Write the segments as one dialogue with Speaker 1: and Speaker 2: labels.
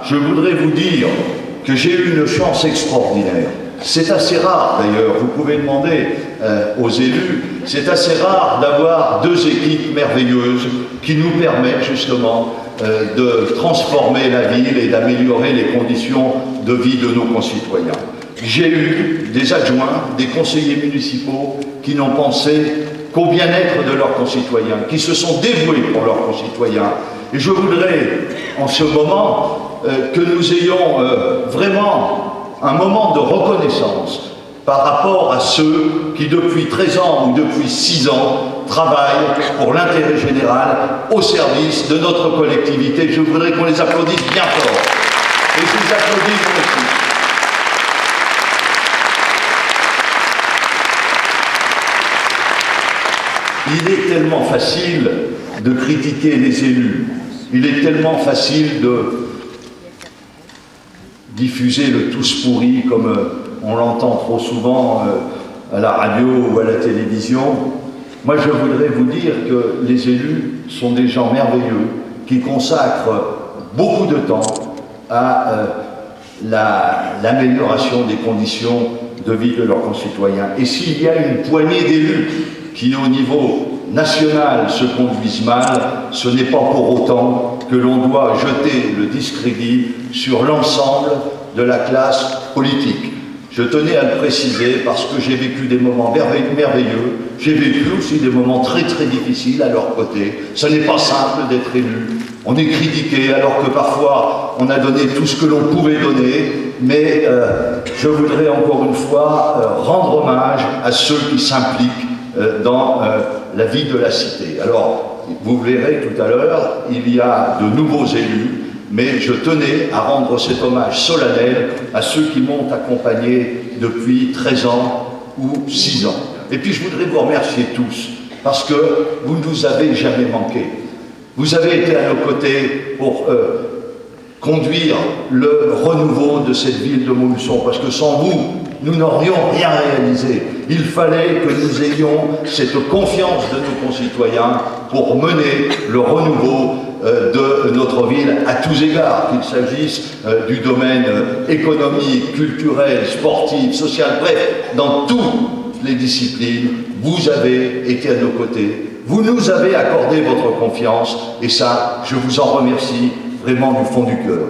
Speaker 1: je voudrais vous dire que j'ai eu une chance extraordinaire. C'est assez rare d'ailleurs, vous pouvez demander aux élus, c'est assez rare d'avoir deux équipes merveilleuses qui nous permettent justement de transformer la ville et d'améliorer les conditions de vie de nos concitoyens. J'ai eu des adjoints, des conseillers municipaux qui n'ont pensé qu'au bien-être de leurs concitoyens, qui se sont dévoués pour leurs concitoyens. Et je voudrais, en ce moment, que nous ayons vraiment un moment de reconnaissance par rapport à ceux qui, depuis 13 ans ou depuis 6 ans, travaillent pour l'intérêt général au service de notre collectivité. Je voudrais qu'on les applaudisse bien fort. Et je vous applaudis vous aussi. Il est tellement facile de critiquer les élus, il est tellement facile de diffuser le tous pourri comme on l'entend trop souvent à la radio ou à la télévision. Moi je voudrais vous dire que les élus sont des gens merveilleux qui consacrent beaucoup de temps à l'amélioration des conditions de vie de leurs concitoyens. Et s'il y a une poignée d'élus qui au niveau national se conduisent mal, ce n'est pas pour autant que l'on doit jeter le discrédit sur l'ensemble de la classe politique. Je tenais à le préciser parce que j'ai vécu des moments merveilleux, j'ai vécu aussi des moments très très difficiles à leur côté. Ce n'est pas simple d'être élu, on est critiqué alors que parfois on a donné tout ce que l'on pouvait donner, mais je voudrais encore une fois rendre hommage à ceux qui s'impliquent dans la vie de la cité. Alors, vous verrez tout à l'heure, il y a de nouveaux élus, mais je tenais à rendre cet hommage solennel à ceux qui m'ont accompagné depuis 13 ans ou 6 ans. Et puis je voudrais vous remercier tous, parce que vous ne nous avez jamais manqué. Vous avez été à nos côtés pour conduire le renouveau de cette ville de Montluçon, parce que sans vous, nous n'aurions rien réalisé. Il fallait que nous ayons cette confiance de nos concitoyens pour mener le renouveau de notre ville à tous égards, qu'il s'agisse du domaine économique, culturel, sportif, social, bref, dans toutes les disciplines, vous avez été à nos côtés. Vous nous avez accordé votre confiance et ça, je vous en remercie vraiment du fond du cœur.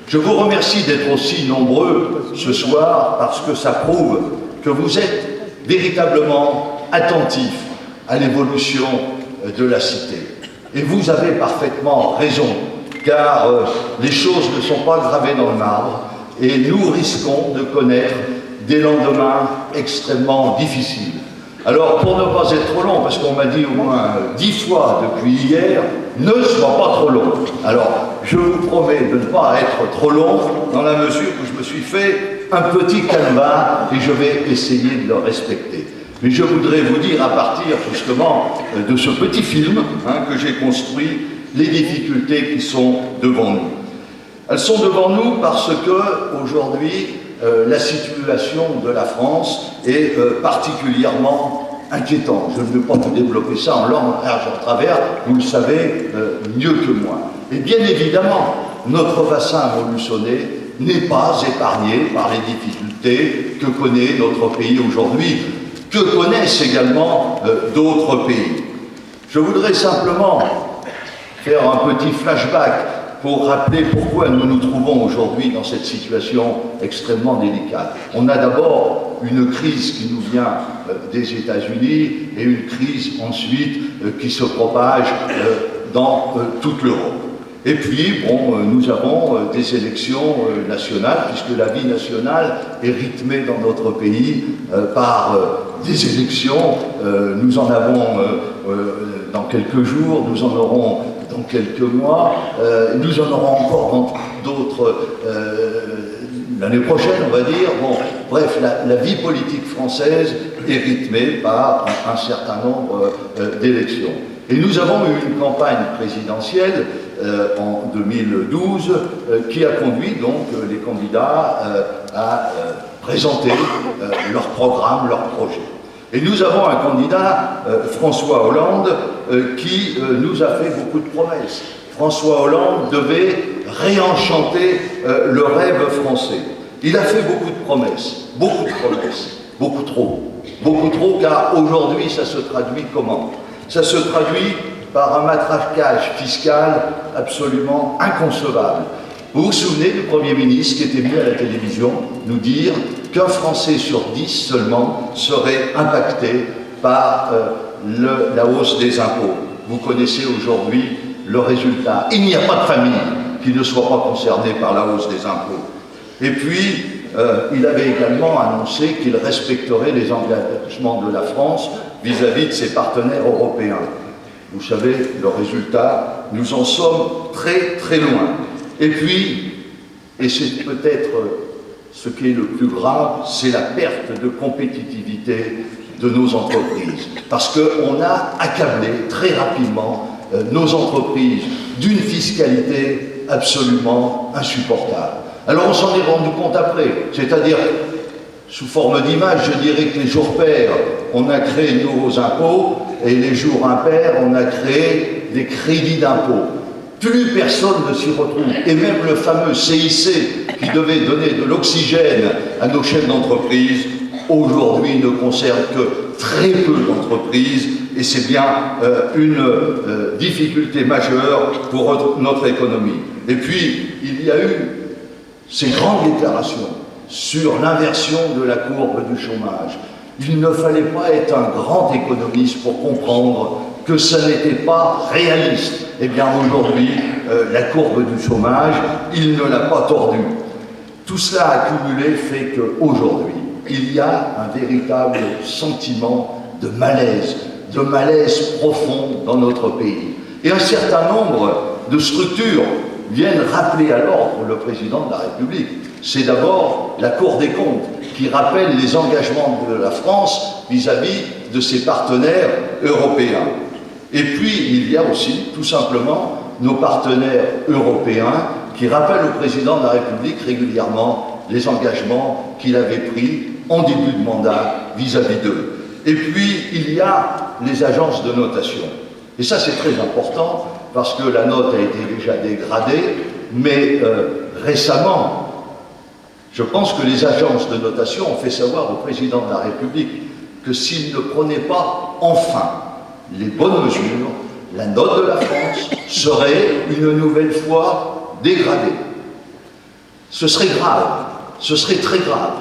Speaker 1: Je vous remercie d'être aussi nombreux ce soir parce que ça prouve que vous êtes véritablement attentifs à l'évolution de la cité. Et vous avez parfaitement raison, car les choses ne sont pas gravées dans le marbre et nous risquons de connaître des lendemains extrêmement difficiles. Alors, pour ne pas être trop long, parce qu'on m'a dit au moins 10 fois depuis hier, ne sois pas trop long. Alors, je vous promets de ne pas être trop long, dans la mesure où je me suis fait un petit canevas et je vais essayer de le respecter. Mais je voudrais vous dire, à partir justement de ce petit film que j'ai construit, les difficultés qui sont devant nous. Elles sont devant nous parce que, aujourd'hui, la situation de la France est particulièrement inquiétante. Je ne veux pas vous développer ça en long, large, en travers, vous le savez mieux que moi. Et bien évidemment, notre bassin montluçonnais n'est pas épargné par les difficultés que connaît notre pays aujourd'hui, que connaissent également d'autres pays. Je voudrais simplement faire un petit flashback pour rappeler pourquoi nous nous trouvons aujourd'hui dans cette situation extrêmement délicate. On a d'abord une crise qui nous vient des États-Unis et une crise ensuite qui se propage dans toute l'Europe. Et puis, bon, nous avons des élections nationales, puisque la vie nationale est rythmée dans notre pays par des élections. Nous en avons dans quelques jours, nous en aurons dans quelques mois, nous en aurons encore dans d'autres l'année prochaine, on va dire. Bon, bref, la vie politique française est rythmée par un certain nombre d'élections. Et nous avons eu une campagne présidentielle en 2012 qui a conduit donc les candidats à présenter leur programme, leur projet. Et nous avons un candidat, François Hollande, qui nous a fait beaucoup de promesses. François Hollande devait réenchanter le rêve français. Il a fait beaucoup de promesses, beaucoup trop, car aujourd'hui ça se traduit comment? Ça se traduit par un matraquage fiscal absolument inconcevable. Vous vous souvenez du Premier ministre qui était venu à la télévision nous dire qu'un Français sur 10 seulement serait impacté par la hausse des impôts. Vous connaissez aujourd'hui le résultat. Il n'y a pas de famille qui ne soit pas concernée par la hausse des impôts. Et puis, il avait également annoncé qu'il respecterait les engagements de la France vis-à-vis de ses partenaires européens. Vous savez, le résultat, nous en sommes très loin. Et puis, et c'est peut-être ce qui est le plus grave, c'est la perte de compétitivité de nos entreprises. Parce qu'on a accablé très rapidement nos entreprises d'une fiscalité absolument insupportable. Alors on s'en est rendu compte après, c'est-à-dire, sous forme d'image, je dirais que les jours pairs, on a créé de nouveaux impôts, et les jours impairs, on a créé des crédits d'impôt. Plus personne ne s'y retrouve. Et même le fameux CIC, qui devait donner de l'oxygène à nos chefs d'entreprise, aujourd'hui ne concerne que très peu d'entreprises, et c'est bien une difficulté majeure pour notre économie. Et puis, il y a eu ces grandes déclarations sur l'inversion de la courbe du chômage. Il ne fallait pas être un grand économiste pour comprendre que ça n'était pas réaliste. Eh bien aujourd'hui, la courbe du chômage, il ne l'a pas tordue. Tout cela accumulé fait qu'aujourd'hui, il y a un véritable sentiment de malaise profond dans notre pays. Et un certain nombre de structures viennent rappeler à l'ordre le président de la République. C'est d'abord la Cour des comptes qui rappelle les engagements de la France vis-à-vis de ses partenaires européens. Et puis, il y a aussi, tout simplement, nos partenaires européens qui rappellent au président de la République régulièrement les engagements qu'il avait pris en début de mandat vis-à-vis d'eux. Et puis, il y a les agences de notation. Et ça, c'est très important, parce que la note a été déjà dégradée, mais récemment, je pense que les agences de notation ont fait savoir au président de la République que s'il ne prenait pas enfin les bonnes mesures, la note de la France serait une nouvelle fois dégradée. Ce serait grave, ce serait très grave,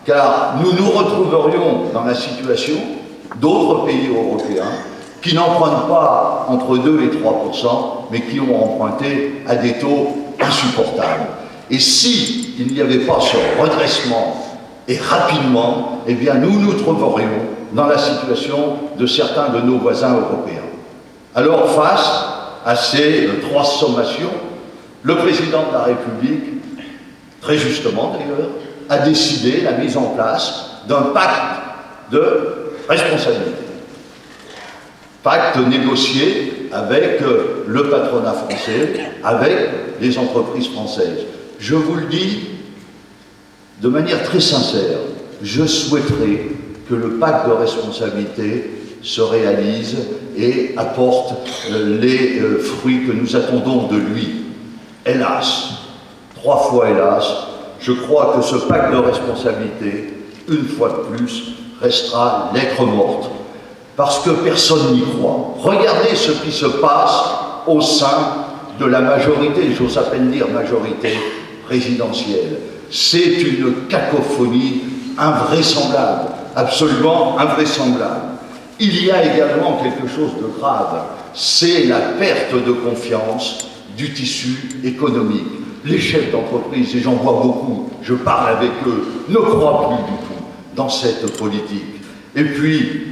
Speaker 1: car nous nous retrouverions dans la situation d'autres pays européens qui n'empruntent pas entre 2 et 3%, mais qui ont emprunté à des taux insupportables. Et si il n'y avait pas ce redressement, et rapidement, eh bien nous nous trouverions dans la situation de certains de nos voisins européens. Alors, face à ces 3 sommations, le président de la République, très justement d'ailleurs, a décidé la mise en place d'un pacte de responsabilité. Pacte négocié avec le patronat français, avec les entreprises françaises. Je vous le dis de manière très sincère, je souhaiterais que le pacte de responsabilité se réalise et apporte les fruits que nous attendons de lui. Hélas, 3 fois hélas, je crois que ce pacte de responsabilité, une fois de plus, restera lettre morte, parce que personne n'y croit. Regardez ce qui se passe au sein de la majorité, j'ose à peine dire majorité présidentielle. C'est une cacophonie invraisemblable, absolument invraisemblable. Il y a également quelque chose de grave, c'est la perte de confiance du tissu économique. Les chefs d'entreprise, et j'en vois beaucoup, je parle avec eux, ne croient plus du tout dans cette politique. Et puis,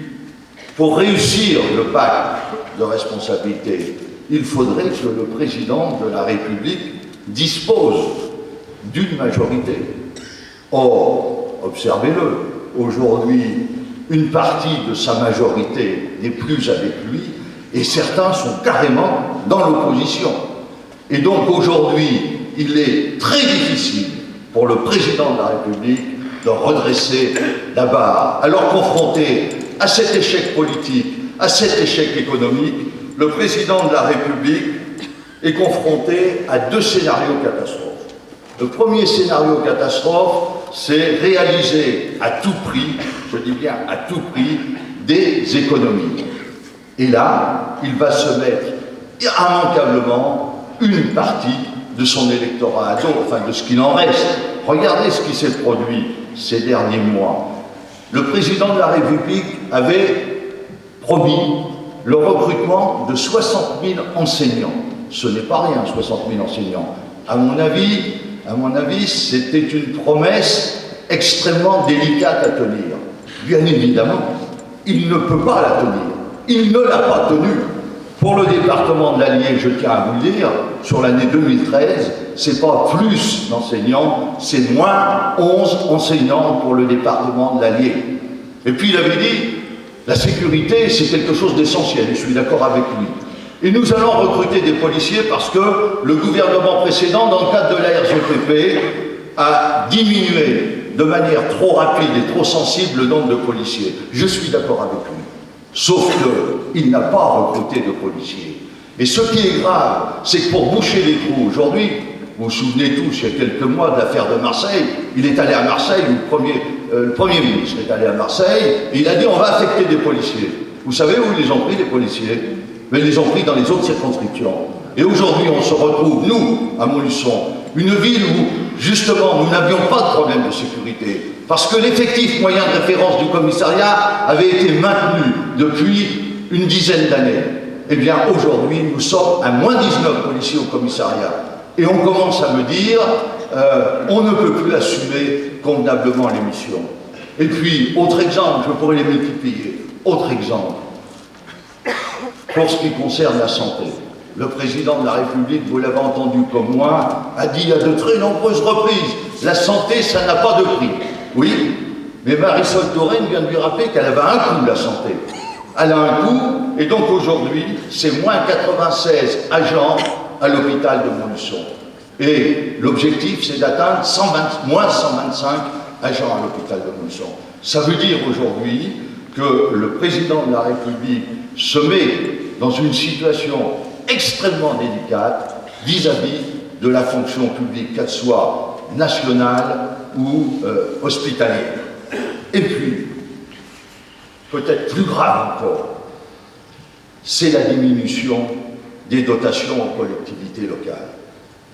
Speaker 1: pour réussir le pacte de responsabilité, il faudrait que le président de la République dispose d'une majorité. Or, observez-le, aujourd'hui, une partie de sa majorité n'est plus avec lui, et certains sont carrément dans l'opposition. Et donc aujourd'hui, il est très difficile pour le président de la République de redresser la barre. Alors confronté à cet échec politique, à cet échec économique, le président de la République est confronté à deux scénarios catastrophes. Le premier scénario catastrophe, c'est réaliser à tout prix, je dis bien à tout prix, des économies. Et là, il va se mettre immanquablement une partie de son électorat à dos, enfin de ce qu'il en reste. Regardez ce qui s'est produit ces derniers mois. Le président de la République avait promis le recrutement de 60 000 enseignants. Ce n'est pas rien, 60 000 enseignants. À mon avis, c'était une promesse extrêmement délicate à tenir. Bien évidemment, il ne peut pas la tenir. Il ne l'a pas tenue. Pour le département de l'Allier, je tiens à vous le dire, sur l'année 2013, c'est pas plus d'enseignants, c'est moins 11 enseignants pour le département de l'Allier. Et puis il avait dit, la sécurité, c'est quelque chose d'essentiel, je suis d'accord avec lui. Et nous allons recruter des policiers parce que le gouvernement précédent, dans le cadre de la RGPP, a diminué de manière trop rapide et trop sensible le nombre de policiers. Je suis d'accord avec lui. Sauf qu'il n'a pas recruté de policiers. Et ce qui est grave, c'est que pour boucher les trous, aujourd'hui, vous vous souvenez tous, il y a quelques mois de l'affaire de Marseille, il est allé à Marseille, le Premier ministre est allé à Marseille, et il a dit on va affecter des policiers. Vous savez où ils les ont pris, les policiers? Mais ils les ont pris dans les autres circonscriptions. Et aujourd'hui, on se retrouve, nous, à Montluçon, une ville où, justement, nous n'avions pas de problème de sécurité, parce que l'effectif moyen de référence du commissariat avait été maintenu depuis une dizaine d'années. Eh bien, aujourd'hui, nous sommes à moins 19 policiers au commissariat. Et on commence à me dire, on ne peut plus assumer convenablement les missions. Et puis, autre exemple, je pourrais les multiplier. Autre exemple, pour ce qui concerne la santé. Le président de la République, vous l'avez entendu comme moi, a dit à de très nombreuses reprises, la santé, ça n'a pas de prix. Oui, mais Marisol Touraine vient de lui rappeler qu'elle avait un coût, la santé. Elle a un coût, et donc aujourd'hui, c'est moins 96 agents à l'hôpital de Montluçon. Et l'objectif, c'est d'atteindre moins 125 agents à l'hôpital de Montluçon. Ça veut dire aujourd'hui que le président de la République se met dans une situation extrêmement délicate vis-à-vis de la fonction publique, qu'elle soit nationale ou hospitalière. Et puis, peut-être plus grave encore, c'est la diminution des dotations aux collectivités locales.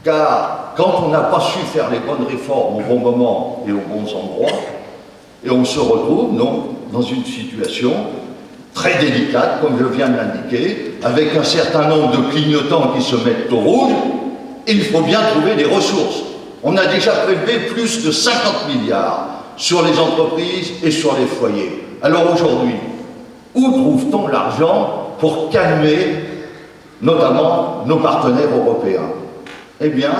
Speaker 1: Car quand on n'a pas su faire les bonnes réformes au bon moment et aux bons endroits, et on se retrouve dans une situation très délicate, comme je viens de l'indiquer, avec un certain nombre de clignotants qui se mettent au rouge, et il faut bien trouver des ressources. On a déjà prélevé plus de 50 milliards sur les entreprises et sur les foyers. Alors aujourd'hui, où trouve-t-on l'argent pour calmer notamment nos partenaires européens? Eh bien,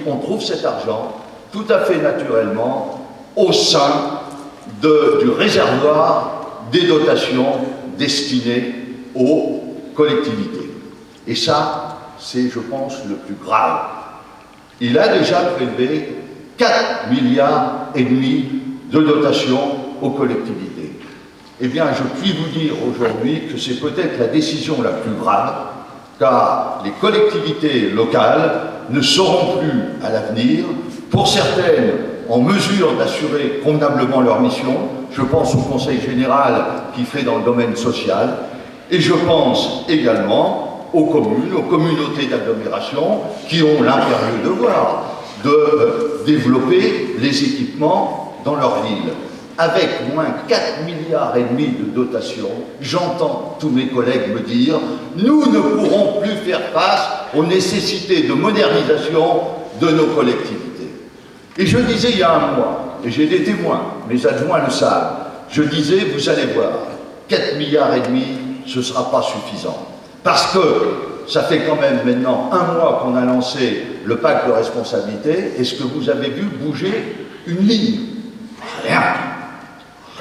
Speaker 1: on trouve cet argent tout à fait naturellement au sein du réservoir des dotations destinées aux collectivités. Et ça, c'est, je pense, le plus grave. Il a déjà prélevé 4,5 milliards de dotations aux collectivités. Eh bien, je puis vous dire aujourd'hui que c'est peut-être la décision la plus grave, car les collectivités locales ne seront plus à l'avenir, pour certaines, en mesure d'assurer convenablement leur mission. Je pense au Conseil général qui fait dans le domaine social, et je pense également aux communes, aux communautés d'agglomération qui ont l'impérieux devoir de développer les équipements dans leur ville. Avec moins 4,5 milliards de dotation, j'entends tous mes collègues me dire « Nous ne pourrons plus faire face aux nécessités de modernisation de nos collectivités ». Et je disais il y a un mois, et j'ai des témoins, mes adjoints le savent, je disais, vous allez voir, 4,5 milliards, ce ne sera pas suffisant. Parce que ça fait quand même maintenant un mois qu'on a lancé le pacte de responsabilité. Est-ce que vous avez vu bouger une ligne? Rien.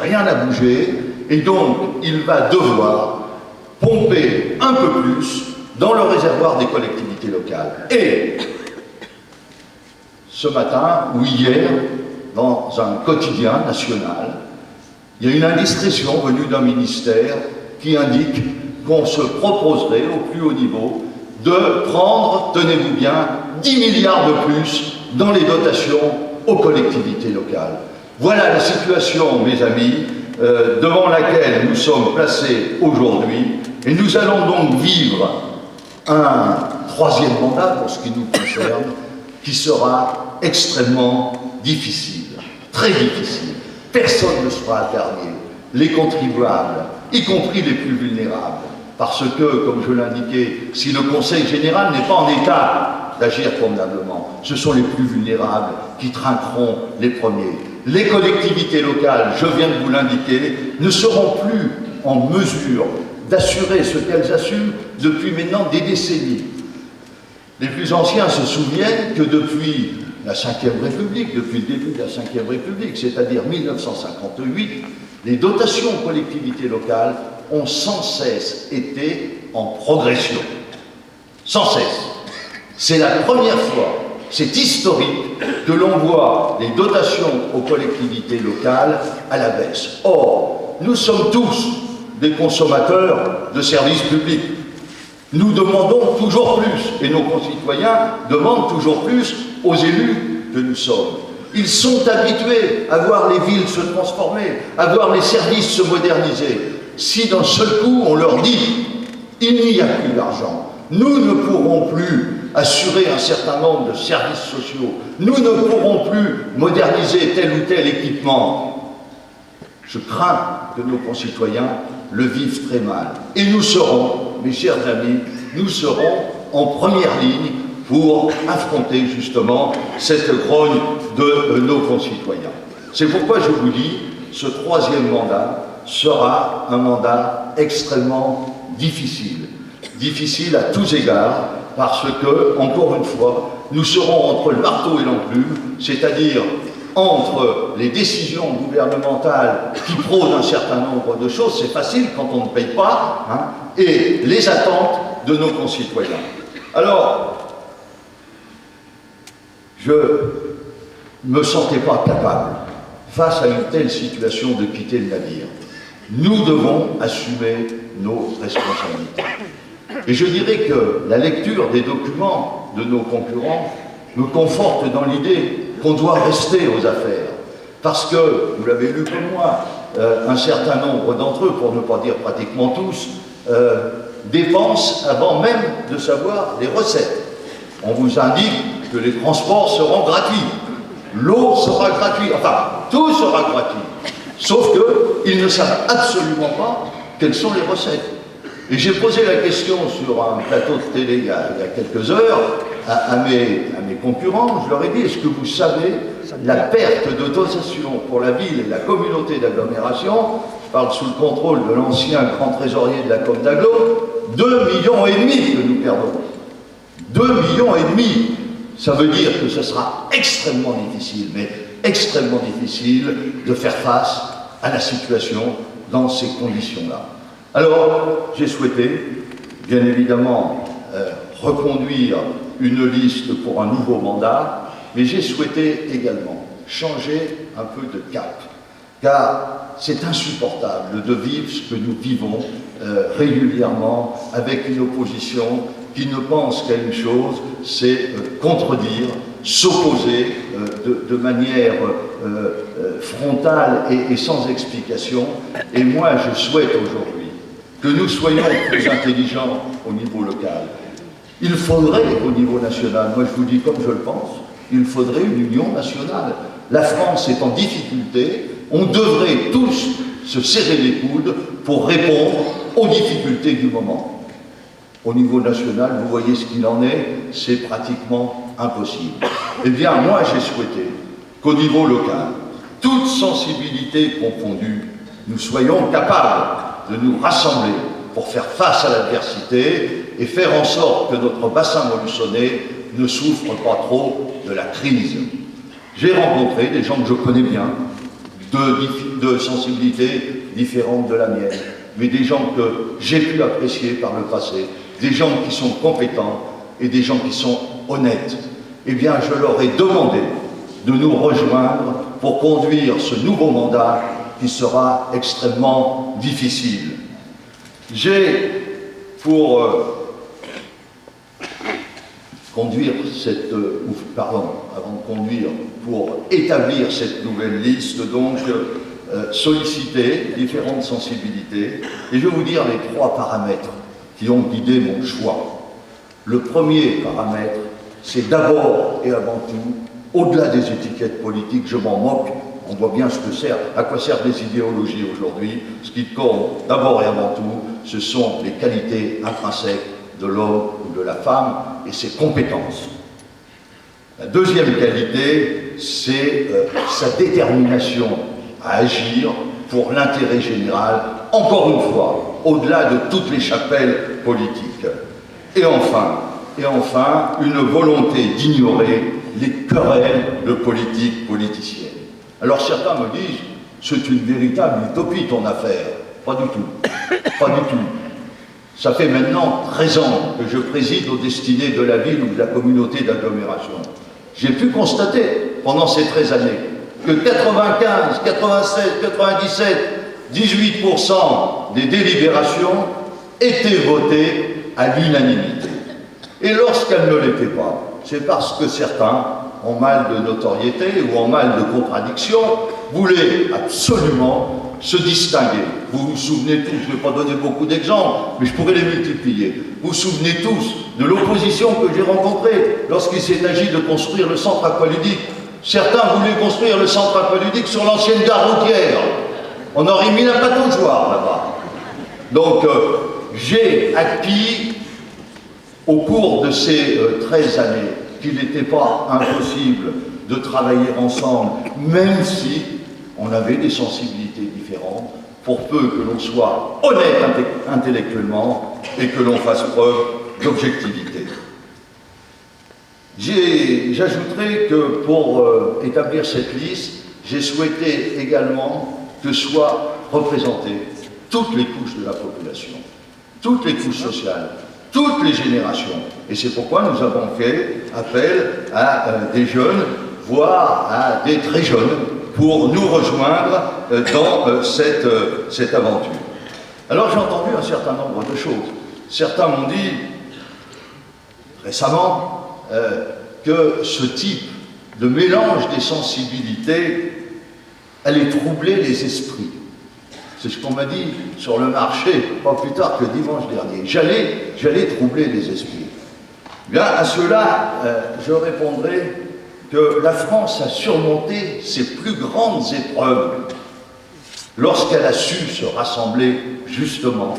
Speaker 1: Rien n'a bougé. Et donc, il va devoir pomper un peu plus dans le réservoir des collectivités locales. Et ce matin, ou hier, dans un quotidien national, il y a une indiscrétion venue d'un ministère qui indique qu'on se proposerait au plus haut niveau de prendre, tenez-vous bien, 10 milliards de plus dans les dotations aux collectivités locales. Voilà la situation, mes amis, devant laquelle nous sommes placés aujourd'hui, et nous allons donc vivre un troisième mandat, pour ce qui nous concerne, qui sera extrêmement difficile, très difficile. Personne ne sera épargné, les contribuables, y compris les plus vulnérables, parce que, comme je l'indiquais, si le Conseil général n'est pas en état d'agir convenablement, ce sont les plus vulnérables qui trinqueront les premiers. Les collectivités locales, je viens de vous l'indiquer, ne seront plus en mesure d'assurer ce qu'elles assument depuis maintenant des décennies. Les plus anciens se souviennent que depuis la Ve République, depuis le début de la Ve République, c'est-à-dire 1958, les dotations aux collectivités locales ont sans cesse été en progression. Sans cesse. C'est la première fois, c'est historique, que l'on voit les dotations aux collectivités locales à la baisse. Or, nous sommes tous des consommateurs de services publics. Nous demandons toujours plus, et nos concitoyens demandent toujours plus aux élus que nous sommes. Ils sont habitués à voir les villes se transformer, à voir les services se moderniser. Si d'un seul coup on leur dit « il n'y a plus d'argent », nous ne pourrons plus assurer un certain nombre de services sociaux, nous ne pourrons plus moderniser tel ou tel équipement. Je crains que nos concitoyens le vivent très mal. Et nous serons, mes chers amis, nous serons en première ligne pour affronter justement cette grogne de nos concitoyens. C'est pourquoi je vous dis, ce troisième mandat sera un mandat extrêmement difficile. Difficile à tous égards, parce que, encore une fois, nous serons entre le marteau et l'enclume, c'est-à-dire entre les décisions gouvernementales qui prônent un certain nombre de choses, c'est facile quand on ne paye pas, hein, et les attentes de nos concitoyens. Alors, je ne me sentais pas capable, face à une telle situation, de quitter le navire. Nous devons assumer nos responsabilités. Et je dirais que la lecture des documents de nos concurrents me conforte dans l'idée qu'on doit rester aux affaires. Parce que, vous l'avez lu comme moi, un certain nombre d'entre eux, pour ne pas dire pratiquement tous, dépensent avant même de savoir les recettes. On vous indique que les transports seront gratuits, l'eau sera gratuite, enfin, tout sera gratuit. Sauf qu'ils ne savent absolument pas quelles sont les recettes. Et j'ai posé la question sur un plateau de télé il y a quelques heures à mes concurrents. Je leur ai dit, est-ce que vous savez la perte de dotation pour la ville et la communauté d'agglomération, je parle sous le contrôle de l'ancien grand trésorier de la Com d'Aglo, 2,5 millions que nous perdons. 2,5 millions. Ça veut dire que ce sera extrêmement difficile, mais extrêmement difficile de faire face à la situation dans ces conditions-là. Alors, j'ai souhaité, bien évidemment, reconduire une liste pour un nouveau mandat, mais j'ai souhaité également changer un peu de cap, car c'est insupportable de vivre ce que nous vivons régulièrement avec une opposition qui ne pense qu'à une chose, c'est contredire, s'opposer de manière frontale et sans explication. Et moi, je souhaite aujourd'hui que nous soyons plus intelligents au niveau local. Il faudrait, au niveau national, moi je vous dis comme je le pense, il faudrait une union nationale. La France est en difficulté, on devrait tous se serrer les coudes pour répondre aux difficultés du moment. Au niveau national, vous voyez ce qu'il en est, c'est pratiquement impossible. Eh bien, moi j'ai souhaité qu'au niveau local, toutes sensibilités confondues, nous soyons capables de nous rassembler pour faire face à l'adversité et faire en sorte que notre bassin molusonais ne souffre pas trop de la crise. J'ai rencontré des gens que je connais bien, de sensibilités différentes de la mienne, mais des gens que j'ai pu apprécier par le passé, des gens qui sont compétents et des gens qui sont honnêtes. Eh bien, je leur ai demandé de nous rejoindre pour conduire ce nouveau mandat qui sera extrêmement difficile. J'ai, pour conduire cette, avant de conduire, pour établir cette nouvelle liste, donc solliciter différentes sensibilités. Et je vais vous dire les 3 paramètres qui ont guidé mon choix. Le premier paramètre, c'est d'abord et avant tout, au-delà des étiquettes politiques, je m'en moque, on voit bien ce que sert, à quoi servent les idéologies aujourd'hui. Ce qui compte d'abord et avant tout, ce sont les qualités intrinsèques de l'homme ou de la femme et ses compétences. La deuxième qualité, c'est sa détermination à agir pour l'intérêt général, encore une fois, au-delà de toutes les chapelles politiques. Et enfin, une volonté d'ignorer les querelles de politique politicienne. Alors certains me disent, c'est une véritable utopie ton affaire. Pas du tout. Pas du tout. Ça fait maintenant 13 ans que je préside aux destinées de la ville ou de la communauté d'agglomération. J'ai pu constater pendant ces 13 années que 95, 96, 97, 18% des délibérations étaient votées à l'unanimité. Et lorsqu'elles ne l'étaient pas, c'est parce que certains, en mal de notoriété ou en mal de contradiction, voulaient absolument se distinguer. Vous vous souvenez tous, je ne vais pas donner beaucoup d'exemples, mais je pourrais les multiplier. Vous vous souvenez tous de l'opposition que j'ai rencontrée lorsqu'il s'est agi de construire le centre aqualudique. Certains voulaient construire le centre aqualudique sur l'ancienne gare routière. On aurait mis la pataugeoire là-bas. Donc, j'ai acquis, au cours de ces 13 années, qu'il n'était pas impossible de travailler ensemble, même si on avait des sensibilités différentes, pour peu que l'on soit honnête intellectuellement et que l'on fasse preuve d'objectivité. J'ajouterai que pour établir cette liste, j'ai souhaité également que soient représentées toutes les couches de la population, toutes les couches sociales, toutes les générations. Et c'est pourquoi nous avons fait appel à des jeunes, voire à des très jeunes, pour nous rejoindre dans cette aventure. Alors j'ai entendu un certain nombre de choses. Certains m'ont dit récemment que ce type de mélange des sensibilités allait troubler les esprits. C'est ce qu'on m'a dit sur le marché, pas plus tard que dimanche dernier. J'allais troubler les esprits. Bien, à cela, je répondrai que la France a surmonté ses plus grandes épreuves lorsqu'elle a su se rassembler justement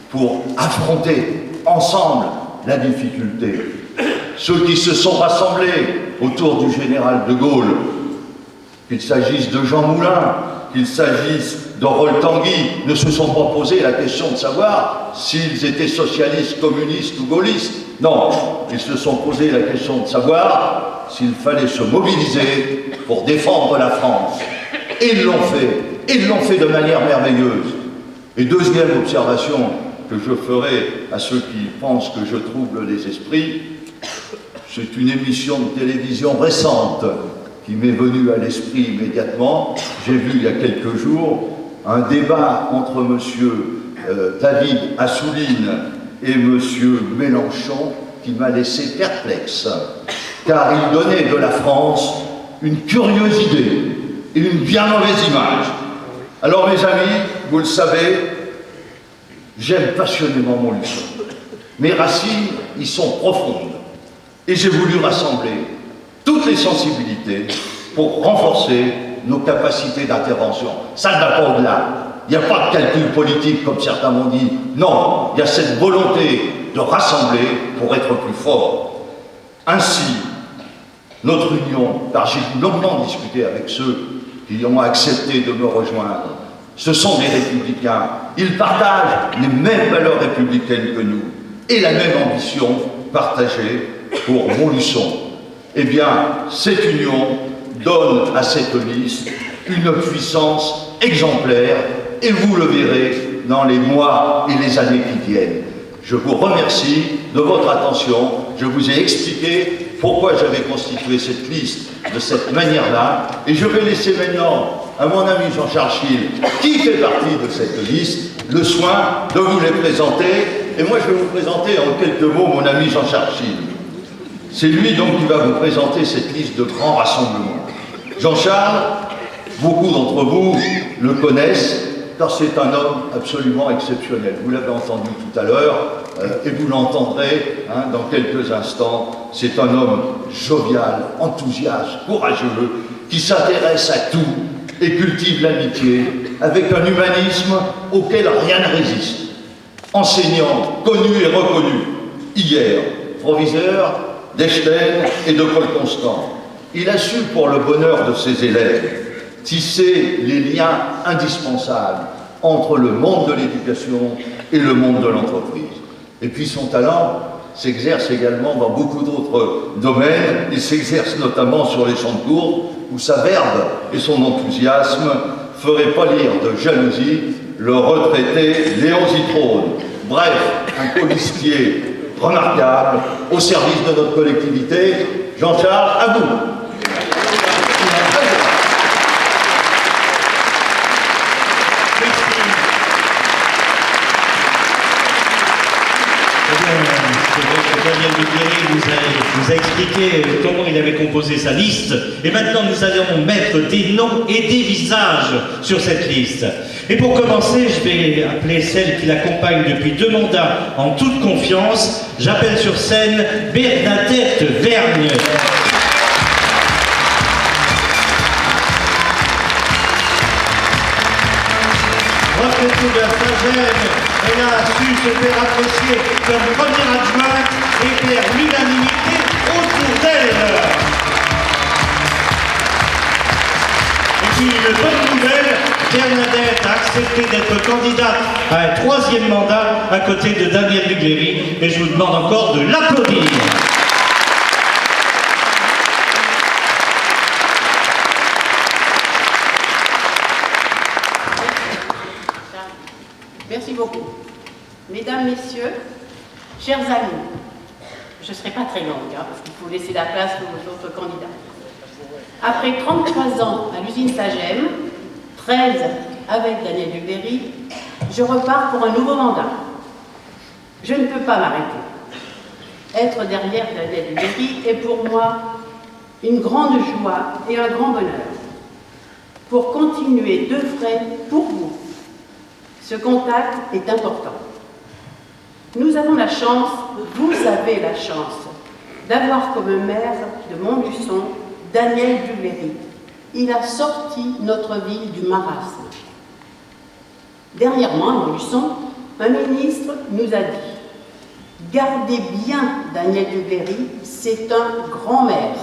Speaker 1: pour affronter ensemble la difficulté. Ceux qui se sont rassemblés autour du général de Gaulle, qu'il s'agisse de Jean Moulin, qu'il s'agisse d'Aurore Tanguy, ne se sont pas posé la question de savoir s'ils étaient socialistes, communistes ou gaullistes. Non, ils se sont posé la question de savoir s'il fallait se mobiliser pour défendre la France. Et ils l'ont fait. Et ils l'ont fait de manière merveilleuse. Et deuxième observation que je ferai à ceux qui pensent que je trouble les esprits, c'est une émission de télévision récente qui m'est venue à l'esprit immédiatement. J'ai vu il y a quelques jours un débat entre M. David Assouline et M. Mélenchon qui m'a laissé perplexe, car il donnait de la France une curieuse idée et une bien mauvaise image. Alors mes amis, vous le savez, j'aime passionnément Montluçon. Mes racines y sont profondes et j'ai voulu rassembler toutes les sensibilités pour renforcer nos capacités d'intervention. Ça ne va pas au-delà. Il n'y a pas de calcul politique comme certains m'ont dit. Non, il y a cette volonté de rassembler pour être plus fort. Ainsi, notre union, car j'ai longuement discuté avec ceux qui ont accepté de me rejoindre, ce sont des républicains. Ils partagent les mêmes valeurs républicaines que nous et la même ambition partagée pour Montluçon. Eh bien, cette union donne à cette liste une puissance exemplaire et vous le verrez dans les mois et les années qui viennent. Je vous remercie de votre attention. Je vous ai expliqué pourquoi j'avais constitué cette liste de cette manière-là. Et je vais laisser maintenant à mon ami Jean-Charles Schill, qui fait partie de cette liste, le soin de vous les présenter. Et moi, je vais vous présenter en quelques mots mon ami Jean-Charles Schill. C'est lui donc qui va vous présenter cette liste de grands rassemblements. Jean-Charles, beaucoup d'entre vous le connaissent, car c'est un homme absolument exceptionnel. Vous l'avez entendu tout à l'heure, et vous l'entendrez dans quelques instants. C'est un homme jovial, enthousiaste, courageux, qui s'intéresse à tout et cultive l'amitié avec un humanisme auquel rien ne résiste. Enseignant, connu et reconnu, hier, proviseur d'Einstein et de Paul Constant, il a su, pour le bonheur de ses élèves, tisser les liens indispensables entre le monde de l'éducation et le monde de l'entreprise. Et puis son talent s'exerce également dans beaucoup d'autres domaines. Il s'exerce notamment sur les champs de course, où sa verve et son enthousiasme feraient pâlir de jalousie le retraité Léon Zitrone. Bref, un colistier remarquable au service de notre collectivité. Jean-Charles, à vous.
Speaker 2: Daniel Duguerry nous a expliqué comment il avait composé sa liste, et maintenant nous allons mettre des noms et des visages sur cette liste. Et pour commencer, je vais appeler celle qui l'accompagne depuis 2 mandats en toute confiance. J'appelle sur scène Bernadette Vergne. Retraitée de la Sagesse, elle a su se faire apprécier comme première adjointe et faire l'unanimité autour d'elle. Et puis une bonne nouvelle, Bernadette a accepté d'être candidate à un 3e mandat à côté de Daniel Duguerry, et je vous demande encore de l'applaudir.
Speaker 3: Merci beaucoup. Mesdames, Messieurs, chers amis, je ne serai pas très longue, parce qu'il faut laisser la place aux autres candidats. Après 33 ans à l'usine Sagem, 13 avec Daniel Duguerry, je repars pour un nouveau mandat. Je ne peux pas m'arrêter. Être derrière Daniel Duguerry est pour moi une grande joie et un grand bonheur. Pour continuer d'œuvrer pour vous, ce contact est important. Nous avons la chance, vous avez la chance, d'avoir comme maire de Montluçon Daniel Duguerry. Il a sorti notre ville du marasme. Dernièrement, à Montluçon, un ministre nous a dit « Gardez bien Daniel Duguerry, c'est un grand maire ».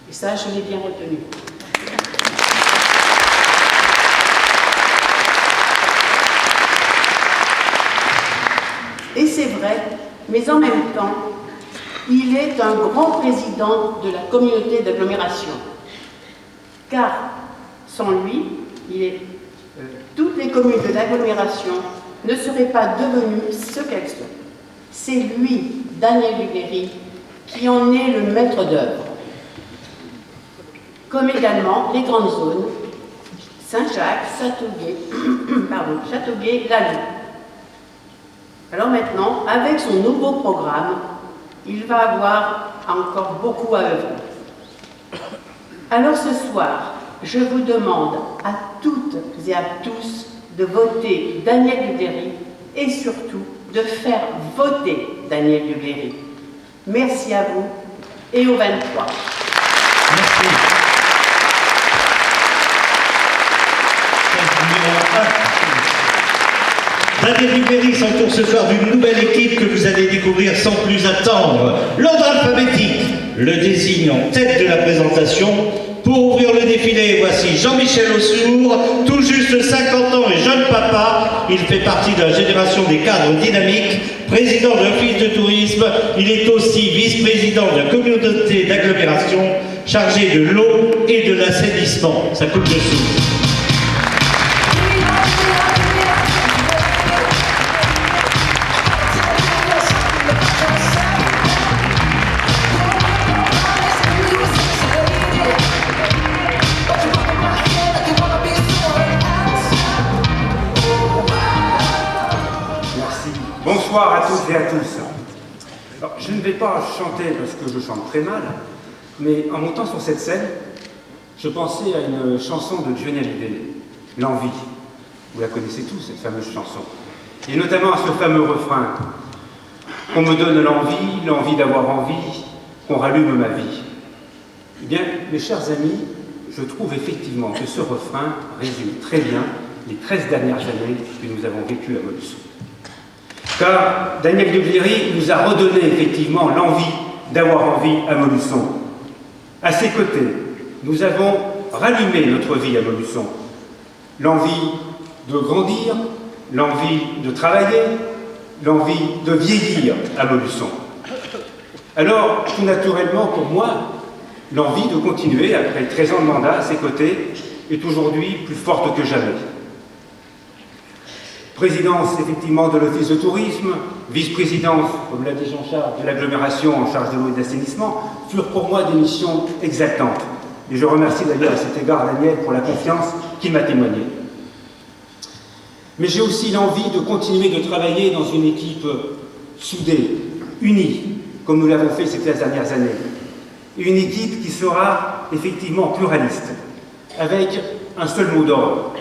Speaker 3: Et ça, je l'ai bien retenu. Et c'est vrai, mais en même temps, il est un grand président de la communauté d'agglomération. Car sans lui, toutes les communes de l'agglomération ne seraient pas devenues ce qu'elles sont. C'est lui, Daniel Duguerry, qui en est le maître d'œuvre. Comme également les grandes zones, Saint-Jacques, Châteauguay, Lalleux. Alors maintenant, avec son nouveau programme, il va avoir encore beaucoup à œuvrer. Alors ce soir, je vous demande à toutes et à tous de voter Daniel Duguerry et surtout de faire voter Daniel Duguerry. Merci à vous et au 23.
Speaker 2: Merci. Daniel Duguerry s'entoure ce soir d'une nouvelle équipe que vous allez découvrir sans plus attendre. L'ordre alphabétique le désigne en tête de la présentation. Pour ouvrir le défilé, voici Jean-Michel Aussour, tout juste 50 ans et jeune papa. Il fait partie de la génération des cadres dynamiques, président de l'Office de tourisme. Il est aussi vice-président de la communauté d'agglomération, chargé de l'eau et de l'assainissement. Ça coupe le souffle.
Speaker 4: Bonsoir à toutes et à tous. Alors, je ne vais pas chanter parce que je chante très mal, mais en montant sur cette scène, je pensais à une chanson de Johnny Hallyday, L'Envie. Vous la connaissez tous, cette fameuse chanson. Et notamment à ce fameux refrain. Qu'on me donne l'envie d'avoir envie, qu'on rallume ma vie. Eh bien, mes chers amis, je trouve effectivement que ce refrain résume très bien les 13 dernières années que nous avons vécues à Molusson. Car Daniel Ducléry nous a redonné effectivement l'envie d'avoir envie à Molusson. À ses côtés, nous avons rallumé notre vie à Molusson. L'envie de grandir, l'envie de travailler, l'envie de vieillir à Molusson. Alors, tout naturellement pour moi, l'envie de continuer, après 13 ans de mandat à ses côtés, est aujourd'hui plus forte que jamais. Présidence, effectivement, de l'Office de tourisme, vice-présidence, comme l'a dit Jean-Charles, de l'agglomération en charge de l'eau et de l'assainissement, furent pour moi des missions exaltantes. Et je remercie d'ailleurs à cet égard Daniel pour la confiance qu'il m'a témoignée. Mais j'ai aussi l'envie de continuer de travailler dans une équipe soudée, unie, comme nous l'avons fait ces 15 dernières années. Une équipe qui sera effectivement pluraliste, avec un seul mot d'ordre,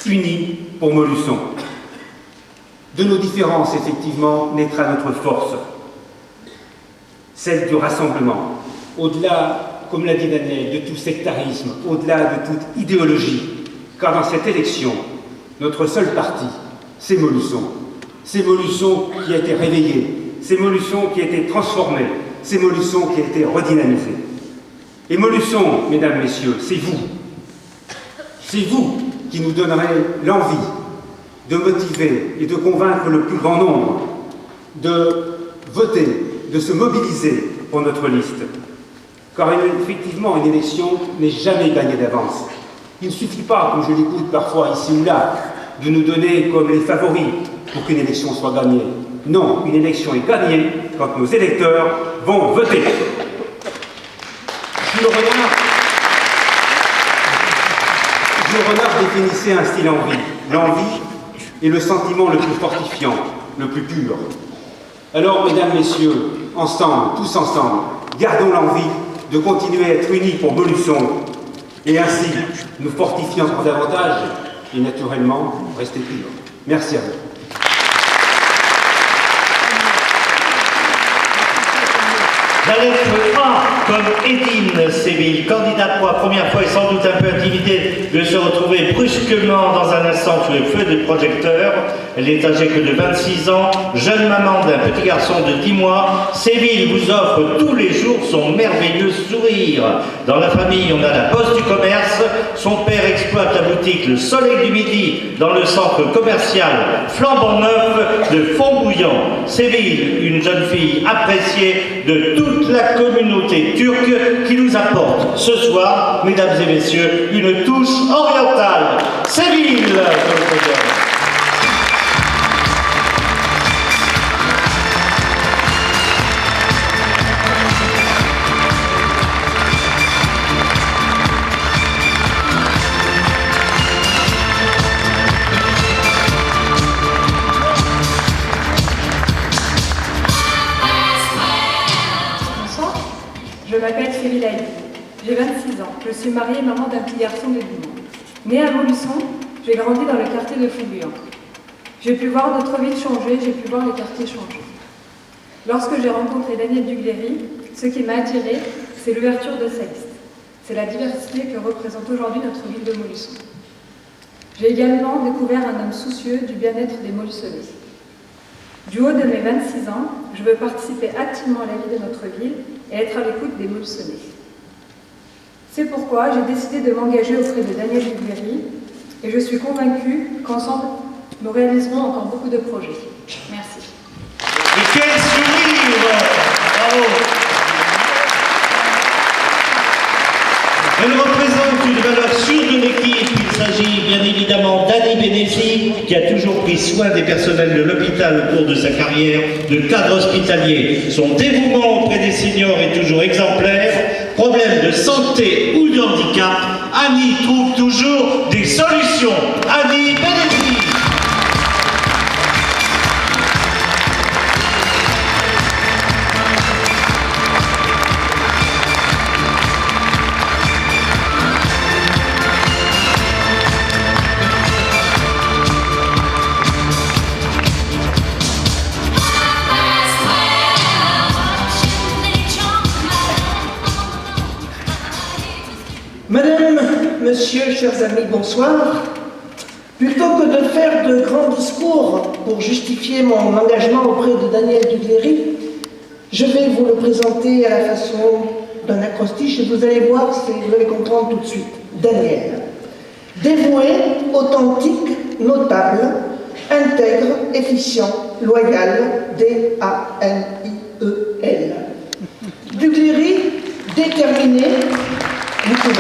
Speaker 4: unis pour Molusson. De nos différences, effectivement, naîtra notre force, celle du rassemblement, au-delà, comme l'a dit Daniel, de tout sectarisme, au-delà de toute idéologie, car dans cette élection, notre seul parti, c'est Molusson. C'est Molusson qui a été réveillé, c'est Molusson qui a été transformé, c'est Molusson qui a été redynamisé. Et Molusson, mesdames, messieurs, c'est vous. C'est vous qui nous donnerez l'envie de motiver et de convaincre le plus grand nombre, de voter, de se mobiliser pour notre liste. Car effectivement, une élection n'est jamais gagnée d'avance. Il ne suffit pas, comme je l'écoute parfois ici ou là, de nous donner comme les favoris pour qu'une élection soit gagnée. Non, une élection est gagnée quand nos électeurs vont voter. Jules Renard définissait ainsi l'envie. L'envie est le sentiment le plus fortifiant, le plus pur. Alors, mesdames, messieurs, ensemble, tous ensemble, gardons l'envie de continuer à être unis pour Molusson et ainsi nous fortifier encore davantage et naturellement rester purs. Merci à vous.
Speaker 2: La lettre A, comme Edine Séville, candidate pour la première fois et sans doute un peu intimidée de se retrouver brusquement dans un instant sous les feux des projecteurs. Elle est âgée que de 26 ans, jeune maman d'un petit garçon de 10 mois. Séville vous offre tous les jours son merveilleux sourire. Dans la famille, on a la poste du commerce. Son père exploite la boutique Le Soleil du Midi dans le centre commercial flambant neuf de Fontbouillant. Séville, une jeune fille appréciée de toute la communauté turque qui nous apporte ce soir, mesdames et messieurs, une touche orientale. Séville,
Speaker 5: Je m'appelle Séville Haïti, j'ai 26 ans, je suis mariée maman d'un petit garçon de 10 mois. Née à Molusson, j'ai grandi dans le quartier de Fontbouillant. J'ai pu voir notre ville changer, j'ai pu voir le quartier changer. Lorsque j'ai rencontré Daniel Ducléry, ce qui m'a attirée, c'est l'ouverture de sa liste. C'est la diversité que représente aujourd'hui notre ville de Molusson. J'ai également découvert un homme soucieux du bien-être des Molussonnais. Du haut de mes 26 ans, je veux participer activement à la vie de notre ville et être à l'écoute des Molussonnais. C'est pourquoi j'ai décidé de m'engager auprès de Daniel Ducléry et je suis convaincue qu'ensemble, nous réaliserons encore beaucoup de projets. Merci.
Speaker 2: Et quel sourire! Bravo! Elle représente une valeur sûre de l'équipe. Il s'agit bien évidemment d'Annie Bénézy, qui a toujours pris soin des personnels de l'hôpital au cours de sa carrière de cadre hospitalier. Son dévouement auprès des seniors est toujours exemplaire. Problème de santé ou de handicap, Annie trouve toujours des solutions. Annie Bénézy.
Speaker 6: Madame, monsieur, chers amis, bonsoir. Plutôt que de faire de grands discours pour justifier mon engagement auprès de Daniel Dugléry, je vais vous le présenter à la façon d'un acrostiche et vous allez voir, vous allez comprendre tout de suite. Daniel, dévoué, authentique, notable, intègre, efficient, loyal, D-A-N-I-E-L. Dugléry, déterminé, vous pouvez.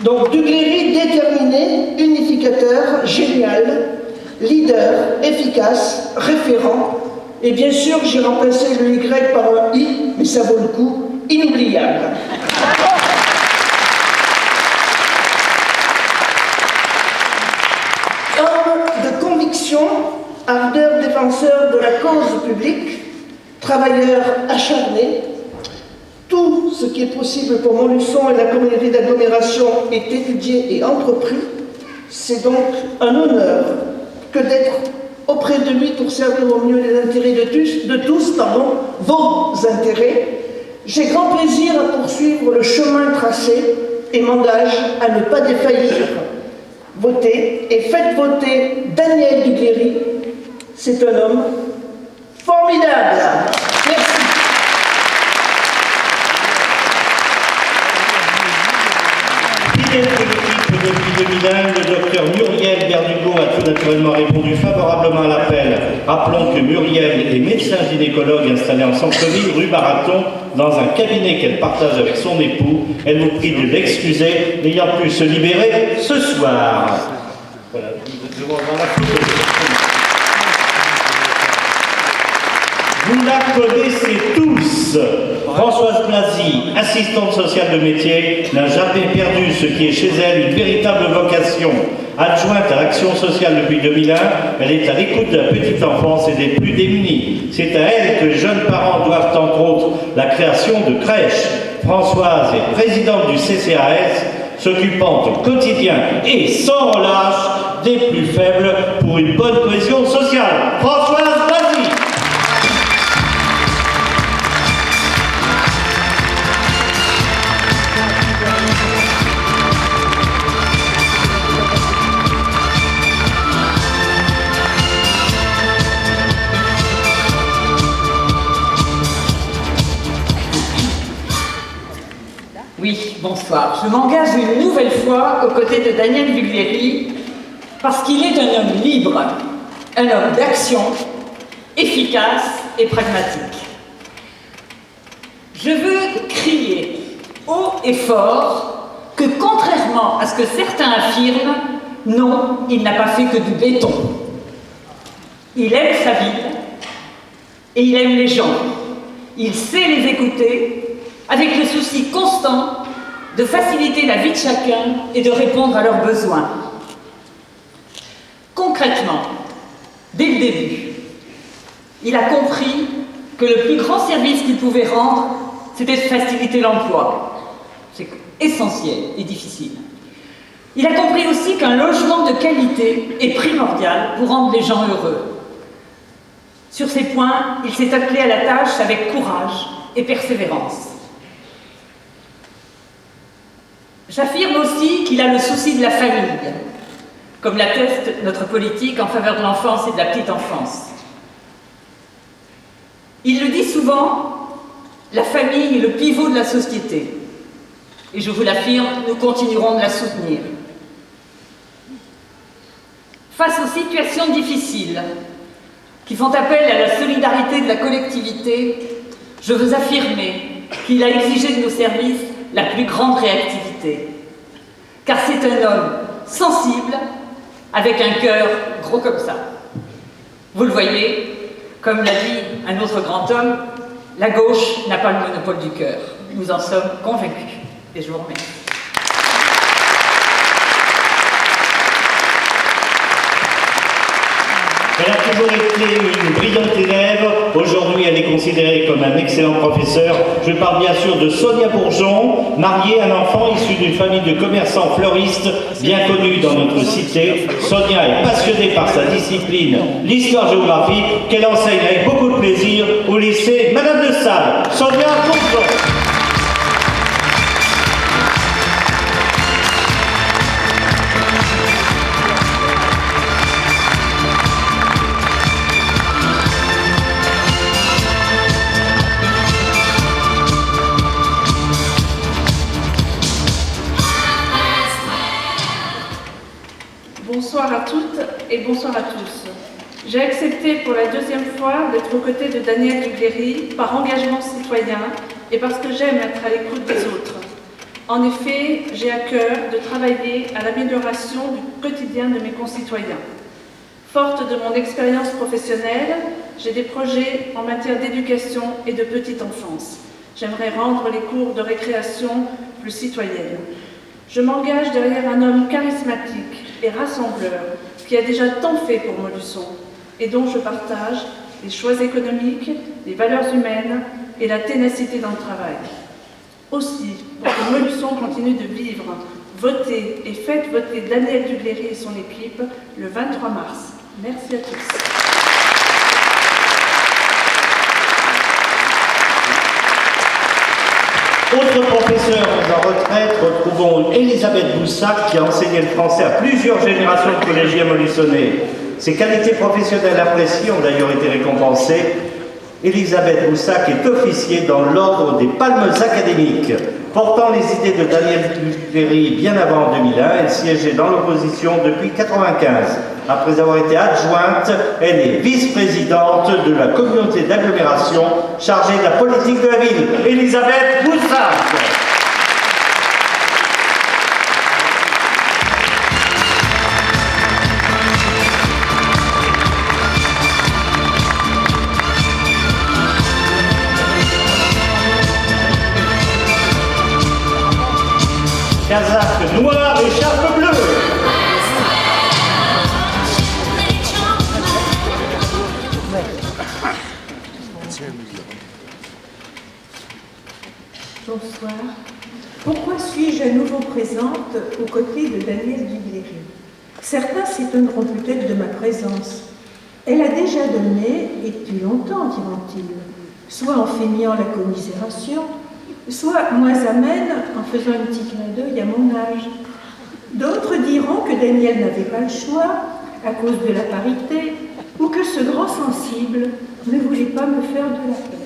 Speaker 6: Donc Dugléry, déterminé, unificateur, génial, leader, efficace, référent, et bien sûr j'ai remplacé le Y par un I, mais ça vaut le coup, inoubliable. Homme de conviction, ardeur défenseur de la cause publique, travailleur acharné, tout ce qui est possible pour Montluçon et la communauté d'agglomération est étudié et entrepris. C'est donc un honneur que d'être auprès de lui pour servir au mieux les intérêts de tous, vos intérêts. J'ai grand plaisir à poursuivre le chemin tracé et m'engage à ne pas défaillir. Votez et faites voter Daniel Dugléry. C'est un homme formidable. Merci.
Speaker 2: Fidèle de l'équipe depuis 2001, le docteur Muriel Berdugo a tout naturellement répondu favorablement à l'appel. Rappelons que Muriel est médecin gynécologue installé en centre-ville, rue Baraton, dans un cabinet qu'elle partage avec son époux. Elle vous prie de l'excuser, n'ayant pu se libérer ce soir. Voilà, je vois dans la photo. Vous la connaissez tous. Françoise Blasi, assistante sociale de métier, n'a jamais perdu ce qui est chez elle une véritable vocation. Adjointe à l'action sociale depuis 2001, elle est à l'écoute de la petite enfance et des plus démunis. C'est à elle que les jeunes parents doivent entre autres la création de crèches. Françoise est présidente du CCAS, s'occupant au quotidien et sans relâche des plus faibles pour une bonne cohésion sociale. Françoise Blasi.
Speaker 7: Oui, bonsoir. Je m'engage une nouvelle fois aux côtés de Daniel Dugléry parce qu'il est un homme libre, un homme d'action, efficace et pragmatique. Je veux crier haut et fort que contrairement à ce que certains affirment, non, il n'a pas fait que du béton. Il aime sa ville et il aime les gens. Il sait les écouter avec le souci constant de faciliter la vie de chacun et de répondre à leurs besoins. Concrètement, dès le début, il a compris que le plus grand service qu'il pouvait rendre, c'était de faciliter l'emploi. C'est essentiel et difficile. Il a compris aussi qu'un logement de qualité est primordial pour rendre les gens heureux. Sur ces points, il s'est attelé à la tâche avec courage et persévérance. J'affirme aussi qu'il a le souci de la famille, comme l'atteste notre politique en faveur de l'enfance et de la petite enfance. Il le dit souvent, la famille est le pivot de la société. Et je vous l'affirme, nous continuerons de la soutenir. Face aux situations difficiles qui font appel à la solidarité de la collectivité, je veux affirmer qu'il a exigé de nos services la plus grande réactivité. Car c'est un homme sensible, avec un cœur gros comme ça. Vous le voyez, comme l'a dit un autre grand homme, la gauche n'a pas le monopole du cœur. Nous en sommes convaincus. Et je vous remercie.
Speaker 2: Elle a toujours été une brillante élève. Aujourd'hui, elle est considérée comme un excellent professeur. Je parle bien sûr de Sonia Bourgeon, mariée à un enfant issu d'une famille de commerçants fleuristes bien connue dans notre cité. Sonia est passionnée par sa discipline, l'histoire-géographie, qu'elle enseigne avec beaucoup de plaisir au lycée salle, Sonia Courson.
Speaker 5: Bonsoir à toutes et bonsoir à tous. J'ai accepté pour la deuxième fois d'être aux côtés de Daniel Duguerry par engagement citoyen et parce que j'aime être à l'écoute des autres. En effet, j'ai à cœur de travailler à l'amélioration du quotidien de mes concitoyens. Forte de mon expérience professionnelle, j'ai des projets en matière d'éducation et de petite enfance. J'aimerais rendre les cours de récréation plus citoyennes. Je m'engage derrière un homme charismatique et rassembleur qui a déjà tant fait pour Montluçon et dont je partage les choix économiques, les valeurs humaines et la ténacité dans le travail. Aussi, pour que Montluçon continue de vivre, votez et faites voter Daniel Duguerry et son équipe le 23 mars. Merci à tous.
Speaker 2: Autre professeur en retraite, retrouvons Elisabeth Boussac qui a enseigné le français à plusieurs générations de collégiens montluçonnais. Ses qualités professionnelles appréciées ont d'ailleurs été récompensées. Elisabeth Boussac est officier dans l'ordre des Palmes académiques. Portant les idées de Daniel Duguerry bien avant 2001, elle siégeait dans l'opposition depuis 1995. Après avoir été adjointe, elle est vice-présidente de la communauté d'agglomération chargée de la politique de la ville. Elisabeth Boussac. Casaque noir et écharpe bleue.
Speaker 8: Bonsoir. Pourquoi suis-je à nouveau présente aux côtés de Daniel Duguerry? Certains s'étonneront peut-être de ma présence. Elle a déjà donné, et depuis longtemps, diront-ils, soit en feignant la commisération, soit moins amène en faisant un petit clin d'œil à mon âge. D'autres diront que Daniel n'avait pas le choix à cause de la parité ou que ce grand sensible ne voulait pas me faire de la peine.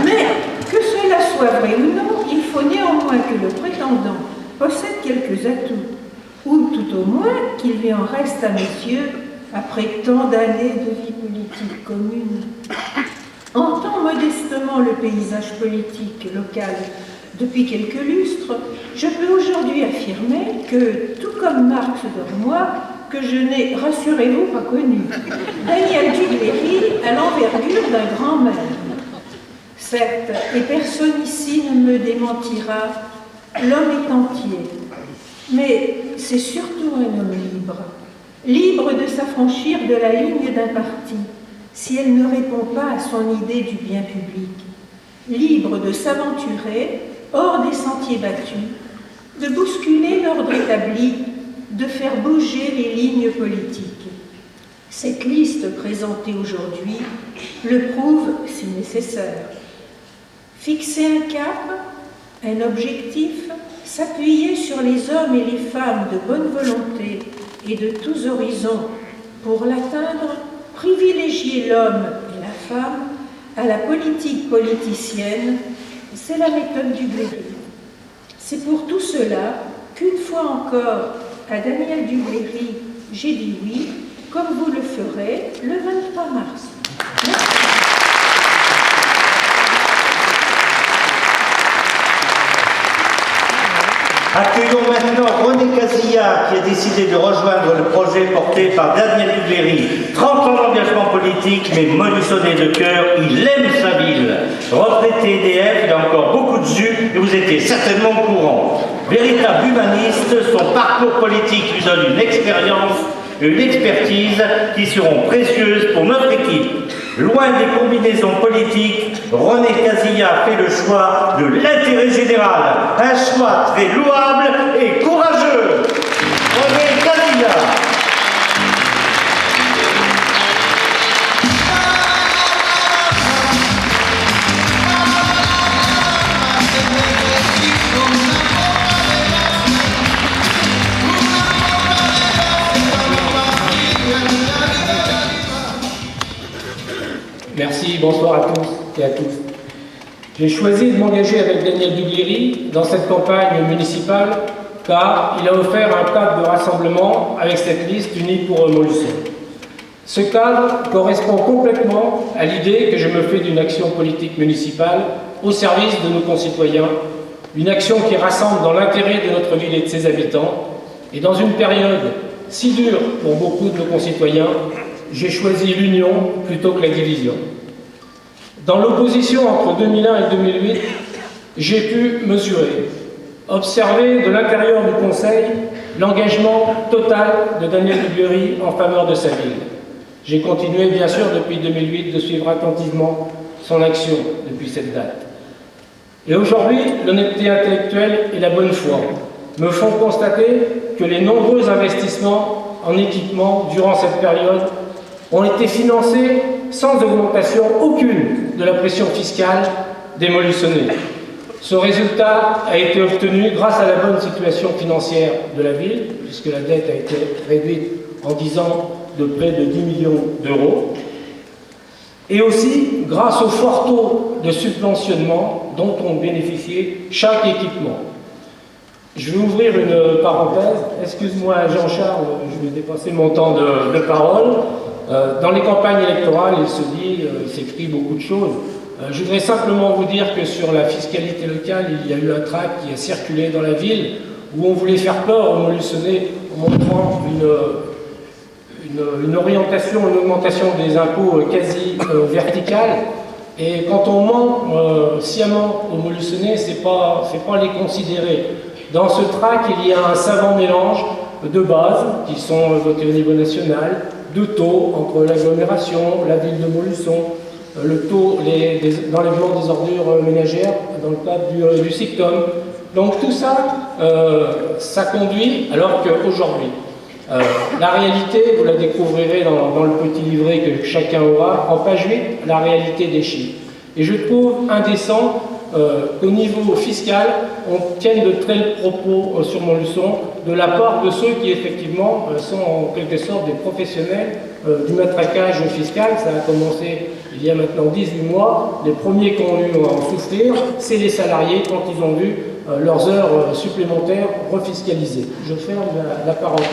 Speaker 8: Mais que cela soit vrai ou non, il faut néanmoins que le prétendant possède quelques atouts, ou tout au moins qu'il lui en reste à mes yeux après tant d'années de vie politique commune. Entend modestement le paysage politique local depuis quelques lustres, je peux aujourd'hui affirmer que, tout comme Marx de moi, que je n'ai, rassurez-vous, pas connu, Daniel Duguerry a l'envergure d'un grand maire. Certes, et personne ici ne me démentira, l'homme est entier, mais c'est surtout un homme libre, libre de s'affranchir de la ligne d'un parti, si elle ne répond pas à son idée du bien public, libre de s'aventurer hors des sentiers battus, de bousculer l'ordre établi, de faire bouger les lignes politiques. Cette liste présentée aujourd'hui le prouve si nécessaire. Fixer un cap, un objectif, s'appuyer sur les hommes et les femmes de bonne volonté et de tous horizons pour l'atteindre, privilégier l'homme et la femme à la politique politicienne, c'est la méthode Duguerry. C'est pour tout cela qu'une fois encore, à Daniel Duguerry, j'ai dit oui, comme vous le ferez le 23 mars. Merci.
Speaker 2: Accueillons maintenant René Casilla qui a décidé de rejoindre le projet porté par Daniel Duguerry. 30 ans d'engagement politique, mais montluçonnais de cœur, il aime sa ville. Retraité EDF, il a encore beaucoup de jus et vous étiez certainement au courant. Véritable humaniste, son parcours politique lui donne une expérience et une expertise qui seront précieuses pour notre équipe. Loin des combinaisons politiques, René Casilla fait le choix de l'intérêt général. Un choix très louable et courageux. René Casilla.
Speaker 9: Merci, bonsoir à tous et à tous. J'ai choisi de m'engager avec Daniel Duguerry dans cette campagne municipale car il a offert un cadre de rassemblement avec cette liste unie pour Montluçon. Ce cadre correspond complètement à l'idée que je me fais d'une action politique municipale au service de nos concitoyens, une action qui rassemble dans l'intérêt de notre ville et de ses habitants. Et dans une période si dure pour beaucoup de nos concitoyens, j'ai choisi l'union plutôt que la division. Dans l'opposition entre 2001 et 2008, j'ai pu mesurer, observer de l'intérieur du Conseil l'engagement total de Daniel Duguerry en faveur de sa ville. J'ai continué, bien sûr, depuis 2008, de suivre attentivement son action depuis cette date. Et aujourd'hui, l'honnêteté intellectuelle et la bonne foi me font constater que les nombreux investissements en équipement durant cette période ont été financés sans augmentation aucune de la pression fiscale des Montluçonnais. Ce résultat a été obtenu grâce à la bonne situation financière de la ville, puisque la dette a été réduite en 10 ans de près de 10 millions d'euros, et aussi grâce au fort taux de subventionnement dont ont bénéficié chaque équipement. Je vais ouvrir une parenthèse. Excuse-moi Jean-Charles, je vais dépasser mon temps de parole. Dans les campagnes électorales, il s'écrit beaucoup de choses. Je voudrais simplement vous dire que sur la fiscalité locale, il y a eu un tract qui a circulé dans la ville où on voulait faire peur aux Montluçonnais en montrant une orientation, une augmentation des impôts quasi verticale. Et quand on ment sciemment aux Montluçonnais, c'est pas les considérer. Dans ce tract, il y a un savant mélange de bases qui sont votées au niveau national, de taux entre l'agglomération, la ville de Montluçon, le taux d'enlèvement des ordures ménagères dans le cadre du SICTOM. Donc tout ça, ça conduit, alors qu'aujourd'hui, la réalité, vous la découvrirez dans le petit livret que chacun aura, en page 8, la réalité des chiffres. Et je trouve indécent qu'au niveau fiscal, on tienne de tels propos sur Montluçon de la part de ceux qui, effectivement, sont en quelque sorte des professionnels du matraquage fiscal. Ça a commencé il y a maintenant 18 mois. Les premiers qui ont eu à en souffrir, c'est les salariés quand ils ont vu leurs heures supplémentaires refiscalisées. Je ferme la parenthèse.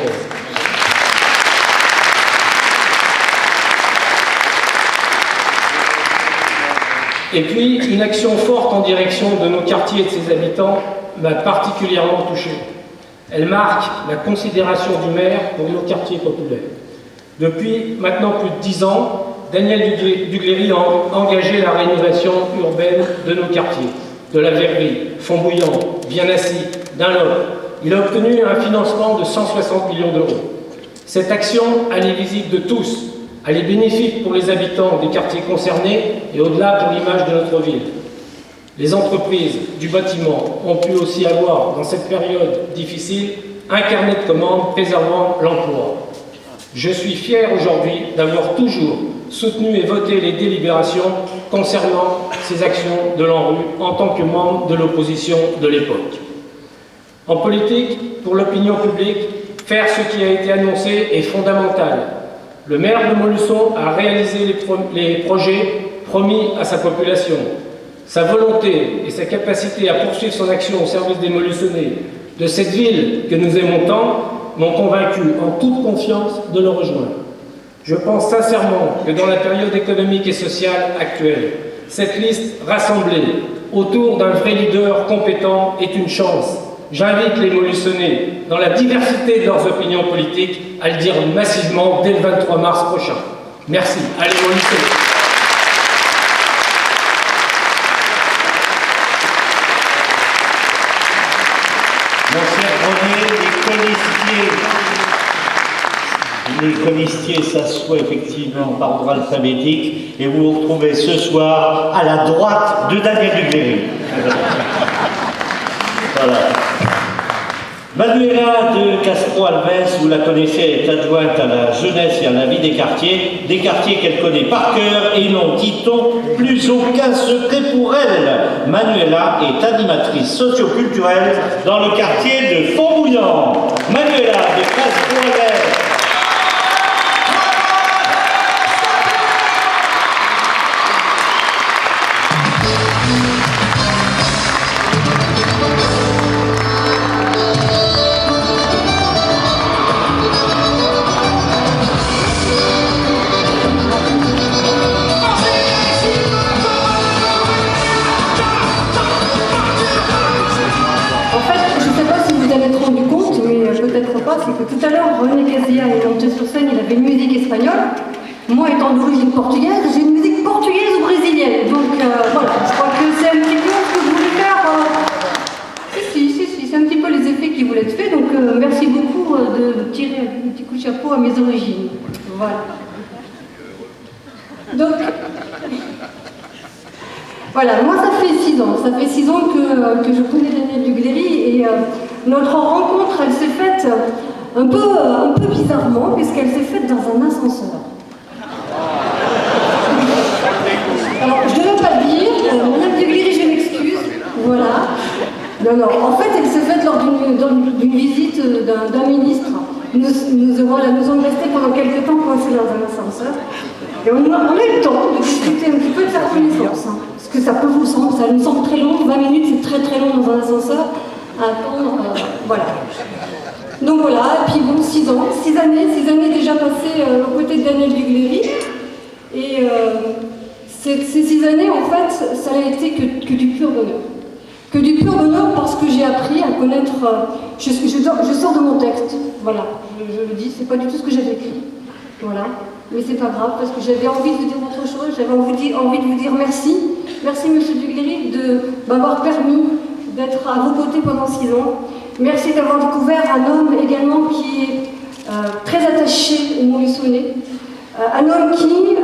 Speaker 9: Et puis, une action forte en direction de nos quartiers et de ses habitants m'a particulièrement touché. Elle marque la considération du maire pour nos quartiers populaires. Depuis maintenant plus de 10 ans, Daniel Duguerry a engagé la rénovation urbaine de nos quartiers, de la Verrerie, Fontbouillant, Bien-Assis, Dunlop. Il a obtenu un financement de 160 millions d'euros. Cette action, elle est visible de tous. Elle est bénéfique pour les habitants des quartiers concernés et au-delà pour l'image de notre ville. Les entreprises du bâtiment ont pu aussi avoir, dans cette période difficile, un carnet de commandes préservant l'emploi. Je suis fier aujourd'hui d'avoir toujours soutenu et voté les délibérations concernant ces actions de l'ANRU en tant que membre de l'opposition de l'époque. En politique, pour l'opinion publique, faire ce qui a été annoncé est fondamental. Le maire de Montluçon a réalisé les projets promis à sa population. Sa volonté et sa capacité à poursuivre son action au service des Montluçonnais, de cette ville que nous aimons tant, m'ont convaincu en toute confiance de le rejoindre. Je pense sincèrement que dans la période économique et sociale actuelle, cette liste rassemblée autour d'un vrai leader compétent est une chance. J'invite les Montluçonnais, dans la diversité de leurs opinions politiques, à le dire massivement dès le 23 mars prochain. Merci. Allez, Montluçonnais.
Speaker 2: Mon cher René, les colistiers s'assoient effectivement par ordre alphabétique et vous vous retrouvez ce soir à la droite de Daniel Duguerry. Voilà. Manuela de Castro-Alves, vous la connaissez, elle est adjointe à la jeunesse et à la vie des quartiers qu'elle connaît par cœur et n'en dit-on plus aucun secret pour elle. Manuela est animatrice socio-culturelle dans le quartier de Fontbouillant. Manuela de Castro-Alves.
Speaker 10: pas, c'est que tout à l'heure, René Casillas est monté sur scène, il avait une musique espagnole. Moi, étant d'origine portugaise, j'ai une musique portugaise ou brésilienne. Donc voilà, je crois que c'est un petit peu ce que je voulais faire. Si, c'est un petit peu les effets qui voulaient être faits. Donc merci beaucoup de tirer un petit coup de chapeau à mes origines. Voilà. Donc, voilà, moi ça fait 6 ans. Ça fait 6 ans que je connais Daniel Dugléry et notre rencontre, elle s'est faite un peu bizarrement, puisqu'elle s'est faite dans un ascenseur. Alors, je ne veux pas le dire, Madame Dugléry, je m'excuse, voilà. Non, en fait, elle s'est faite lors d'une visite d'un ministre. Nous sommes restés pendant quelques temps coincés dans un ascenseur. Et on a eu le temps de discuter un petit peu de sa connaissance. Hein, parce que ça peut vous sembler, ça nous semble très long, 20 minutes c'est très très long dans un ascenseur à attendre, voilà. Donc voilà, et puis bon, 6 ans, 6 années déjà passées aux côtés de Daniel Dugléry. Et ces 6 années, en fait, ça n'a été que du pur bonheur. Que du pur bonheur parce que j'ai appris à connaître... je sors de mon texte, voilà, je le dis, c'est pas du tout ce que j'avais écrit, voilà. Mais c'est pas grave, parce que j'avais envie de vous dire autre chose, j'avais envie de vous dire merci. Merci, Monsieur Dugléry, de m'avoir permis d'être à vos côtés pendant 6 ans. Merci d'avoir découvert un homme également qui est très attaché au Montluçonnais. Un homme qui,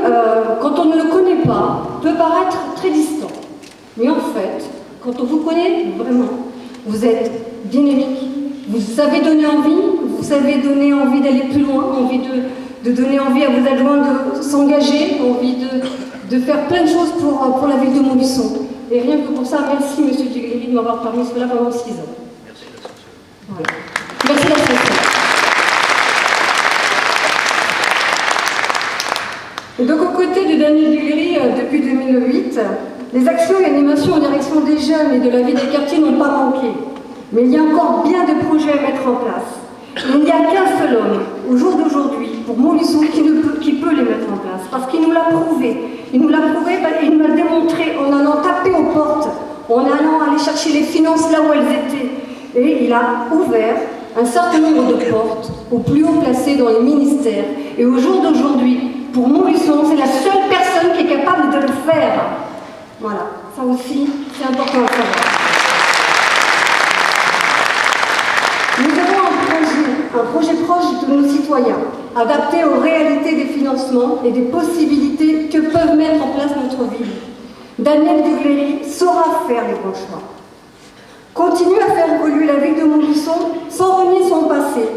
Speaker 10: quand on ne le connaît pas, peut paraître très distant. Mais en fait, quand on vous connaît vraiment, vous êtes dynamique, vous savez donner envie, vous savez donner envie d'aller plus loin, envie de donner envie à vos adjoints de s'engager, envie de faire plein de choses pour la ville de Montluçon. Et rien que pour ça, merci Monsieur Dugléry de m'avoir permis cela pendant 6 ans.
Speaker 2: Merci l'association.
Speaker 10: Voilà. Merci l'association. Et donc aux côtés de Daniel Dugléry depuis 2008, les actions et animations en direction des jeunes et de la vie des quartiers n'ont pas manqué. Mais il y a encore bien de projets à mettre en place. Il n'y a qu'un seul homme, au jour d'aujourd'hui, pour Montluçon, qui peut les mettre en place. Parce qu'il nous l'a prouvé. Il nous l'a prouvé, il nous l'a démontré en allant taper aux portes, en allant aller chercher les finances là où elles étaient. Et il a ouvert un certain nombre de portes aux plus hauts placés dans les ministères. Et au jour d'aujourd'hui, pour Montluçon, c'est la seule personne qui est capable de le faire. Voilà, ça aussi, c'est important à savoir. Nous avons un projet proche de nos citoyens, adapté aux réalités des financements et des possibilités que peuvent mettre en place notre ville. Daniel Dugléry saura faire les bons choix. Continue à faire évoluer la ville de Montluçon sans renier son passé,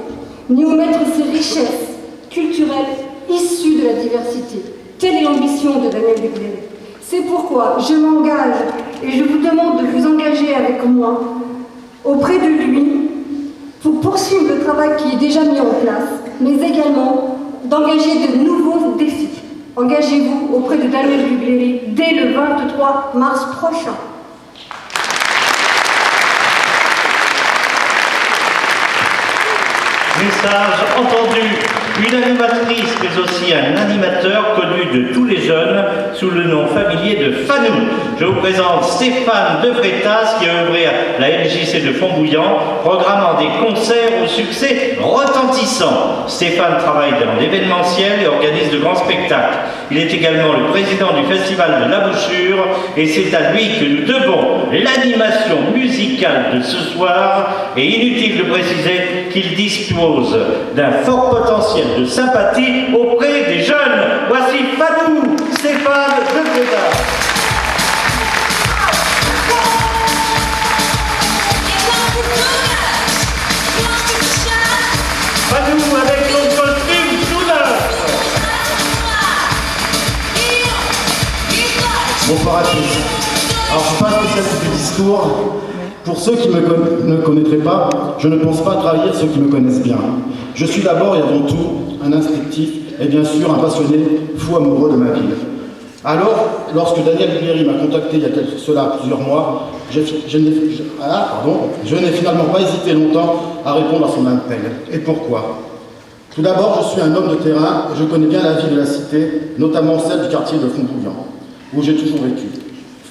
Speaker 10: ni omettre ses richesses culturelles issues de la diversité. Telle est l'ambition de Daniel Dugléry. C'est pourquoi je m'engage et je vous demande de vous engager avec moi auprès de lui pour poursuivre le travail qui est déjà mis en place, mais également d'engager de nouveaux défis. Engagez-vous auprès de Daniel Dugléry dès le 23 mars prochain.
Speaker 2: Message entendu. Une animatrice, mais aussi un animateur connu de tous les jeunes sous le nom familier de Fanou. Je vous présente Stéphane De Freitas qui a œuvré à la LJC de Fontbouillant, programmant des concerts au succès retentissant. Stéphane travaille dans l'événementiel et organise de grands spectacles. Il est également le président du Festival de la Bouchure et c'est à lui que nous devons l'animation musicale de ce soir. Et inutile de préciser qu'il dispose d'un fort potentiel de sympathie auprès des jeunes. Voici Fanou, Stéphane De Freitas. Fanou avec son costume tout neuf.
Speaker 11: Bonsoir à tous. Alors je passe spécialiste du discours. Pour ceux qui ne connaîtraient pas, je ne pense pas trahir ceux qui me connaissent bien. Je suis d'abord et avant tout un instinctif et bien sûr un passionné fou amoureux de ma ville. Alors, lorsque Daniel Dugléry m'a contacté il y a plusieurs mois, je n'ai finalement pas hésité longtemps à répondre à son appel. Et pourquoi? Tout d'abord, je suis un homme de terrain et je connais bien la vie de la cité, notamment celle du quartier de Fontbouillant, où j'ai toujours vécu.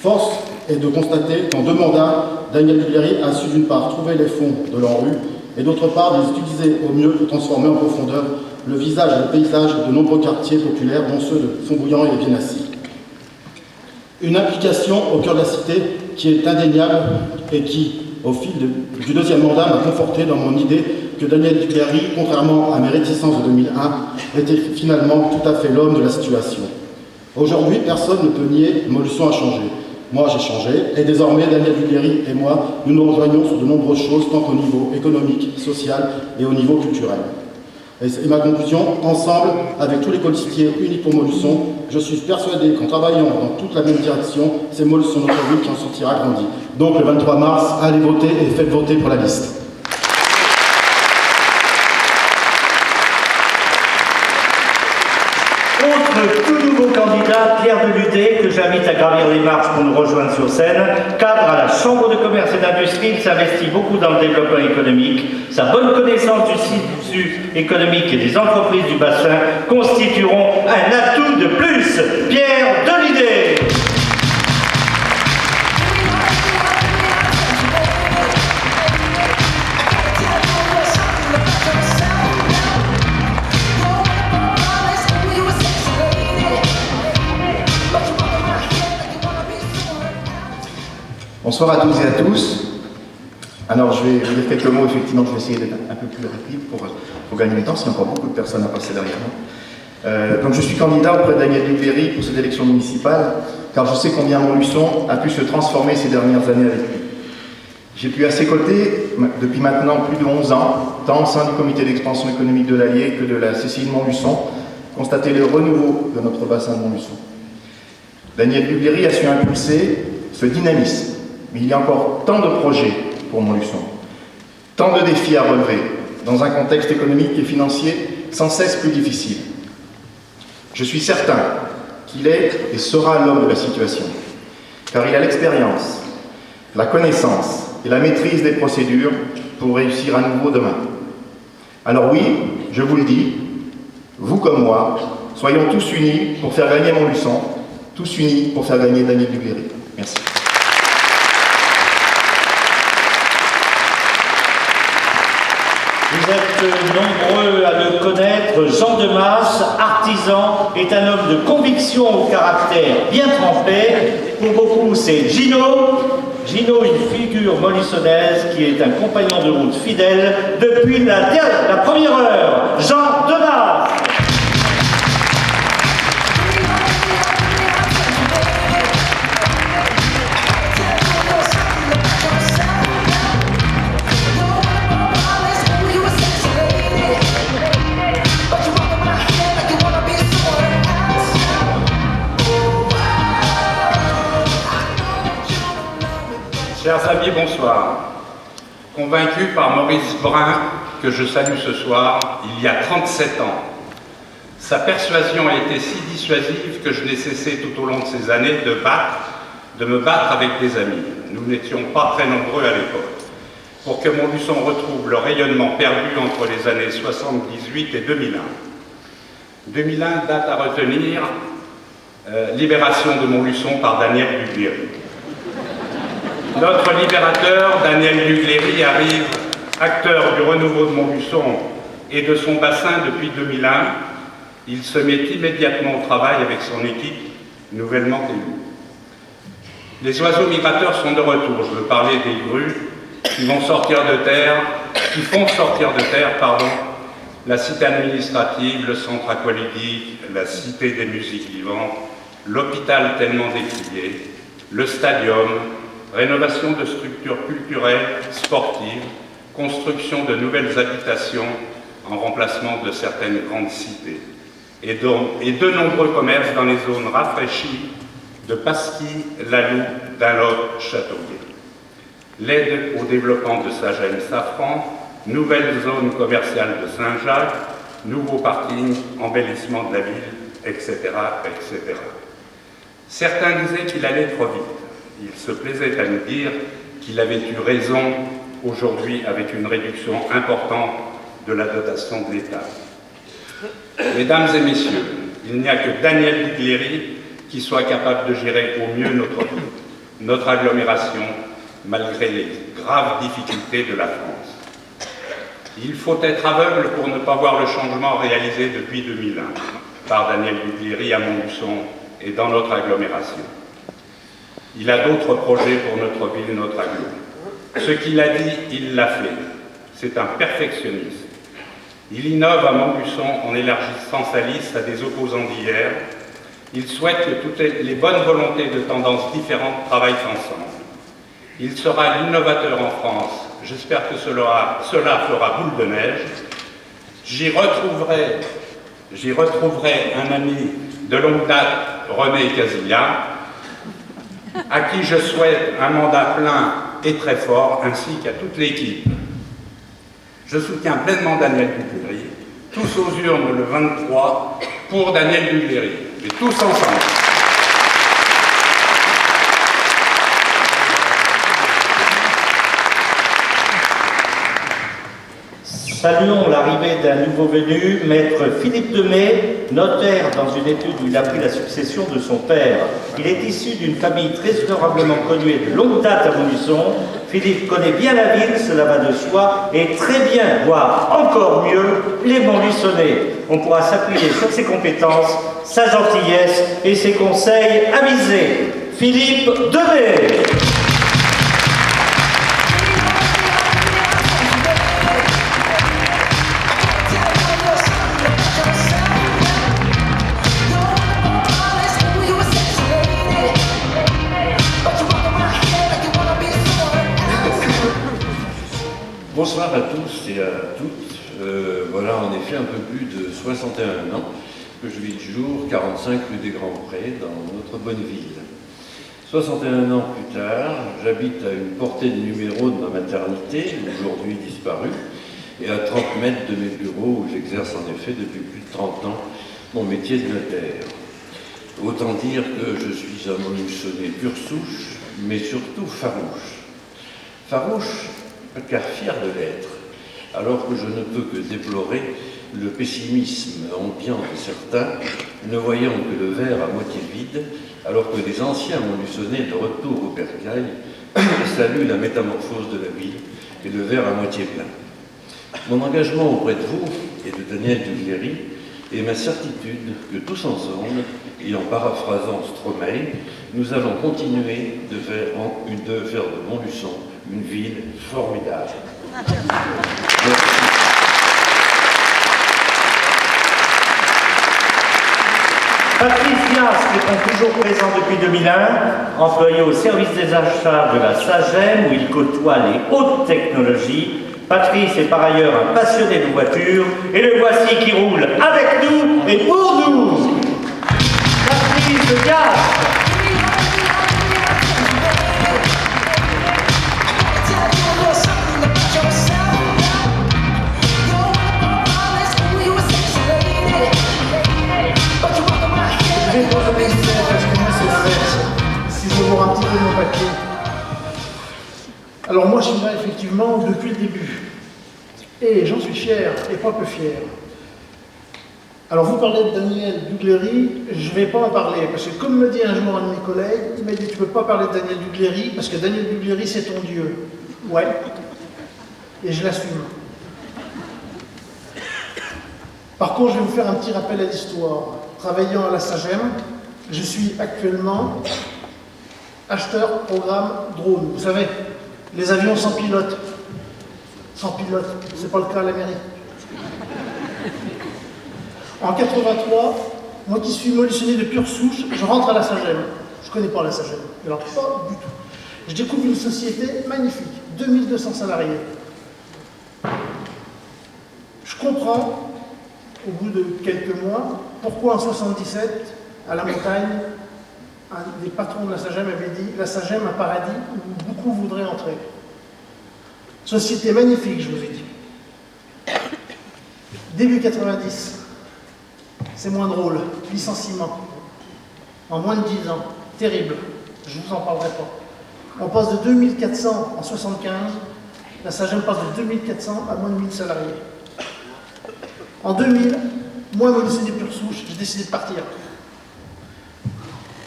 Speaker 11: Force est de constater qu'en 2 mandats, Daniel Dugléry a su d'une part trouver les fonds de l'ANRU et d'autre part de les utiliser au mieux pour transformer en profondeur le visage et le paysage de nombreux quartiers populaires, dont ceux de Fontbouillant et Viennassy. Une implication au cœur de la cité qui est indéniable et qui, au fil du deuxième mandat, m'a conforté dans mon idée que Daniel Ducléry, contrairement à mes réticences de 2001, était finalement tout à fait l'homme de la situation. Aujourd'hui, personne ne peut nier que Montluçon a changé. Moi, j'ai changé, et désormais, Daniel Ducléry et moi, nous nous rejoignons sur de nombreuses choses, tant qu'au niveau économique, social et au niveau culturel. Et ma conclusion, ensemble, avec tous les colistiers unis pour Montluçon, je suis persuadé qu'en travaillant dans toute la même direction, c'est Montluçon, notre ville, qui en sortira grandi. Donc, le 23 mars, allez voter et faites voter pour la liste.
Speaker 2: Autre tout nouveau candidat, Pierre Deludet, que j'invite à gravir les marches pour nous rejoindre sur scène. Cadre à la Chambre de commerce et d'industrie, il s'investit beaucoup dans le développement économique. Sa bonne connaissance du tissu économique et des entreprises du bassin constitueront un atout de plus. Pierre Deludet.
Speaker 12: Bonsoir à toutes et à tous. Alors je vais dire quelques mots, effectivement, je vais essayer d'être un peu plus rapide pour gagner du temps, parce qu'il y a encore beaucoup de personnes à passer derrière moi. Donc je suis candidat auprès de Daniel Ducléry pour cette élection municipale, car je sais combien Montluçon a pu se transformer ces dernières années avec lui. J'ai pu à ses côtés, depuis maintenant plus de 11 ans, tant au sein du comité d'expansion économique de l'Allier que de la CCI de Montluçon, constater le renouveau de notre bassin de Montluçon. Daniel Ducléry a su impulser ce dynamisme. Mais il y a encore tant de projets pour Montluçon, tant de défis à relever, dans un contexte économique et financier sans cesse plus difficile. Je suis certain qu'il est et sera l'homme de la situation, car il a l'expérience, la connaissance et la maîtrise des procédures pour réussir à nouveau demain. Alors oui, je vous le dis, vous comme moi, soyons tous unis pour faire gagner Montluçon, tous unis pour faire gagner Daniel Ducléry. Merci.
Speaker 2: Vous êtes nombreux à le connaître, Jean Demas, artisan, est un homme de conviction au caractère bien trempé. Pour beaucoup, c'est Gino. Gino, une figure montluçonnaise qui est un compagnon de route fidèle depuis la première heure. Jean Demas.
Speaker 13: Chers amis, bonsoir. Convaincu par Maurice Brun, que je salue ce soir, il y a 37 ans. Sa persuasion a été si dissuasive que je n'ai cessé tout au long de ces années de me battre avec des amis. Nous n'étions pas très nombreux à l'époque. Pour que Montluçon retrouve le rayonnement perdu entre les années 78 et 2001. 2001, date à retenir, libération de Montluçon par Daniel Ducléry. Notre libérateur, Daniel Ducléry, arrive acteur du renouveau de Montluçon et de son bassin depuis 2001. Il se met immédiatement au travail avec son équipe nouvellement élue. Les oiseaux migrateurs sont de retour. Je veux parler des grues qui font sortir de terre, la cité administrative, le centre aqualudique, la cité des musiques vivantes, l'hôpital tellement décrié, le stadium, rénovation de structures culturelles, sportives, construction de nouvelles habitations en remplacement de certaines grandes cités, et de nombreux commerces dans les zones rafraîchies de Pasquis, Laloux, Dunlop, Châteauguay. L'aide au développement de Sagem-Safran, nouvelle zone commerciale de Saint-Jacques, nouveaux parkings, embellissement de la ville, etc., etc. Certains disaient qu'il allait trop vite. Il se plaisait à nous dire qu'il avait eu raison aujourd'hui avec une réduction importante de la dotation de l'État. Mesdames et messieurs, il n'y a que Daniel Ducléry qui soit capable de gérer au mieux notre agglomération, malgré les graves difficultés de la France. Il faut être aveugle pour ne pas voir le changement réalisé depuis 2001 par Daniel Ducléry à Montluçon et dans notre agglomération. Il a d'autres projets pour notre ville, notre aglo. Ce qu'il a dit, il l'a fait. C'est un perfectionniste. Il innove à Montluçon en élargissant sa liste à des opposants d'hier. Il souhaite que toutes les bonnes volontés de tendances différentes travaillent ensemble. Il sera l'innovateur en France. J'espère que cela fera boule de neige. J'y retrouverai un ami de longue date, René Casillas, à qui je souhaite un mandat plein et très fort, ainsi qu'à toute l'équipe. Je soutiens pleinement Daniel Ducléry, tous aux urnes le 23 pour Daniel Ducléry, et tous ensemble.
Speaker 2: Saluons l'arrivée d'un nouveau venu, maître Philippe Demey, notaire dans une étude où il a pris la succession de son père. Il est issu d'une famille très honorablement connue et de longue date à Montluçon. Philippe connaît bien la ville, cela va de soi, et très bien, voire encore mieux, les Montluçonnais. On pourra s'appuyer sur ses compétences, sa gentillesse et ses conseils avisés. Philippe Demey.
Speaker 14: Bonsoir à tous et à toutes. Voilà en effet un peu plus de 61 ans que je vis le jour, 45 rue des Grands Prés, dans notre bonne ville. 61 ans plus tard, j'habite à une portée de numéro de ma maternité, aujourd'hui disparue, et à 30 mètres de mes bureaux où j'exerce en effet depuis plus de 30 ans mon métier de notaire. Autant dire que je suis un Montluçonnais pure souche, mais surtout farouche. Farouche, car fier de l'être, alors que je ne peux que déplorer le pessimisme ambiant de certains, ne voyant que le verre à moitié vide, alors que les anciens Montluçonnais de retour au bercail saluent la métamorphose de la ville et le verre à moitié plein. Mon engagement auprès de vous et de Daniel Ducléry est ma certitude que tous ensemble, et en paraphrasant Stromae, nous allons continuer de faire de Montluçon une ville formidable. Merci.
Speaker 2: Patrice Vias répond toujours présent depuis 2001, employé au service des achats de la SAGEM où il côtoie les hautes technologies. Patrice est par ailleurs un passionné de voitures et le voici qui roule avec nous et pour nous. Patrice Vias.
Speaker 11: Si je vois un petit peu mon papier. Alors moi je suis là effectivement depuis le début. Et j'en suis fier, et pas peu fier. Alors vous parlez de Daniel Ducléry, je ne vais pas en parler, parce que comme me dit un jour un de mes collègues, il m'a dit tu ne peux pas parler de Daniel Ducléry, parce que Daniel Ducléry c'est ton Dieu. Ouais. Et je l'assume. Par contre, je vais vous faire un petit rappel à l'histoire. Travaillant à la SAGEM, je suis actuellement acheteur programme drone. Vous savez, les avions sans pilote. Sans pilote, c'est pas le cas à la mairie. En 83, moi qui suis Montluçonnais de pure souche, je rentre à la SAGEM. Je connais pas la SAGEM, alors pas du tout. Je découvre une société magnifique, 2200 salariés. Je comprends, au bout de quelques mois, pourquoi en 77, à la montagne, un des patrons de la SAGEM avait dit « La SAGEM, un paradis où beaucoup voudraient entrer ». Société magnifique, je vous ai dit. Début 90, c'est moins drôle, licenciement. En moins de 10 ans, terrible, je ne vous en parlerai pas. On passe de 2400 en 75, la SAGEM passe de 2400 à moins de 1000 salariés. En 2000, moi, Montluçonnais pure souche, j'ai décidé de partir.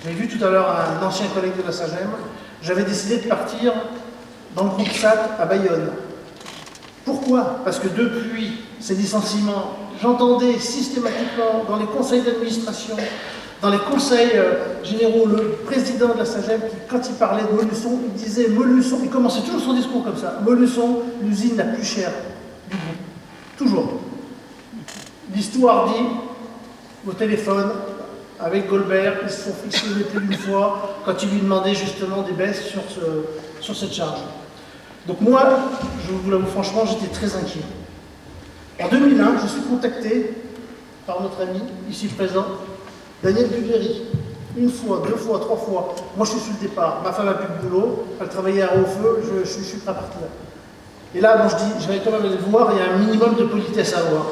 Speaker 11: J'ai vu tout à l'heure un ancien collègue de la SAGEM, j'avais décidé de partir dans le groupe SAT à Bayonne.
Speaker 15: Pourquoi? Parce que depuis ces licenciements, j'entendais systématiquement dans les conseils d'administration, dans les conseils généraux, le président de la SAGEM, qui, quand il parlait de Molusson, il disait Molusson, il commençait toujours son discours comme ça, Molusson, l'usine la plus chère du groupe. Toujours. L'histoire dit, au téléphone, avec Goldberg, ils se sont fixés plus d'une fois, quand il lui demandait justement des baisses sur cette charge. Donc moi, je vous l'avoue franchement, j'étais très inquiet. En 2001, je suis contacté par notre ami, ici présent, Daniel Duguerry. Une fois, deux fois, trois fois. Moi, je suis sur le départ. Ma femme n'a plus de boulot, elle travaillait à Haut-Feu, je suis prêt à partir. Et là, moi, je dis, je vais quand même aller le voir, il y a un minimum de politesse à avoir.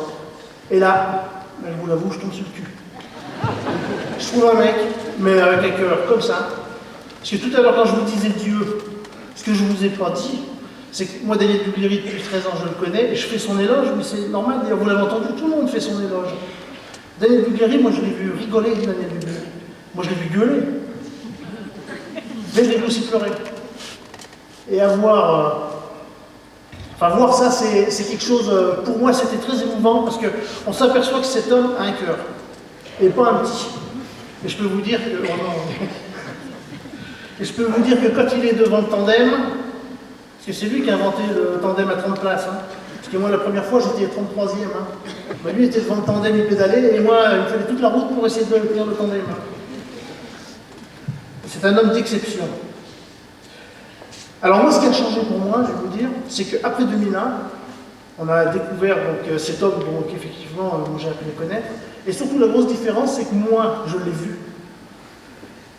Speaker 15: Et là, je vous l'avoue, je tombe sur le cul. Je trouve un mec, mais avec un cœur comme ça. Parce que tout à l'heure, quand je vous disais Dieu, ce que je ne vous ai pas dit, c'est que moi, Daniel Duguerry, depuis 13 ans, je le connais, et je fais son éloge, mais c'est normal, d'ailleurs, vous l'avez entendu, tout le monde fait son éloge. Daniel Duguerry, moi, je l'ai vu rigoler, Daniel Duguerry. Moi, je l'ai vu gueuler. Mais je l'ai vu aussi pleurer. Et avoir ça, c'est quelque chose, pour moi, c'était très émouvant, parce qu'on s'aperçoit que cet homme a un cœur, et pas un petit. Et je peux vous dire que... Oh non. Et je peux vous dire que quand il est devant le tandem, parce que c'est lui qui a inventé le tandem à 30 places, hein, parce que moi, la première fois, j'étais 33e. Hein. Ben, lui, il était devant le tandem, il pédalait, et moi, il me fallait toute la route pour essayer de tenir le tandem. Hein. C'est un homme d'exception. Alors moi, ce qui a changé pour moi, je vais vous dire, c'est qu'après 2001, on a découvert donc, cet homme qu'effectivement, j'ai appris à connaître, et surtout la grosse différence, c'est que moi, je l'ai vu.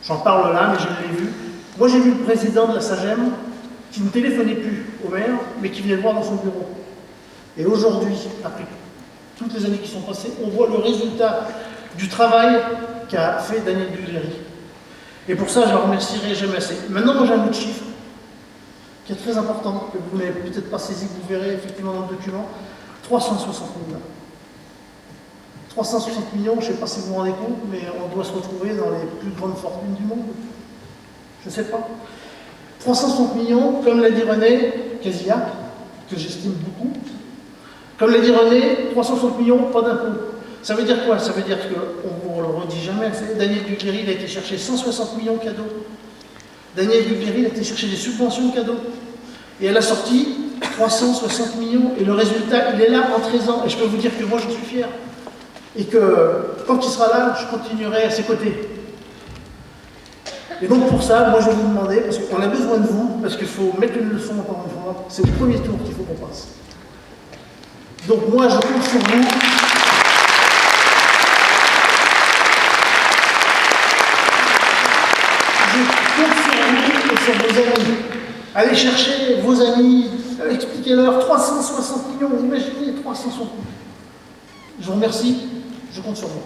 Speaker 15: J'en parle là, mais je l'ai vu. Moi, j'ai vu le président de la SAGEM qui ne téléphonait plus au maire, mais qui venait le voir dans son bureau. Et aujourd'hui, après toutes les années qui sont passées, on voit le résultat du travail qu'a fait Daniel Duguerry. Et pour ça, je ne le remercierai jamais assez. Maintenant, moi, j'ai un autre chiffre qui est très important, que vous n'avez peut-être pas saisi, que vous verrez effectivement dans le document. 360 millions. 360 millions, je ne sais pas si vous vous rendez compte, mais on doit se retrouver dans les plus grandes fortunes du monde. Je ne sais pas. 360 millions, comme l'a dit René Cazillac, que j'estime beaucoup. Comme l'a dit René, 360 millions, pas d'impôts. Ça veut dire quoi? Ça veut dire qu'on ne le redit jamais. Daniel Duguerry, il a été chercher 160 millions de cadeaux. Daniel Duguerry, il a été chercher des subventions de cadeaux. Et elle a sorti 360 millions. Et le résultat, il est là en 13 ans. Et je peux vous dire que moi, je suis fier. Et que quand il sera là, je continuerai à ses côtés. Et donc pour ça, moi je vais vous demander, parce qu'on a besoin de vous, parce qu'il faut mettre une leçon encore une fois, c'est au premier tour qu'il faut qu'on passe. Donc moi je compte sur vous. Je compte sur vous et sur vos amis. Allez chercher vos amis, expliquez-leur 360 millions, vous imaginez 360 millions. Je vous remercie, je compte sur vous.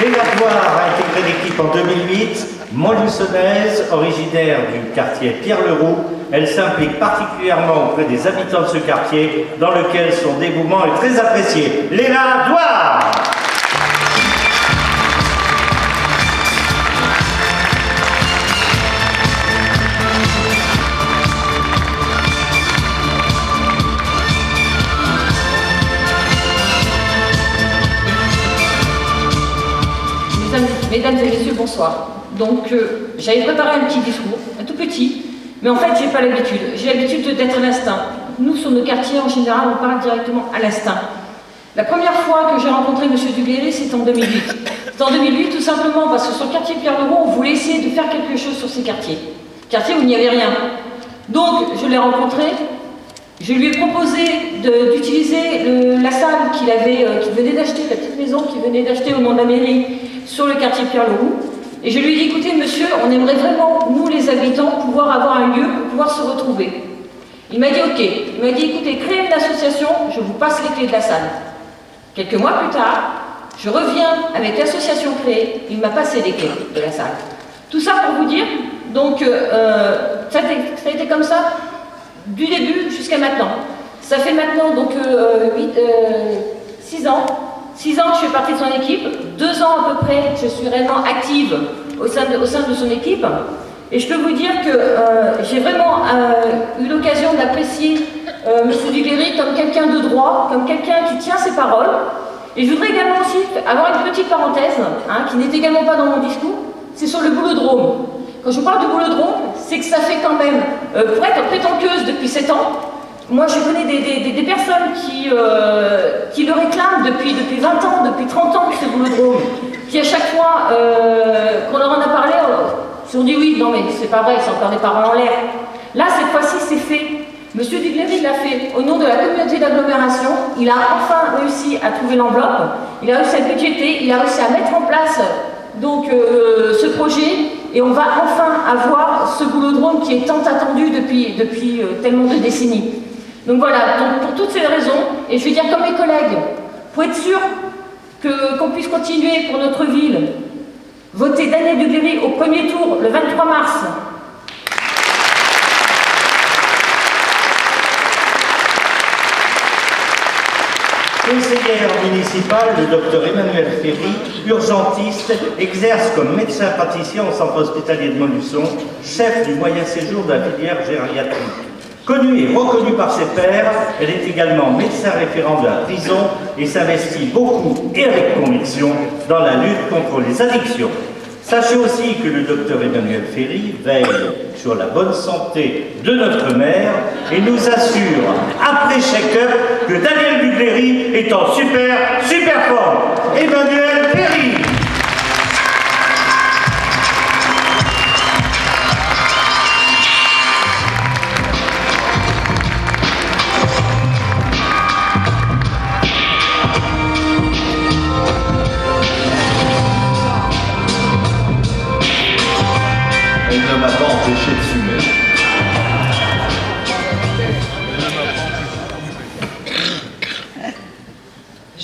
Speaker 2: Léna Douard a intégré l'équipe en 2008, montluçonnaise, originaire du quartier Pierre-Leroux. Elle s'implique particulièrement auprès des habitants de ce quartier, dans lequel son dévouement est très apprécié. Léna Douard.
Speaker 7: Mesdames et messieurs, bonsoir. Donc, j'avais préparé un petit discours, un tout petit, mais en fait, j'ai pas l'habitude. J'ai l'habitude d'être à l'instinct. Nous, sur nos quartiers, en général, on parle directement à l'instinct. La première fois que j'ai rencontré M. Duguerry, c'était en 2008. C'était en 2008, tout simplement parce que sur le quartier Pierre-Leroux, on voulait essayer de faire quelque chose sur ces quartiers. Quartiers où il n'y avait rien. Donc, je l'ai rencontré. Je lui ai proposé d'utiliser la salle qu'il venait d'acheter, la petite maison qu'il venait d'acheter au nom de la mairie, sur le quartier Pierre-Leroux. Et je lui ai dit, écoutez monsieur, on aimerait vraiment, nous les habitants, pouvoir avoir un lieu pour pouvoir se retrouver. Il m'a dit ok. Il m'a dit, écoutez, créez une association, je vous passe les clés de la salle. Quelques mois plus tard, je reviens avec l'association créée, il m'a passé les clés de la salle. Tout ça pour vous dire, donc ça a été comme ça du début jusqu'à maintenant. Ça fait maintenant donc 6 ans. 6 ans que je fais partie de son équipe, 2 ans à peu près que je suis réellement active au sein de son équipe. Et je peux vous dire que j'ai vraiment eu l'occasion d'apprécier M. Duguerry comme quelqu'un de droit, comme quelqu'un qui tient ses paroles. Et je voudrais également aussi avoir une petite parenthèse, qui n'est également pas dans mon discours, c'est sur le boulodrome. Quand je vous parle du boulodrome, c'est que ça fait quand même, pour être pétanqueuse depuis 7 ans, moi je connais des personnes qui le réclament depuis 20 ans, depuis 30 ans, ce boulodrome, qui à chaque fois qu'on leur en a parlé, ils ont dit oui, non mais c'est pas vrai, c'est encore des paroles en l'air. Là, cette fois-ci, c'est fait. Monsieur Duguerry l'a fait au nom de la communauté d'agglomération. Il a enfin réussi à trouver l'enveloppe, il a réussi à budgéter, il a réussi à mettre en place donc, ce projet, et on va enfin avoir ce boulodrome qui est tant attendu depuis tellement de décennies. Donc voilà, donc, pour toutes ces raisons, et je vais dire comme mes collègues, pour être sûr qu'on puisse continuer pour notre ville, voter Daniel Duguerry au premier tour le 23 mars.
Speaker 2: Conseillère municipale, le docteur Emmanuel Ferry, urgentiste, exerce comme médecin praticien au centre hospitalier de Montluçon, chef du moyen séjour de la filière gériatrique. Connue et reconnue par ses pairs, elle est également médecin référent de la prison et s'investit beaucoup et avec conviction dans la lutte contre les addictions. Sachez aussi que le docteur Emmanuel Ferry veille sur la bonne santé de notre maire et nous assure, après check-up, que Daniel Duguerry est en super forme. Emmanuel Ferry.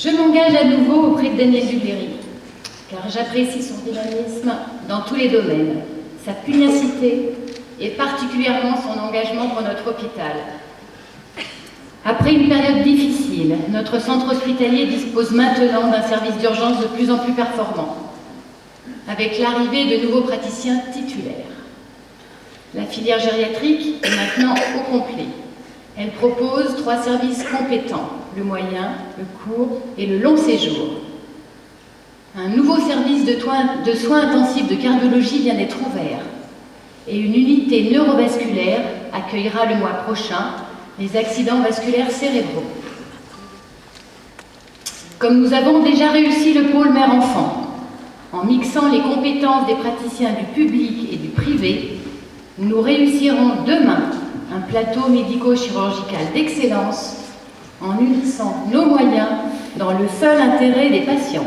Speaker 16: Je m'engage à nouveau auprès de Daniel Duguerry, car j'apprécie son dynamisme dans tous les domaines, sa pugnacité et particulièrement son engagement pour notre hôpital. Après une période difficile, notre centre hospitalier dispose maintenant d'un service d'urgence de plus en plus performant, avec l'arrivée de nouveaux praticiens titulaires. La filière gériatrique est maintenant au complet. Elle propose 3 services compétents, le moyen, le court et le long séjour. Un nouveau service de soins intensifs de cardiologie vient d'être ouvert et une unité neurovasculaire accueillera le mois prochain les accidents vasculaires cérébraux. Comme nous avons déjà réussi le pôle mère-enfant, en mixant les compétences des praticiens du public et du privé, nous réussirons demain un plateau médico-chirurgical d'excellence en unissant nos moyens dans le seul intérêt des patients.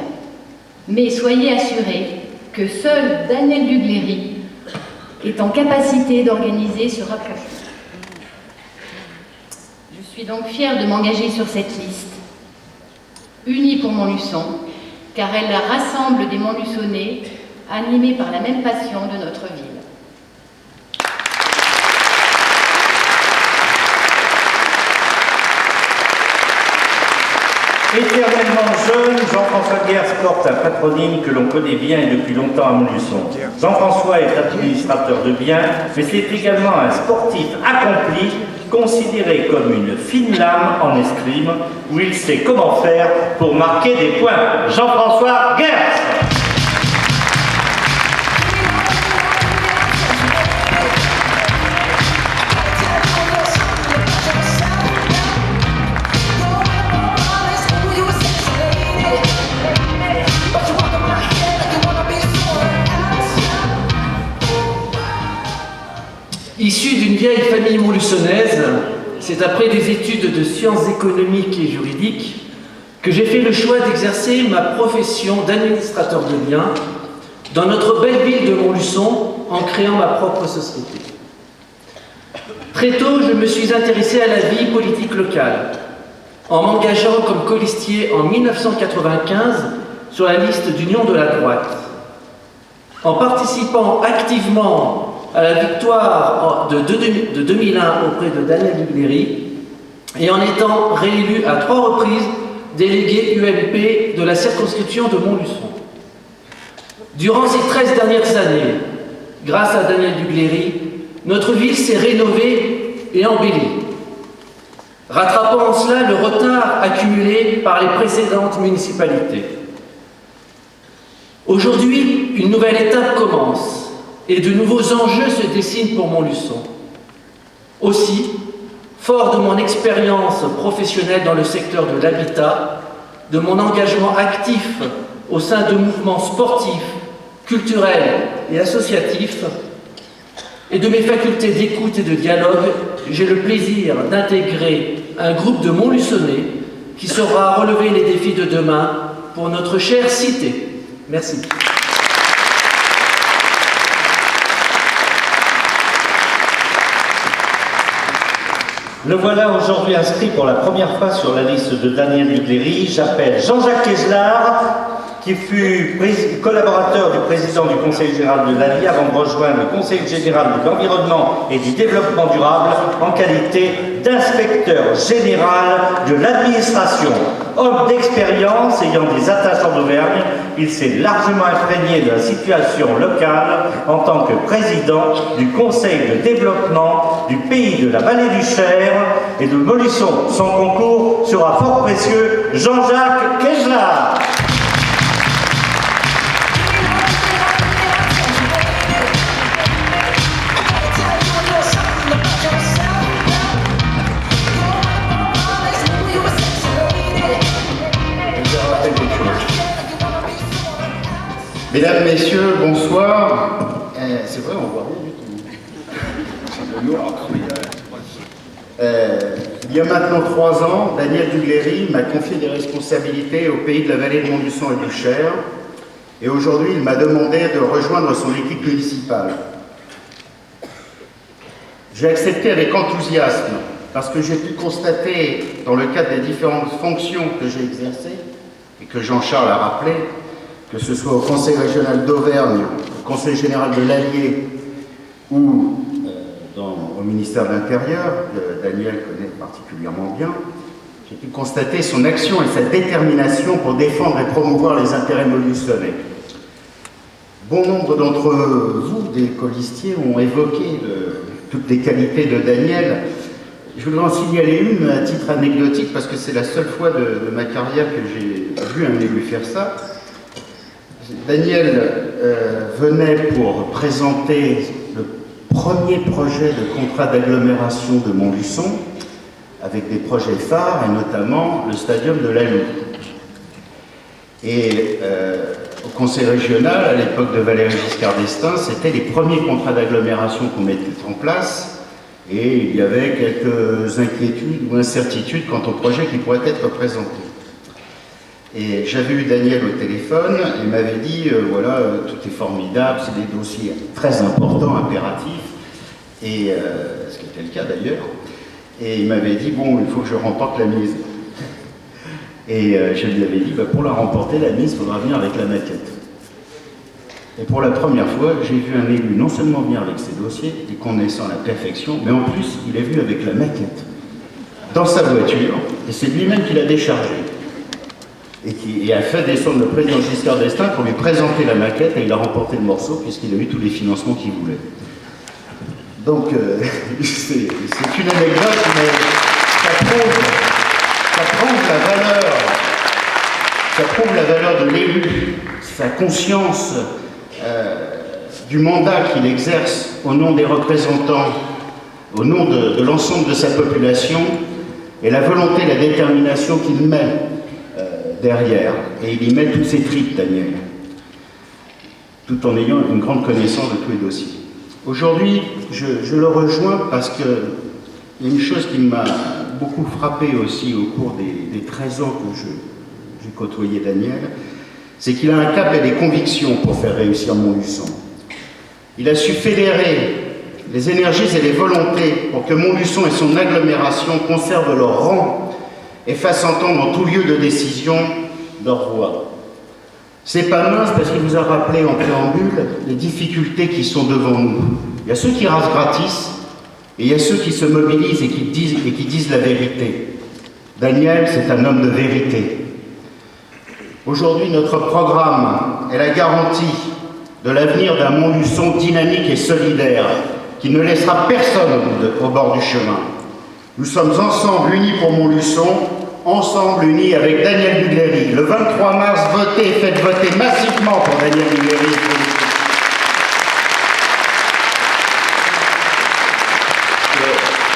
Speaker 16: Mais soyez assurés que seul Daniel Duguerry est en capacité d'organiser ce rapprochement. Je suis donc fière de m'engager sur cette liste, unie pour Montluçon, car elle rassemble des Montluçonnais animés par la même passion de notre ville.
Speaker 2: Éternellement jeune, Jean-François Guers porte un patronyme que l'on connaît bien et depuis longtemps à Montluçon. Jean-François est administrateur de biens, mais c'est également un sportif accompli, considéré comme une fine lame en escrime, où il sait comment faire pour marquer des points. Jean-François Guers.
Speaker 17: Issu d'une vieille famille montluçonnaise, c'est après des études de sciences économiques et juridiques que j'ai fait le choix d'exercer ma profession d'administrateur de biens dans notre belle ville de Montluçon en créant ma propre société. Très tôt, je me suis intéressé à la vie politique locale, en m'engageant comme colistier en 1995 sur la liste d'Union de la droite, en participant activement à la victoire de 2001 auprès de Daniel Duguerry et en étant réélu à 3 reprises délégué UMP de la circonscription de Montluçon. Durant ces 13 dernières années, grâce à Daniel Dugléry, notre ville s'est rénovée et embellie, rattrapant en cela le retard accumulé par les précédentes municipalités. Aujourd'hui, une nouvelle étape commence et de nouveaux enjeux se dessinent pour Montluçon. Aussi, fort de mon expérience professionnelle dans le secteur de l'habitat, de mon engagement actif au sein de mouvements sportifs, culturels et associatifs, et de mes facultés d'écoute et de dialogue, j'ai le plaisir d'intégrer un groupe de Montluçonnais qui saura relever les défis de demain pour notre chère cité. Merci.
Speaker 2: Le voilà aujourd'hui inscrit pour la première fois sur la liste de Daniel Dugléry. J'appelle Jean-Jacques Keslar, qui fut collaborateur du président du Conseil général de l'ANI avant de rejoindre le Conseil général de l'environnement et du développement durable en qualité d'inspecteur général de l'administration. Homme d'expérience ayant des attaches en Auvergne, il s'est largement imprégné de la situation locale en tant que président du Conseil de développement du pays de la vallée du Cher et de Montluçon. Son concours sera fort précieux. Jean-Jacques Keslar.
Speaker 11: Mesdames, Messieurs, bonsoir. C'est vrai, on voit rien du tout. C'est le noir. Il y a maintenant 3 ans, Daniel Dugléry m'a confié des responsabilités au pays de la vallée de Montluçon et du Cher. Et aujourd'hui, il m'a demandé de rejoindre son équipe municipale. J'ai accepté avec enthousiasme parce que j'ai pu constater, dans le cadre des différentes fonctions que j'ai exercées, et que Jean-Charles a rappelé, que ce soit au Conseil régional d'Auvergne, au Conseil général de l'Allier ou au ministère de l'Intérieur, que Daniel connaît particulièrement bien, j'ai pu constater son action et sa détermination pour défendre et promouvoir les intérêts montluçonnais. Bon nombre d'entre vous, des colistiers, ont évoqué toutes les qualités de Daniel. Je voudrais en signaler une à titre anecdotique parce que c'est la seule fois de ma carrière que j'ai vu un élu faire ça. Daniel venait pour présenter le premier projet de contrat d'agglomération de Montluçon avec des projets phares et notamment le stadium de la Louve. Et au conseil régional, à l'époque de Valéry Giscard d'Estaing, c'était les premiers contrats d'agglomération qu'on mettait en place et il y avait quelques inquiétudes ou incertitudes quant au projet qui pourrait être présenté. Et j'avais eu Daniel au téléphone, il m'avait dit, voilà, tout est formidable, c'est des dossiers très importants, impératifs, et, ce qui était le cas d'ailleurs, et il m'avait dit, bon, il faut que je remporte la mise. Et je lui avais dit, bah, pour la remporter, la mise, il faudra venir avec la maquette. Et pour la première fois, j'ai vu un élu non seulement venir avec ses dossiers, les connaissant à la perfection, mais en plus, il est venu avec la maquette, dans sa voiture, et c'est lui-même qui l'a déchargé. Et qui a fait descendre le président Giscard d'Estaing pour lui présenter la maquette et il a remporté le morceau puisqu'il a eu tous les financements qu'il voulait. Donc, c'est une anecdote, mais ça prouve la valeur de l'élu, sa conscience du mandat qu'il exerce au nom des représentants, au nom de l'ensemble de sa population et la volonté, la détermination qu'il met derrière, et il y met toutes ses tripes, Daniel, tout en ayant une grande connaissance de tous les dossiers. Aujourd'hui, je le rejoins parce qu'il y a une chose qui m'a beaucoup frappé aussi au cours des 13 ans que j'ai côtoyé Daniel, c'est qu'il a un cap et des convictions pour faire réussir Montluçon. Il a su fédérer les énergies et les volontés pour que Montluçon et son agglomération conservent leur rang et fasse entendre en tout lieu de décision leur voix. C'est pas mince parce qu'il vous a rappelé en préambule les difficultés qui sont devant nous. Il y a ceux qui rasent gratis et il y a ceux qui se mobilisent et qui disent la vérité. Daniel, c'est un homme de vérité. Aujourd'hui, notre programme est la garantie de l'avenir d'un Montluçon dynamique et solidaire, qui ne laissera personne au bord du chemin. Nous sommes ensemble unis pour Montluçon, ensemble unis avec Daniel Dugléry. Le 23 mars, votez, faites voter massivement pour Daniel Dugléry.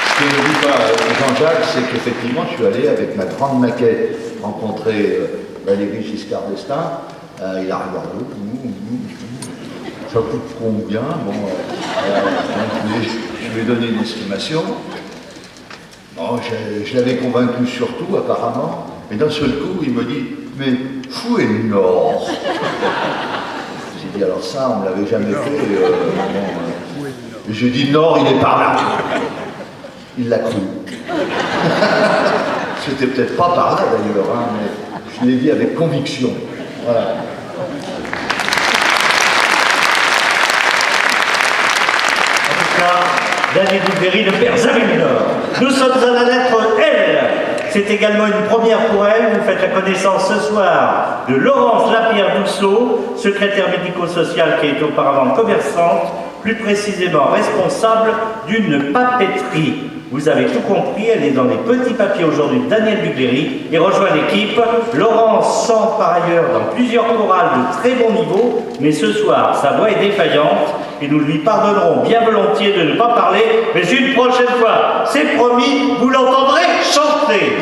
Speaker 1: Ce que ne dit pas Jean-Jacques, c'est qu'effectivement, je suis allé avec ma grande maquette rencontrer Valéry Giscard d'Estaing. Il a regardé, ça coûte combien? Bon, je lui ai donné une estimation. Bon, je l'avais convaincu surtout, apparemment, mais d'un seul coup, il me dit, mais fou et Nord. J'ai dit, alors ça, on ne l'avait jamais fait. J'ai dit, Nord, il est par là. Il l'a cru. C'était peut-être pas par là d'ailleurs, hein, mais je l'ai dit avec conviction. Voilà.
Speaker 2: En tout cas, Daniel Dugléry ne perd jamais le nord. Nous sommes à la lettre L. C'est également une première pour elle. Vous faites la connaissance ce soir de Laurence Lapierre-Dousseau, secrétaire médico-sociale qui est auparavant commerçante, plus précisément responsable d'une papeterie. Vous avez tout compris, elle est dans les petits papiers aujourd'hui de Daniel Dugléry et rejoint l'équipe. Laurence chante par ailleurs dans plusieurs chorales de très bon niveau, mais ce soir, sa voix est défaillante et nous lui pardonnerons bien volontiers de ne pas parler, mais une prochaine fois, c'est promis, vous l'entendrez chanter.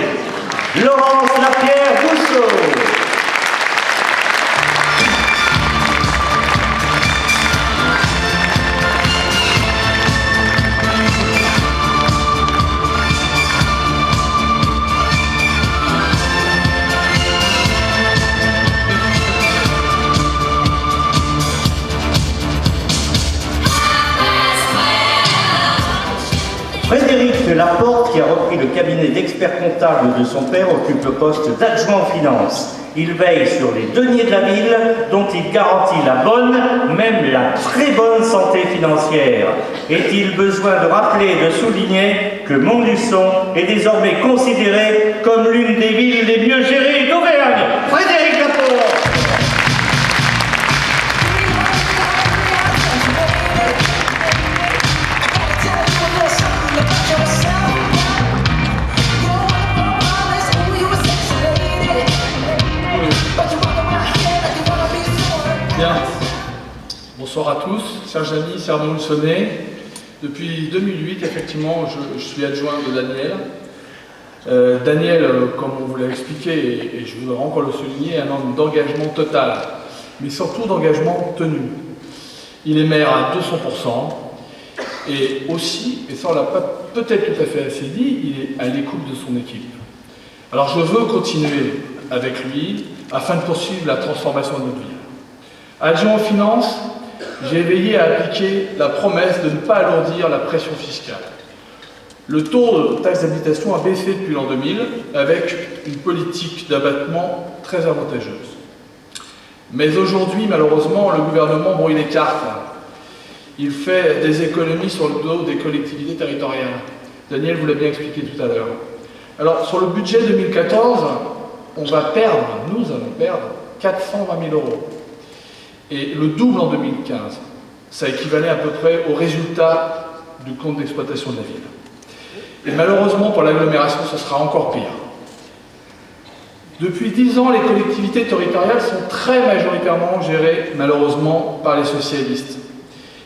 Speaker 2: Laurence Lapierre-Dousseau. Frédéric Laporte, qui a repris le cabinet d'experts comptables de son père, occupe le poste d'adjoint aux finances. Il veille sur les deniers de la ville, dont il garantit la bonne, même la très bonne santé financière. Est-il besoin de rappeler et de souligner que Montluçon est désormais considéré comme l'une des villes les mieux gérées d'Auvergne? Frédéric Laporte.
Speaker 18: Bien. Bonsoir à tous, chers amis, chers Montluçonnais. Depuis 2008, effectivement, je suis adjoint de Daniel. Daniel, comme on vous l'a expliqué, et je voudrais encore le souligner, un homme d'engagement total, mais surtout d'engagement tenu. Il est maire à 200%, et aussi, et ça on l'a peut-être tout à fait assez dit, il est à l'écoute de son équipe. Alors je veux continuer avec lui, afin de poursuivre la transformation de notre ville. Adjoint aux finances, j'ai veillé à appliquer la promesse de ne pas alourdir la pression fiscale. Le taux de taxe d'habitation a baissé depuis l'an 2000 avec une politique d'abattement très avantageuse. Mais aujourd'hui, malheureusement, le gouvernement brouille les cartes. Il fait des économies sur le dos des collectivités territoriales. Daniel vous l'a bien expliqué tout à l'heure. Alors, sur le budget 2014, nous allons perdre 420 000 €. Et le double en 2015. Ça équivalait à peu près au résultat du compte d'exploitation de la ville. Et malheureusement, pour l'agglomération, ce sera encore pire. Depuis 10 ans, les collectivités territoriales sont très majoritairement gérées, malheureusement, par les socialistes.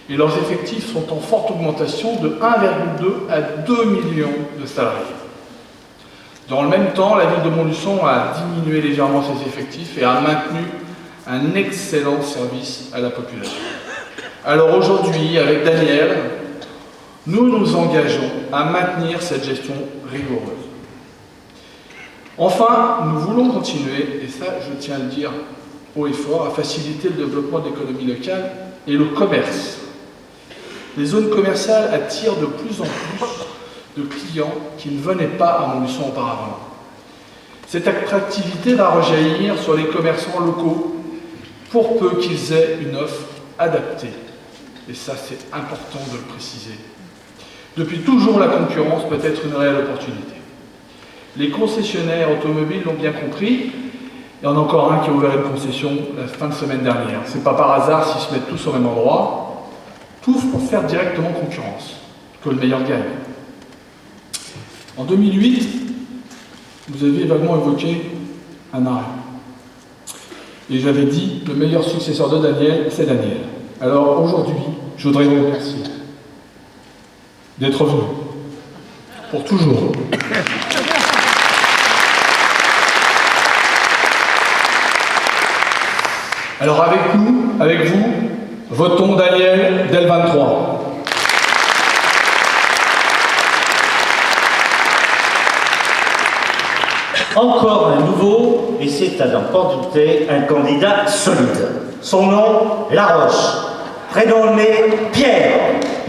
Speaker 18: Et leurs effectifs sont en forte augmentation de 1,2 à 2 millions de salariés. Dans le même temps, la ville de Montluçon a diminué légèrement ses effectifs et a maintenu un excellent service à la population. Alors aujourd'hui, avec Daniel, nous nous engageons à maintenir cette gestion rigoureuse. Enfin, nous voulons continuer, et ça je tiens à le dire haut et fort, à faciliter le développement de l'économie locale et le commerce. Les zones commerciales attirent de plus en plus de clients qui ne venaient pas à Montluçon auparavant. Cette attractivité va rejaillir sur les commerçants locaux pour peu qu'ils aient une offre adaptée. Et ça, c'est important de le préciser. Depuis toujours, la concurrence peut être une réelle opportunité. Les concessionnaires automobiles l'ont bien compris Il y en a encore un qui a ouvert une concession la fin de semaine dernière. C'est pas par hasard s'ils se mettent tous au même endroit, tous pour faire directement concurrence, que le meilleur gagne. En 2008, vous avez vaguement évoqué un arrêt. Et j'avais dit, le meilleur successeur de Daniel, c'est Daniel. Alors aujourd'hui, je voudrais vous remercier d'être venu. Pour toujours. Alors avec nous, avec vous, votons Daniel dès le 23.
Speaker 2: Encore un nouveau, et c'est à n'en pas douter, un candidat solide. Son nom, Laroche. Prénommé Pierre.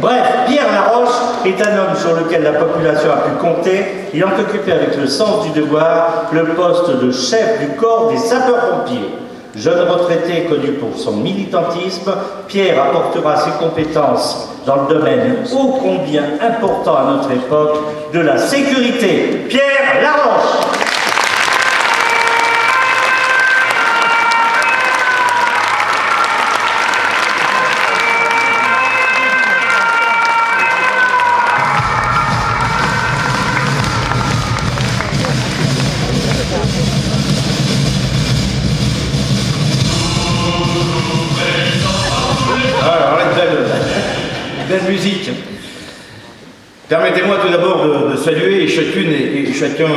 Speaker 2: Bref, Pierre Laroche est un homme sur lequel la population a pu compter, ayant occupé avec le sens du devoir le poste de chef du corps des sapeurs-pompiers. Jeune retraité connu pour son militantisme, Pierre apportera ses compétences dans le domaine ô combien important à notre époque de la sécurité. Pierre Laroche.
Speaker 12: Belle musique. Permettez-moi tout d'abord de saluer chacune et chacun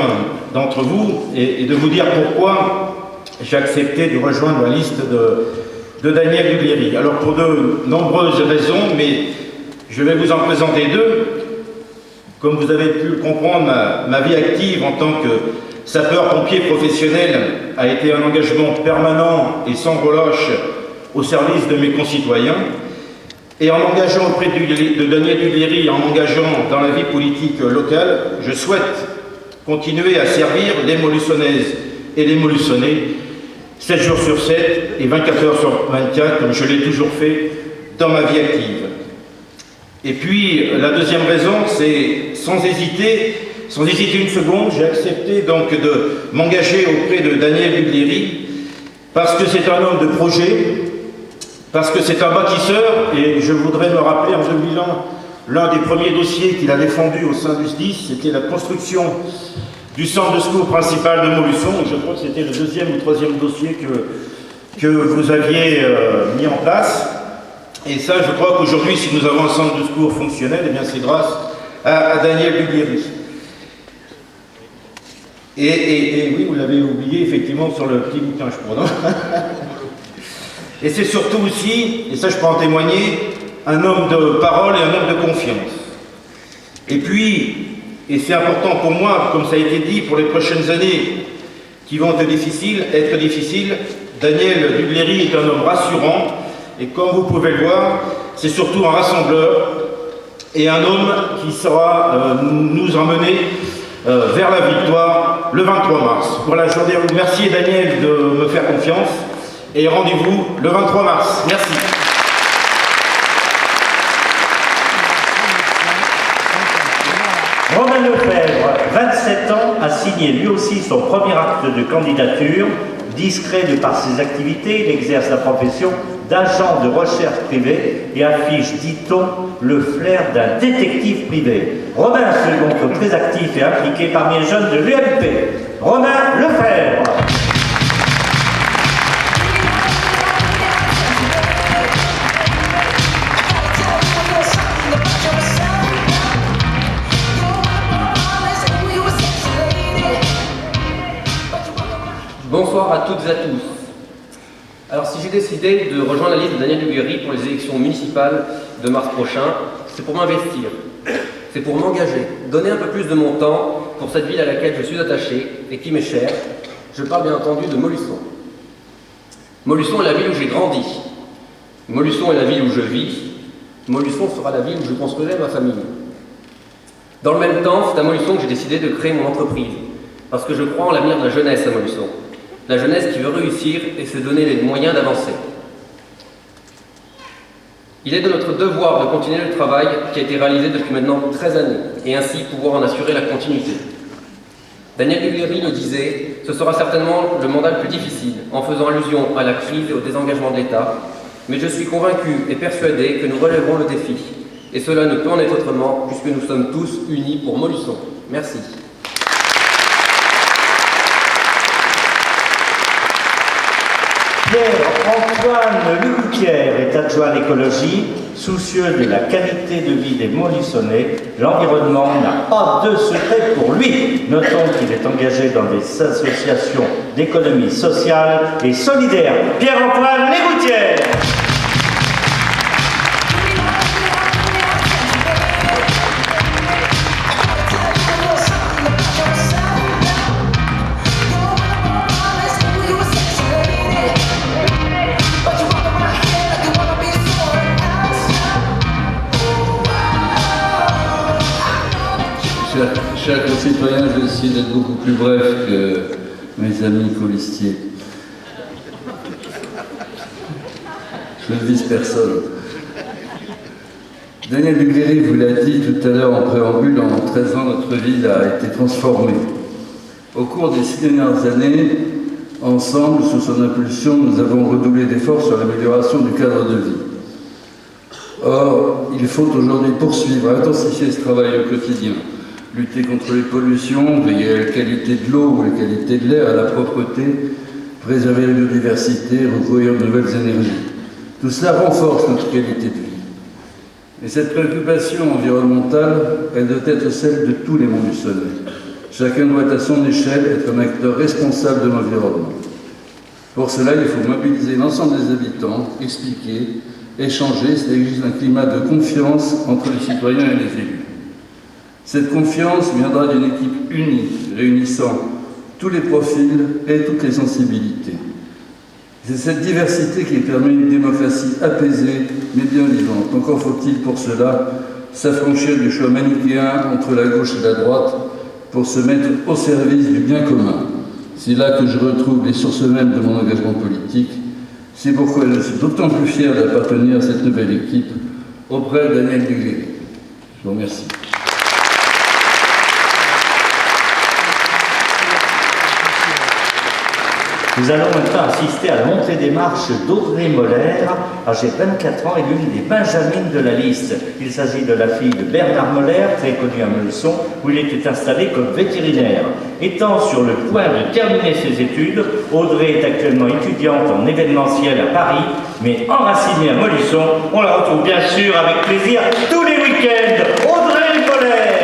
Speaker 12: d'entre vous et de vous dire pourquoi j'ai accepté de rejoindre la liste de Daniel Duglieri. Alors pour de nombreuses raisons, mais je vais vous en présenter deux. Comme vous avez pu le comprendre, ma vie active en tant que sapeur-pompier professionnel a été un engagement permanent et sans relâche au service de mes concitoyens. Et en m'engageant auprès de Daniel Duglieri, en m'engageant dans la vie politique locale, je souhaite continuer à servir les Montluçonnaises et les Montluçonnais 7 jours sur 7 et 24 heures sur 24, comme je l'ai toujours fait dans ma vie active. Et puis, la deuxième raison, c'est sans hésiter une seconde, j'ai accepté donc de m'engager auprès de Daniel Duglieri parce que c'est un homme de projet, parce que c'est un bâtisseur, et je voudrais me rappeler en 2001, l'un des premiers dossiers qu'il a défendu au sein du SDIS, c'était la construction du centre de secours principal de Montluçon. Je crois que c'était le deuxième ou troisième dossier que vous aviez mis en place. Et ça, je crois qu'aujourd'hui, si nous avons un centre de secours fonctionnel, eh bien c'est grâce à Daniel Duglieri. Et oui, vous l'avez oublié, effectivement, sur le petit bouquin, je crois, non? Et c'est surtout aussi, et ça je peux en témoigner, un homme de parole et un homme de confiance. Et puis, et c'est important pour moi, comme ça a été dit, pour les prochaines années qui vont être difficiles, Daniel Duglieri est un homme rassurant, et comme vous pouvez le voir, c'est surtout un rassembleur, et un homme qui saura nous emmener vers la victoire le 23 mars. Voilà, je voudrais vous remercier Daniel de me faire confiance. Et rendez-vous le 23 mars. Merci.
Speaker 2: Romain Lefebvre, 27 ans, a signé lui aussi son premier acte de candidature. Discret de par ses activités, il exerce la profession d'agent de recherche privé et affiche, dit-on, le flair d'un détective privé. Romain se montre très actif et impliqué parmi les jeunes de l'UMP. Romain Lefebvre.
Speaker 17: Bonsoir à toutes et à tous. Alors si j'ai décidé de rejoindre la liste de Daniel Duglieri pour les élections municipales de mars prochain, c'est pour m'investir, c'est pour m'engager, donner un peu plus de mon temps pour cette ville à laquelle je suis attaché et qui m'est chère. Je parle bien entendu de Montluçon. Montluçon est la ville où j'ai grandi. Montluçon est la ville où je vis. Montluçon sera la ville où je construirai ma famille. Dans le même temps, c'est à Montluçon que j'ai décidé de créer mon entreprise, parce que je crois en l'avenir de la jeunesse à Montluçon. La jeunesse qui veut réussir et se donner les moyens d'avancer. Il est de notre devoir de continuer le travail qui a été réalisé depuis maintenant 13 années, et ainsi pouvoir en assurer la continuité. Daniel Duglieri le disait,
Speaker 19: ce sera certainement le mandat le plus difficile, en faisant allusion à la crise et au désengagement de l'État. Mais je suis convaincu et persuadé que nous relèverons le défi. Et cela ne peut en être autrement, puisque nous sommes tous unis pour Montluçon. Merci.
Speaker 2: Pierre-Antoine Legoutière est adjoint à l'écologie, soucieux de la qualité de vie des Montluçonnais. L'environnement n'a pas de secret pour lui. Notons qu'il est engagé dans des associations d'économie sociale et solidaire. Pierre-Antoine Legoutière.
Speaker 20: Chers concitoyens, je vais essayer d'être beaucoup plus bref que mes amis colistiers. Je ne vise personne. Daniel Dugléry vous l'a dit tout à l'heure en préambule, en 13 ans, notre ville a été transformée. Au cours des 6 dernières années, ensemble, sous son impulsion, nous avons redoublé d'efforts sur l'amélioration du cadre de vie. Or, il faut aujourd'hui poursuivre, intensifier ce travail au quotidien. Lutter contre les pollutions, veiller à la qualité de l'eau ou à la qualité de l'air, à la propreté, préserver la biodiversité, recourir de nouvelles énergies. Tout cela renforce notre qualité de vie. Et cette préoccupation environnementale, elle doit être celle de tous les Montluçonnais. Chacun doit à son échelle être un acteur responsable de l'environnement. Pour cela, il faut mobiliser l'ensemble des habitants, expliquer, échanger, cela exige un climat de confiance entre les citoyens et les élus. Cette confiance viendra d'une équipe unie, réunissant tous les profils et toutes les sensibilités. C'est cette diversité qui permet une démocratie apaisée, mais bien vivante. Encore faut-il pour cela s'affranchir du choix manichéen entre la gauche et la droite pour se mettre au service du bien commun. C'est là que je retrouve les sources mêmes de mon engagement politique. C'est pourquoi je suis d'autant plus fier d'appartenir à cette nouvelle équipe auprès de Daniel Dugléry. Je vous remercie.
Speaker 2: Nous allons maintenant assister à la montée des marches d'Audrey Moller, âgée de 24 ans et l'une des benjamines de la liste. Il s'agit de la fille de Bernard Moller, très connu à Montluçon, où il était installé comme vétérinaire. Étant sur le point de terminer ses études, Audrey est actuellement étudiante en événementiel à Paris, mais enracinée à Montluçon. On la retrouve bien sûr avec plaisir tous les week-ends. Audrey Moller.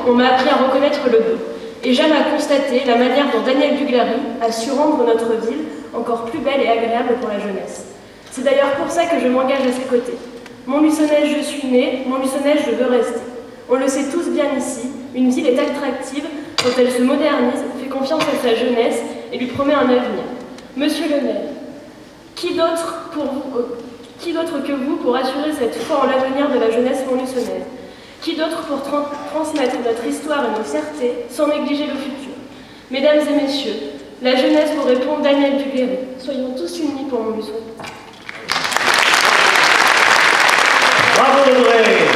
Speaker 21: On m'a appris à reconnaître le beau, et j'aime à constater la manière dont Daniel Dugléry a su rendre notre ville encore plus belle et agréable pour la jeunesse. C'est d'ailleurs pour ça que je m'engage à ses côtés. Montluçonnaise je suis née, Montluçonnaise je veux rester. On le sait tous bien ici, une ville est attractive quand elle se modernise, fait confiance à sa jeunesse et lui promet un avenir. Monsieur le maire, qui d'autre que vous pour assurer cette foi en l'avenir de la jeunesse montluçonnaise? Qui d'autre pour transmettre notre histoire et nos fiertés sans négliger le futur? Mesdames et messieurs, la jeunesse vous répond Daniel Dugléry. Soyons tous unis pour Montluçon.
Speaker 2: Bravo Audrey.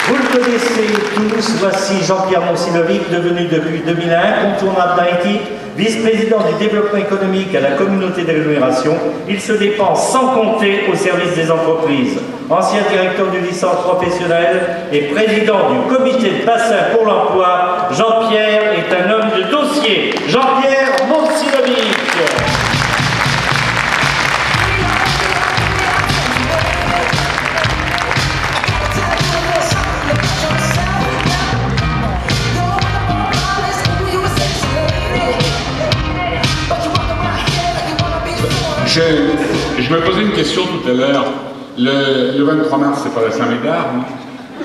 Speaker 2: Vous le connaissez tous, voici Jean-Pierre Monsilovic, devenu depuis 2001 incontournable d'Haïti, vice-président du développement économique à la communauté d'agglomération. Il se dépense sans compter au service des entreprises. Ancien directeur du licence professionnelle et président du comité de bassin pour l'emploi, Jean-Pierre est un homme de dossier. Jean-Pierre Monsilovic.
Speaker 22: Je me posais une question tout à l'heure. Le 23 mars, c'est pas la Saint-Médard, hein?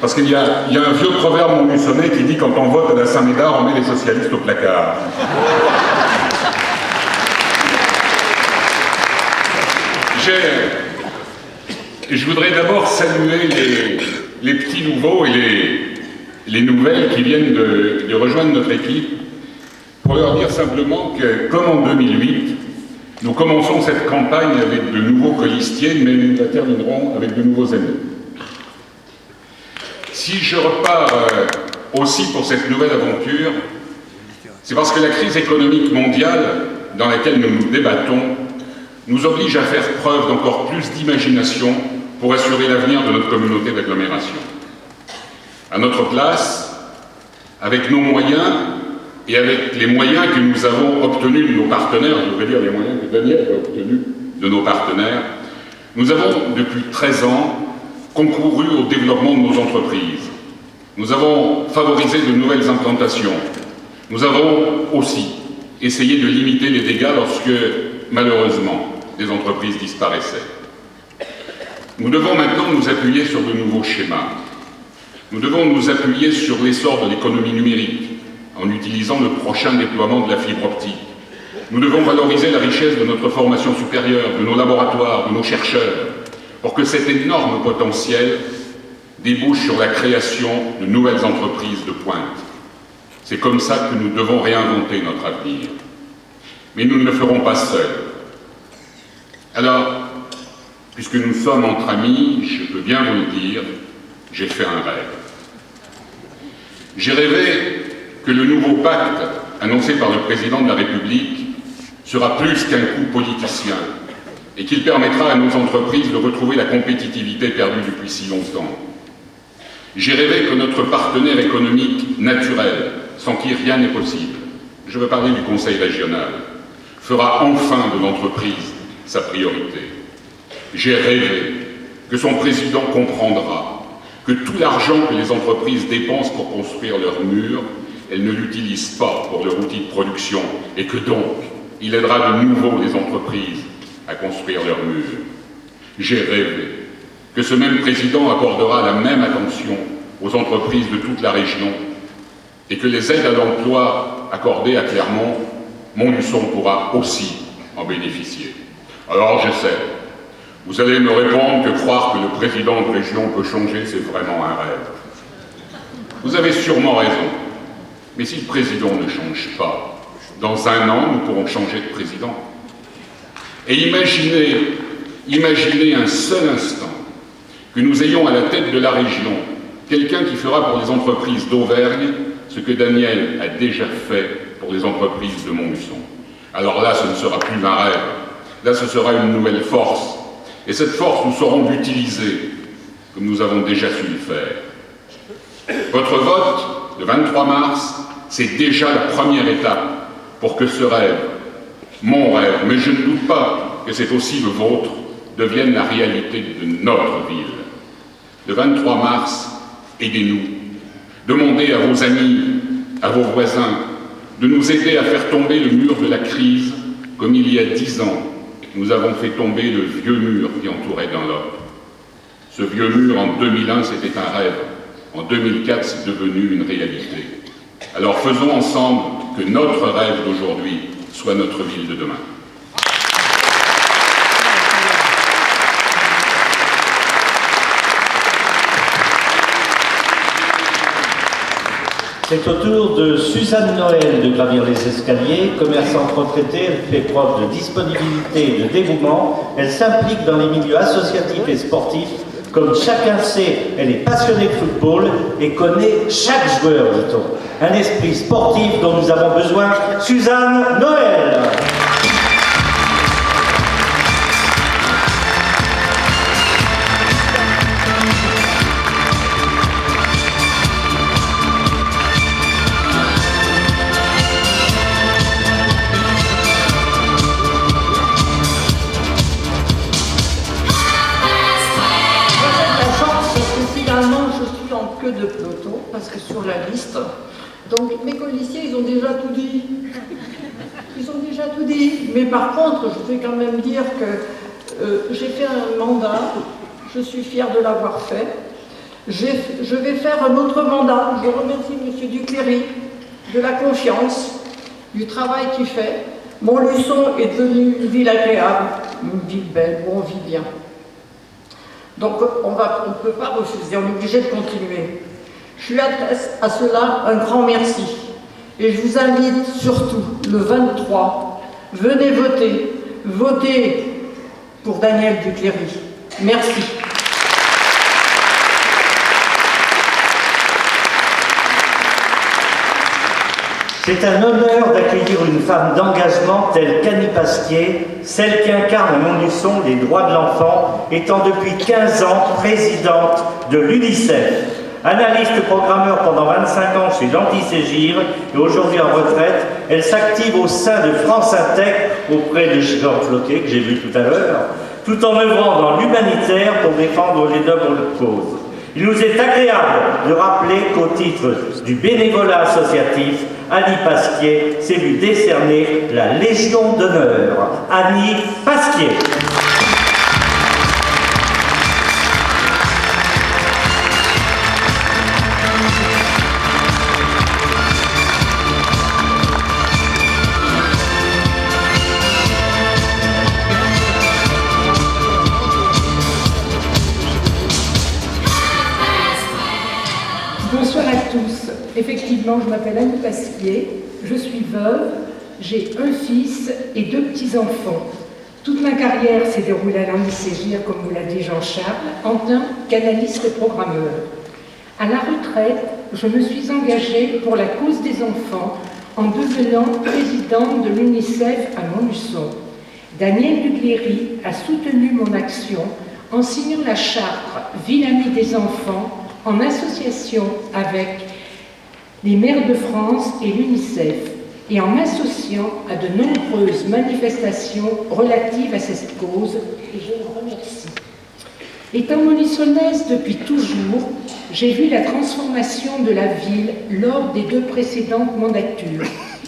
Speaker 22: Parce qu'il y a un vieux proverbe montluçonnais qui dit quand on vote à la Saint-Médard, on met les socialistes au placard. Je voudrais d'abord saluer les petits nouveaux et les nouvelles qui viennent de rejoindre notre équipe pour leur dire simplement que, comme en 2008, nous commençons cette campagne avec de nouveaux colistiers, mais nous la terminerons avec de nouveaux amis. Si je repars aussi pour cette nouvelle aventure, c'est parce que la crise économique mondiale dans laquelle nous nous débattons nous oblige à faire preuve d'encore plus d'imagination pour assurer l'avenir de notre communauté d'agglomération. À notre place, avec nos moyens et avec les moyens que nous avons obtenus de nos partenaires, je voudrais dire les moyens que Daniel a obtenus de nos partenaires, nous avons depuis 13 ans concouru au développement de nos entreprises. Nous avons favorisé de nouvelles implantations. Nous avons aussi essayé de limiter les dégâts lorsque, malheureusement, des entreprises disparaissaient. Nous devons maintenant nous appuyer sur de nouveaux schémas. Nous devons nous appuyer sur l'essor de l'économie numérique en utilisant le prochain déploiement de la fibre optique. Nous devons valoriser la richesse de notre formation supérieure, de nos laboratoires, de nos chercheurs, pour que cet énorme potentiel débouche sur la création de nouvelles entreprises de pointe. C'est comme ça que nous devons réinventer notre avenir. Mais nous ne le ferons pas seuls. Alors, puisque nous sommes entre amis, je peux bien vous le dire, j'ai fait un rêve. J'ai rêvé que le nouveau pacte annoncé par le président de la République sera plus qu'un coup politicien et qu'il permettra à nos entreprises de retrouver la compétitivité perdue depuis si longtemps. J'ai rêvé que notre partenaire économique naturel, sans qui rien n'est possible, je veux parler du Conseil régional, fera enfin de l'entreprise sa priorité. J'ai rêvé que son président comprendra que tout l'argent que les entreprises dépensent pour construire leurs murs, elles ne l'utilisent pas pour leur outil de production et que donc, il aidera de nouveau les entreprises à construire leurs murs. J'ai rêvé que ce même président accordera la même attention aux entreprises de toute la région et que les aides à l'emploi accordées à Clermont, Montluçon pourra aussi en bénéficier. Alors je sais, vous allez me répondre que croire que le président de région peut changer, c'est vraiment un rêve. Vous avez sûrement raison, mais si le président ne change pas, dans un an, nous pourrons changer de président. Et imaginez un seul instant que nous ayons à la tête de la région quelqu'un qui fera pour les entreprises d'Auvergne ce que Daniel a déjà fait pour les entreprises de Montluçon. Alors là, ce ne sera plus un rêve, là ce sera une nouvelle force. Et cette force, nous saurons l'utiliser comme nous avons déjà su le faire. Votre vote, le 23 mars, c'est déjà la première étape pour que ce rêve, mon rêve, mais je ne doute pas que c'est aussi le vôtre, devienne la réalité de notre ville. Le 23 mars, aidez-nous. Demandez à vos amis, à vos voisins, de nous aider à faire tomber le mur de la crise, comme il y a 10 ans, nous avons fait tomber le vieux mur qui entourait Dunlop. Ce vieux mur, en 2001, c'était un rêve. En 2004, c'est devenu une réalité. Alors faisons ensemble que notre rêve d'aujourd'hui soit notre ville de demain.
Speaker 2: C'est au tour de Suzanne Noël de gravir les escaliers. Commerçante retraitée, elle fait preuve de disponibilité et de dévouement. Elle s'implique dans les milieux associatifs et sportifs. Comme chacun sait, elle est passionnée de football et connaît chaque joueur, dit-on. Un esprit sportif dont nous avons besoin. Suzanne Noël.
Speaker 8: De peloton, parce que sur la liste, donc mes colistiers, ils ont déjà tout dit. Ils ont déjà tout dit. Mais par contre, je vais quand même dire que j'ai fait un mandat, je suis fière de l'avoir fait. Je vais faire un autre mandat. Je remercie M. Ducléry de la confiance, du travail qu'il fait. Montluçon est devenu une ville agréable, une ville belle, où on vit bien. Donc on ne peut pas refuser, on est obligé de continuer.
Speaker 3: Je lui adresse à cela un grand merci. Et je vous invite surtout, le 23, venez voter. Votez pour Daniel Ducléry. Merci.
Speaker 2: C'est un honneur d'accueillir une femme d'engagement telle qu'Annie Pasquier, celle qui incarne à Montluçon les droits de l'enfant, étant depuis 15 ans présidente de l'UNICEF. Analyste programmeur pendant 25 ans chez l'Anti-Ségir et aujourd'hui en retraite, elle s'active au sein de France Intec auprès de Georges Floquet, que j'ai vu tout à l'heure, tout en œuvrant dans l'humanitaire pour défendre les nobles causes. Il nous est agréable de rappeler qu'au titre du bénévolat associatif, Annie Pasquier s'est vue décerner la Légion d'honneur. Annie Pasquier.
Speaker 8: Bonsoir à tous. Effectivement, je m'appelle Annie Pasquier, je suis veuve, j'ai un fils et 2 petits-enfants. Toute ma carrière s'est déroulée à l'Anti-Ségir, comme vous l'a dit Jean-Charles, en tant qu'analyste et programmeur. À la retraite, je me suis engagée pour la cause des enfants en devenant présidente de l'UNICEF à Montluçon. Daniel Ducléry a soutenu mon action en signant la charte Ville amie des enfants en association avec les maires de France et l'UNICEF et en m'associant à de nombreuses manifestations relatives à cette cause, et je le remercie. Étant montluçonnaise depuis toujours, j'ai vu la transformation de la ville lors des 2 précédentes mandatures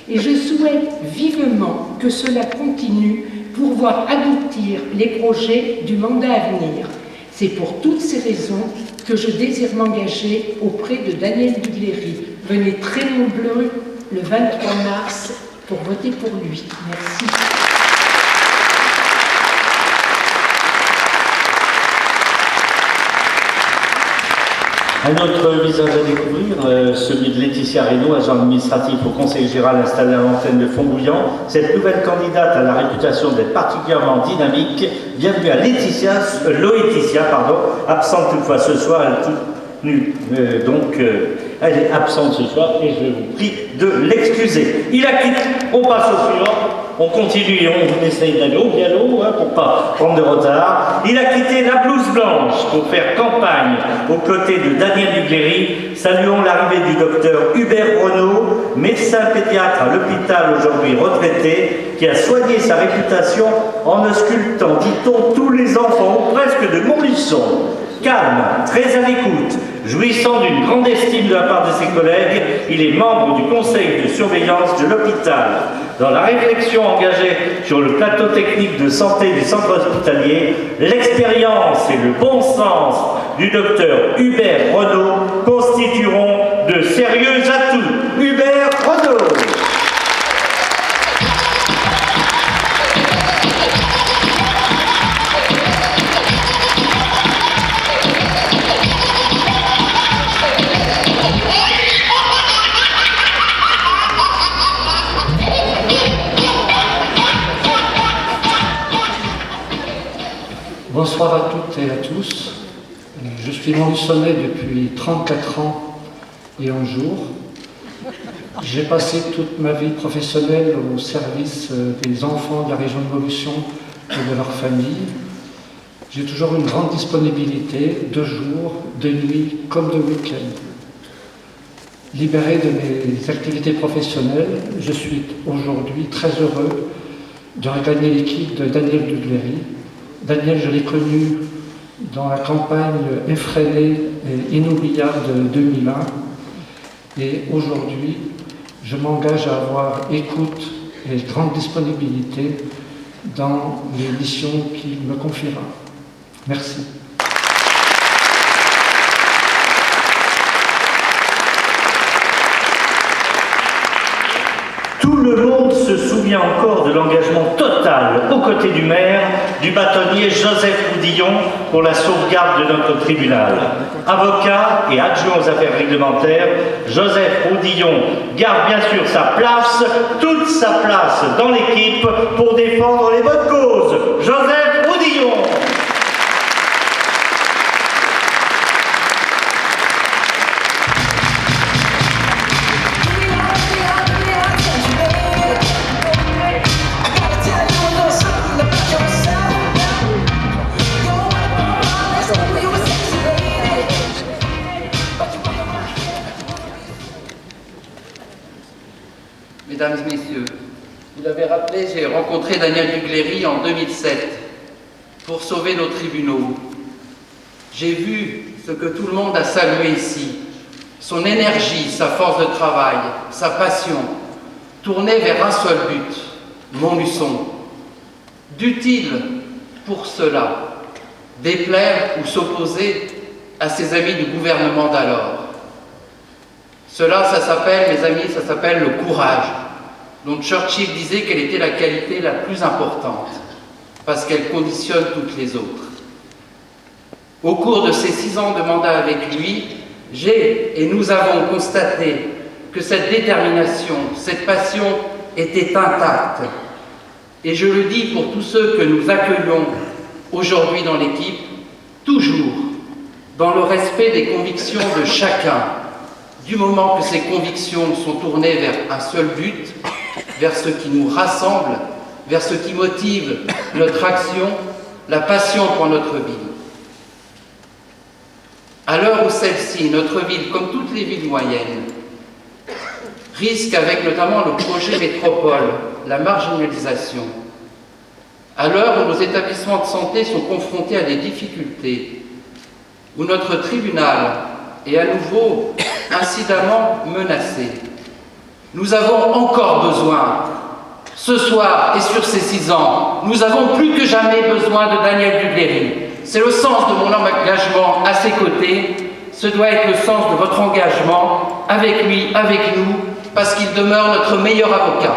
Speaker 8: et je souhaite vivement que cela continue pour voir aboutir les projets du mandat à venir. C'est pour toutes ces raisons que je désire m'engager auprès de Daniel Ducléry. Venez très nombreux le 23 mars pour voter pour lui. Merci.
Speaker 2: Un autre visage à découvrir, celui de Laetitia Reynaud, agent administratif au Conseil général installé à l'antenne de Fontbouillant. Cette nouvelle candidate a la réputation d'être particulièrement dynamique. Bienvenue à Laetitia, absente toutefois ce soir, elle est absente ce soir et je vous prie de l'excuser. On passe au suivant. On continue et on essaye d'aller au galop pour ne pas prendre de retard. Il a quitté la blouse blanche pour faire campagne aux côtés de Daniel Ducléry. Saluons l'arrivée du docteur Hubert Renaud, médecin pédiatre à l'hôpital aujourd'hui retraité, qui a soigné sa réputation en auscultant, dit-on, tous les enfants, ou presque, de Montluçon. Calme, très à l'écoute, jouissant d'une grande estime de la part de ses collègues, il est membre du conseil de surveillance de l'hôpital. Dans la réflexion engagée sur le plateau technique de santé du centre hospitalier, l'expérience et le bon sens du docteur Hubert Renaud constitueront de sérieux atouts. Hubert Renaud.
Speaker 4: Bonsoir à toutes et à tous. Je suis montluçonnais depuis 34 ans et un jour. J'ai passé toute ma vie professionnelle au service des enfants de la région de Montluçon et de leurs familles. J'ai toujours une grande disponibilité, de jour, de nuit, comme de week-end. Libéré de mes activités professionnelles, je suis aujourd'hui très heureux de regagner l'équipe de Daniel Ducléry. Daniel, je l'ai connu dans la campagne effrénée et inoubliable de 2001. Et aujourd'hui, je m'engage à avoir écoute et grande disponibilité dans les missions qu'il me confiera. Merci.
Speaker 2: Tout le monde se souvient encore de l'engagement total totale, aux côtés du maire, du bâtonnier Joseph Houdillon pour la sauvegarde de notre tribunal. Avocat et adjoint aux affaires réglementaires, Joseph Houdillon garde bien sûr sa place, toute sa place dans l'équipe pour défendre les bonnes causes. Joseph Houdillon.
Speaker 17: Mesdames et messieurs, vous l'avez rappelé, j'ai rencontré Daniel Dugléry en 2007 pour sauver nos tribunaux. J'ai vu ce que tout le monde a salué ici, son énergie, sa force de travail, sa passion, tournée vers un seul but, Montluçon. Dût-il, pour cela, déplaire ou s'opposer à ses amis du gouvernement d'alors? Cela, ça s'appelle, mes amis, ça s'appelle le courage, dont Churchill disait qu'elle était la qualité la plus importante, parce qu'elle conditionne toutes les autres. Au cours de ces 6 ans de mandat avec lui, j'ai et nous avons constaté que cette détermination, cette passion était intacte. Et je le dis pour tous ceux que nous accueillons aujourd'hui dans l'équipe, toujours dans le respect des convictions de chacun, du moment que ces convictions sont tournées vers un seul but, vers ce qui nous rassemble, vers ce qui motive notre action, la passion pour notre ville. À l'heure où celle-ci, notre ville, comme toutes les villes moyennes, risque avec notamment le projet métropole, la marginalisation, à l'heure où nos établissements de santé sont confrontés à des difficultés, où notre tribunal est à nouveau incidemment menacé, nous avons encore besoin, ce soir et sur ces 6 ans, nous avons plus que jamais besoin de Daniel Dugléry. C'est le sens de mon engagement à ses côtés, ce doit être le sens de votre engagement avec lui, avec nous, parce qu'il demeure notre meilleur avocat.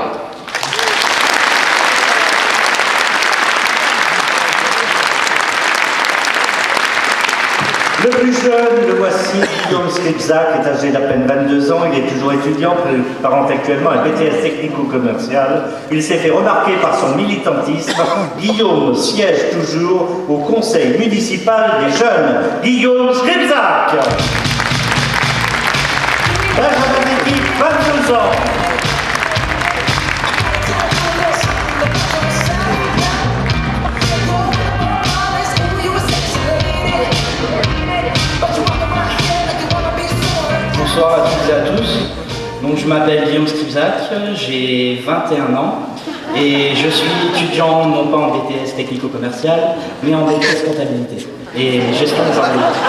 Speaker 2: Le plus jeune, le voici, Guillaume Skripzak, est âgé d'à peine 22 ans, il est toujours étudiant, préparant actuellement un BTS technico-commercial. Il s'est fait remarquer par son militantisme. Guillaume siège toujours au conseil municipal des jeunes. Guillaume Skripzak. Benjamin d'équipe, 22 ans.
Speaker 5: Bonsoir à toutes et à tous. Donc, je m'appelle Guillaume Skripzak, j'ai 21 ans et je suis étudiant non pas en BTS technico-commercial mais en BTS comptabilité et gestion des organismes.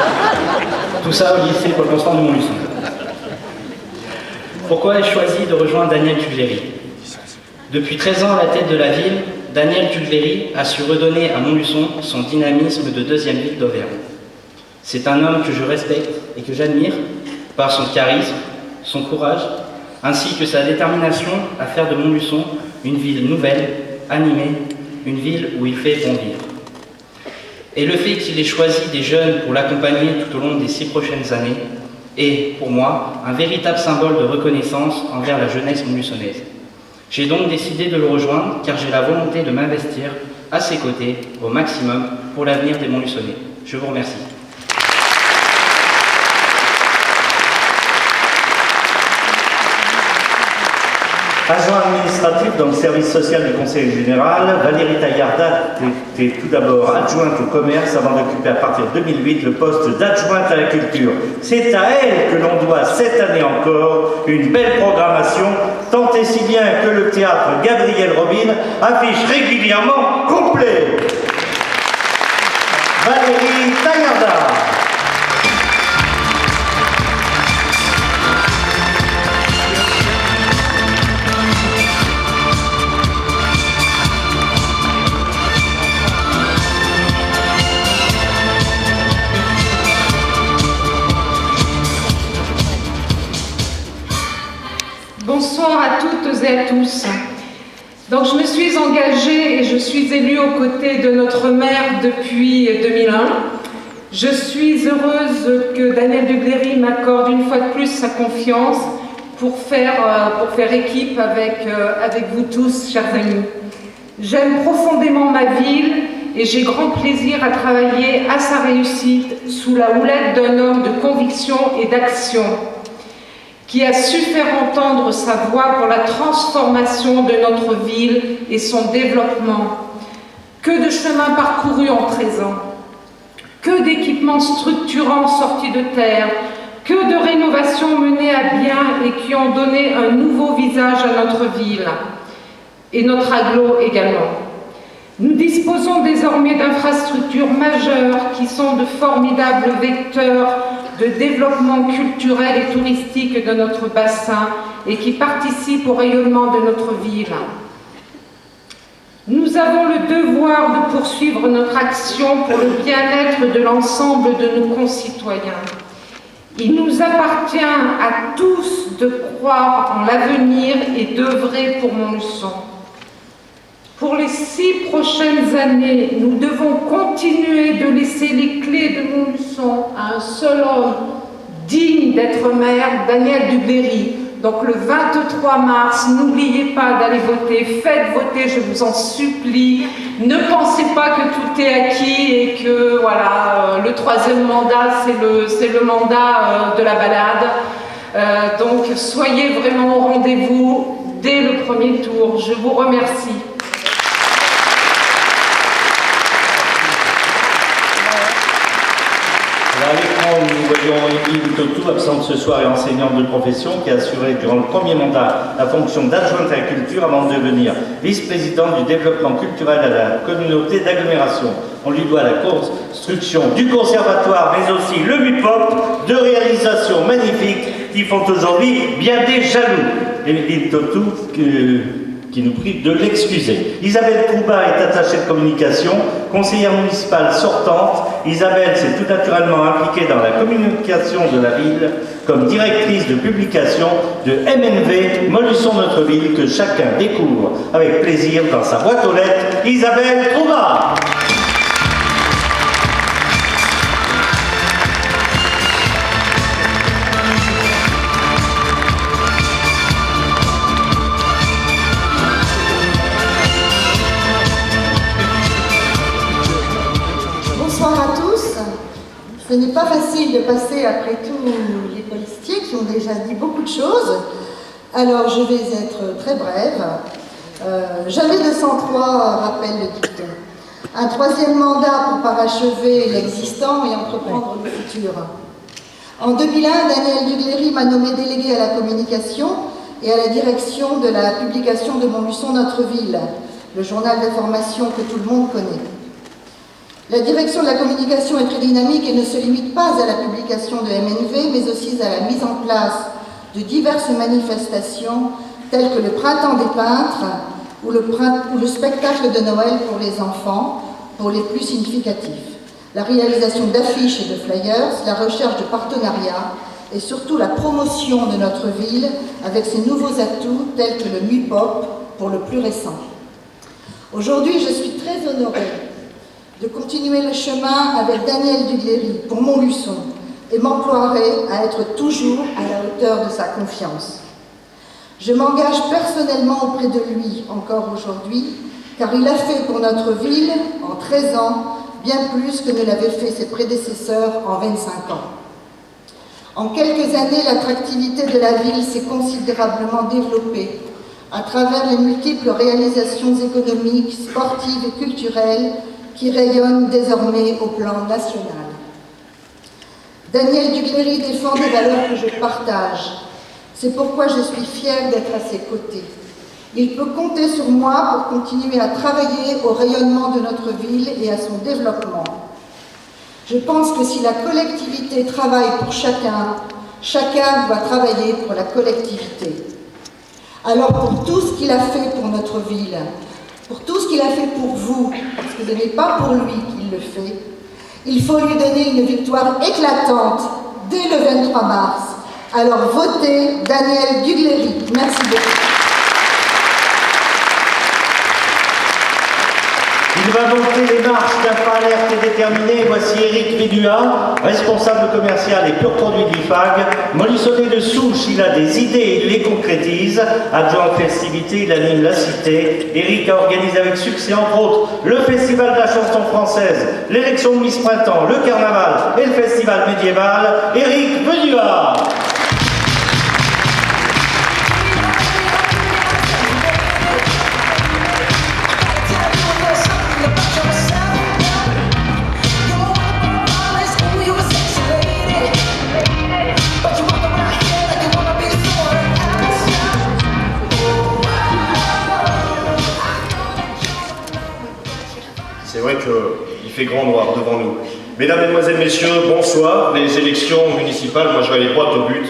Speaker 5: Tout ça au lycée Paul Constant de Montluçon. Pourquoi ai-je choisi de rejoindre Daniel Dugléry? Depuis 13 ans à la tête de la ville, Daniel Dugléry a su redonner à Montluçon son dynamisme de deuxième ville d'Auvergne. C'est un homme que je respecte et que j'admire par son charisme, son courage, ainsi que sa détermination à faire de Montluçon une ville nouvelle, animée, une ville où il fait bon vivre. Et le fait qu'il ait choisi des jeunes pour l'accompagner tout au long des 6 prochaines années est, pour moi, un véritable symbole de reconnaissance envers la jeunesse montluçonnaise. J'ai donc décidé de le rejoindre car j'ai la volonté de m'investir à ses côtés au maximum pour l'avenir des Montluçonnais. Je vous remercie.
Speaker 2: Agent administratif dans le service social du Conseil général, Valérie Taillardat était tout d'abord adjointe au commerce avant d'occuper à partir de 2008 le poste d'adjointe à la culture. C'est à elle que l'on doit cette année encore une belle programmation, tant et si bien que le théâtre Gabriel Robin affiche régulièrement complet. Valérie Taillardat.
Speaker 6: Bonsoir à toutes et à tous. Donc je me suis engagée et je suis élue aux côtés de notre maire depuis 2001. Je suis heureuse que Daniel Dugléry m'accorde une fois de plus sa confiance pour faire équipe avec vous tous, chers amis. J'aime profondément ma ville et j'ai grand plaisir à travailler à sa réussite sous la houlette d'un homme de conviction et d'action qui a su faire entendre sa voix pour la transformation de notre ville et son développement. Que de chemins parcourus en 13 ans, que d'équipements structurants sortis de terre, que de rénovations menées à bien et qui ont donné un nouveau visage à notre ville et notre aglo également. Nous disposons désormais d'infrastructures majeures qui sont de formidables vecteurs de développement culturel et touristique de notre bassin et qui participent au rayonnement de notre ville. Nous avons le devoir de poursuivre notre action pour le bien-être de l'ensemble de nos concitoyens. Il nous appartient à tous de croire en l'avenir et d'œuvrer pour Montluçon. Pour les 6 prochaines années, nous devons continuer de laisser les clés de Montluçon à un seul homme digne d'être maire, Daniel Dugléry. Donc le 23 mars, n'oubliez pas d'aller voter, faites voter, je vous en supplie. Ne pensez pas que tout est acquis et que voilà, le 3e mandat, c'est le mandat de la balade. Donc soyez vraiment au rendez-vous dès le premier tour. Je vous remercie.
Speaker 2: À l'écran, nous voyons Yves Totou, absente ce soir et enseignante de profession, qui a assuré durant le premier mandat la fonction d'adjointe à la culture avant de devenir vice-présidente du développement culturel à la communauté d'agglomération. On lui doit la construction du conservatoire, mais aussi le MUPOP, deux réalisations magnifiques qui font aujourd'hui bien des jaloux. Yves Totou, qui nous prie de l'excuser. Isabelle Trouba est attachée de communication, conseillère municipale sortante. Isabelle s'est tout naturellement impliquée dans la communication de la ville comme directrice de publication de MNV, Montluçon Notre Ville, que chacun découvre avec plaisir dans sa boîte aux lettres. Isabelle Trouba.
Speaker 9: Ce n'est pas facile de passer après tous les policiers qui ont déjà dit beaucoup de choses. Alors je vais être très brève. Jamais 203 rappelle le dicton. Un 3e mandat pour parachever l'existant et entreprendre le futur. En 2001, Daniel Dugléry m'a nommé délégué à la communication et à la direction de la publication de Montluçon Notre Ville, le journal d'information que tout le monde connaît. La direction de la communication est très dynamique et ne se limite pas à la publication de MNV, mais aussi à la mise en place de diverses manifestations telles que le Printemps des peintres ou le spectacle de Noël pour les enfants, pour les plus significatifs, la réalisation d'affiches et de flyers, la recherche de partenariats et surtout la promotion de notre ville avec ses nouveaux atouts tels que le MUPOP pour le plus récent. Aujourd'hui, je suis très honorée de continuer le chemin avec Daniel Dugléry pour Montluçon et m'emploierai à être toujours à la hauteur de sa confiance. Je m'engage personnellement auprès de lui encore aujourd'hui, car il a fait pour notre ville, en 13 ans, bien plus que ne l'avaient fait ses prédécesseurs en 25 ans. En quelques années, l'attractivité de la ville s'est considérablement développée à travers les multiples réalisations économiques, sportives et culturelles qui rayonnent désormais au plan national. Daniel Dugléry défend des valeurs que je partage. C'est pourquoi je suis fière d'être à ses côtés. Il peut compter sur moi pour continuer à travailler au rayonnement de notre ville et à son développement. Je pense que si la collectivité travaille pour chacun, chacun doit travailler pour la collectivité. Alors pour tout ce qu'il a fait pour notre ville, pour tout ce qu'il a fait pour vous, parce que ce n'est pas pour lui qu'il le fait, il faut lui donner une victoire éclatante dès le 23 mars. Alors votez Daniel Dugléry. Merci beaucoup.
Speaker 2: Il va monter les marches d'un pas alerte et déterminé. Voici Éric Médua, responsable commercial et pur produit de l'IFAG. Mollissonné de souche, il a des idées et il les concrétise. Adjoint aux festivités, il anime la cité. Éric a organisé avec succès, entre autres, le Festival de la chanson française, l'élection de Miss Printemps, le carnaval et le festival médiéval. Éric Médua.
Speaker 12: C'est vrai qu'il fait grand noir devant nous. Mesdames, Mesdemoiselles, Messieurs, bonsoir. Les élections municipales, moi je vais aller droit au but.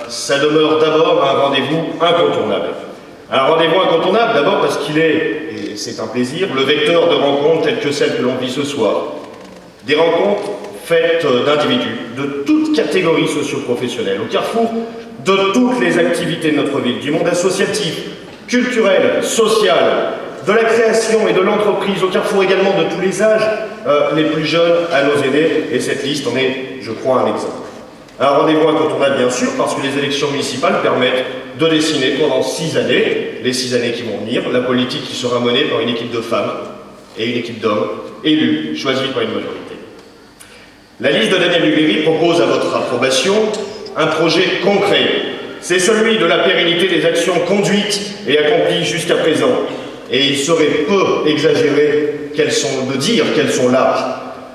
Speaker 12: Ça demeure d'abord un rendez-vous incontournable. Un rendez-vous incontournable d'abord parce qu'il est, et c'est un plaisir, le vecteur de rencontres telles que celles que l'on vit ce soir. Des rencontres faites d'individus, de toutes catégories socio-professionnelles, au carrefour de toutes les activités de notre ville, du monde associatif, culturel, social, de la création et de l'entreprise, au carrefour également de tous les âges, les plus jeunes à nos aînés, et cette liste en est, je crois, un exemple. Un rendez-vous incontournable, bien sûr, parce que les élections municipales permettent de dessiner pendant 6 années, les 6 années qui vont venir, la politique qui sera menée par une équipe de femmes et une équipe d'hommes élus, choisis par une majorité. La liste de Daniel Ducléry propose à votre approbation un projet concret. C'est celui de la pérennité des actions conduites et accomplies jusqu'à présent. Et il serait peu exagéré de dire qu'elles sont larges.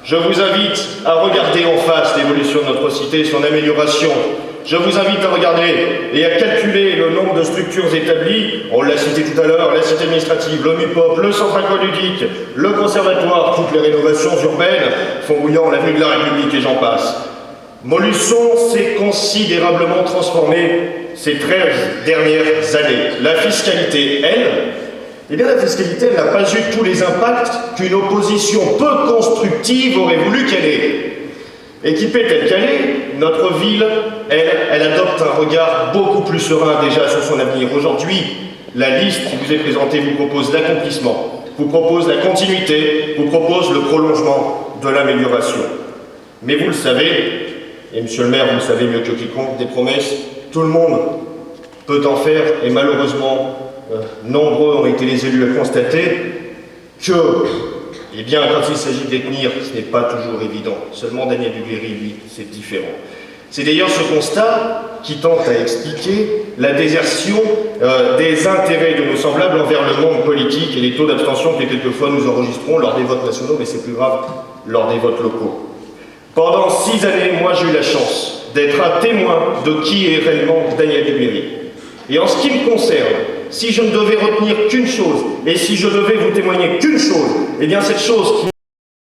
Speaker 12: Je vous invite à regarder en face l'évolution de notre cité, son amélioration. Je vous invite à regarder et à calculer le nombre de structures établies. On l'a cité tout à l'heure, la cité administrative, le MUPOP, le centre aqualudique, le conservatoire, toutes les rénovations urbaines, Font-Bouillant, l'avenue de la République et j'en passe. Montluçon s'est considérablement transformé ces 13 dernières années. La fiscalité, elle, eh bien la fiscalité, elle n'a pas eu tous les impacts qu'une opposition peu constructive aurait voulu qu'elle ait. Équipée telle qu'elle est, notre ville, elle adopte un regard beaucoup plus serein déjà sur son avenir. Aujourd'hui, la liste qui vous est présentée vous propose l'accomplissement, vous propose la continuité, vous propose le prolongement de l'amélioration. Mais vous le savez, et monsieur le maire, vous le savez mieux que quiconque, des promesses, tout le monde peut en faire, et malheureusement, nombreux ont été les élus à constater que, eh bien, quand il s'agit de les tenir, ce n'est pas toujours évident. Seulement Daniel Ducléry, lui, c'est différent. C'est d'ailleurs ce constat qui tente à expliquer la désertion des intérêts de nos semblables envers le monde politique et les taux d'abstention que quelquefois nous enregistrons lors des votes nationaux, mais c'est plus grave, lors des votes locaux. Pendant 6 années, moi j'ai eu la chance d'être un témoin de qui est réellement Daniel Ducléry. Et en ce qui me concerne, si je ne devais retenir qu'une chose, et si je devais vous témoigner qu'une chose, eh bien cette chose qui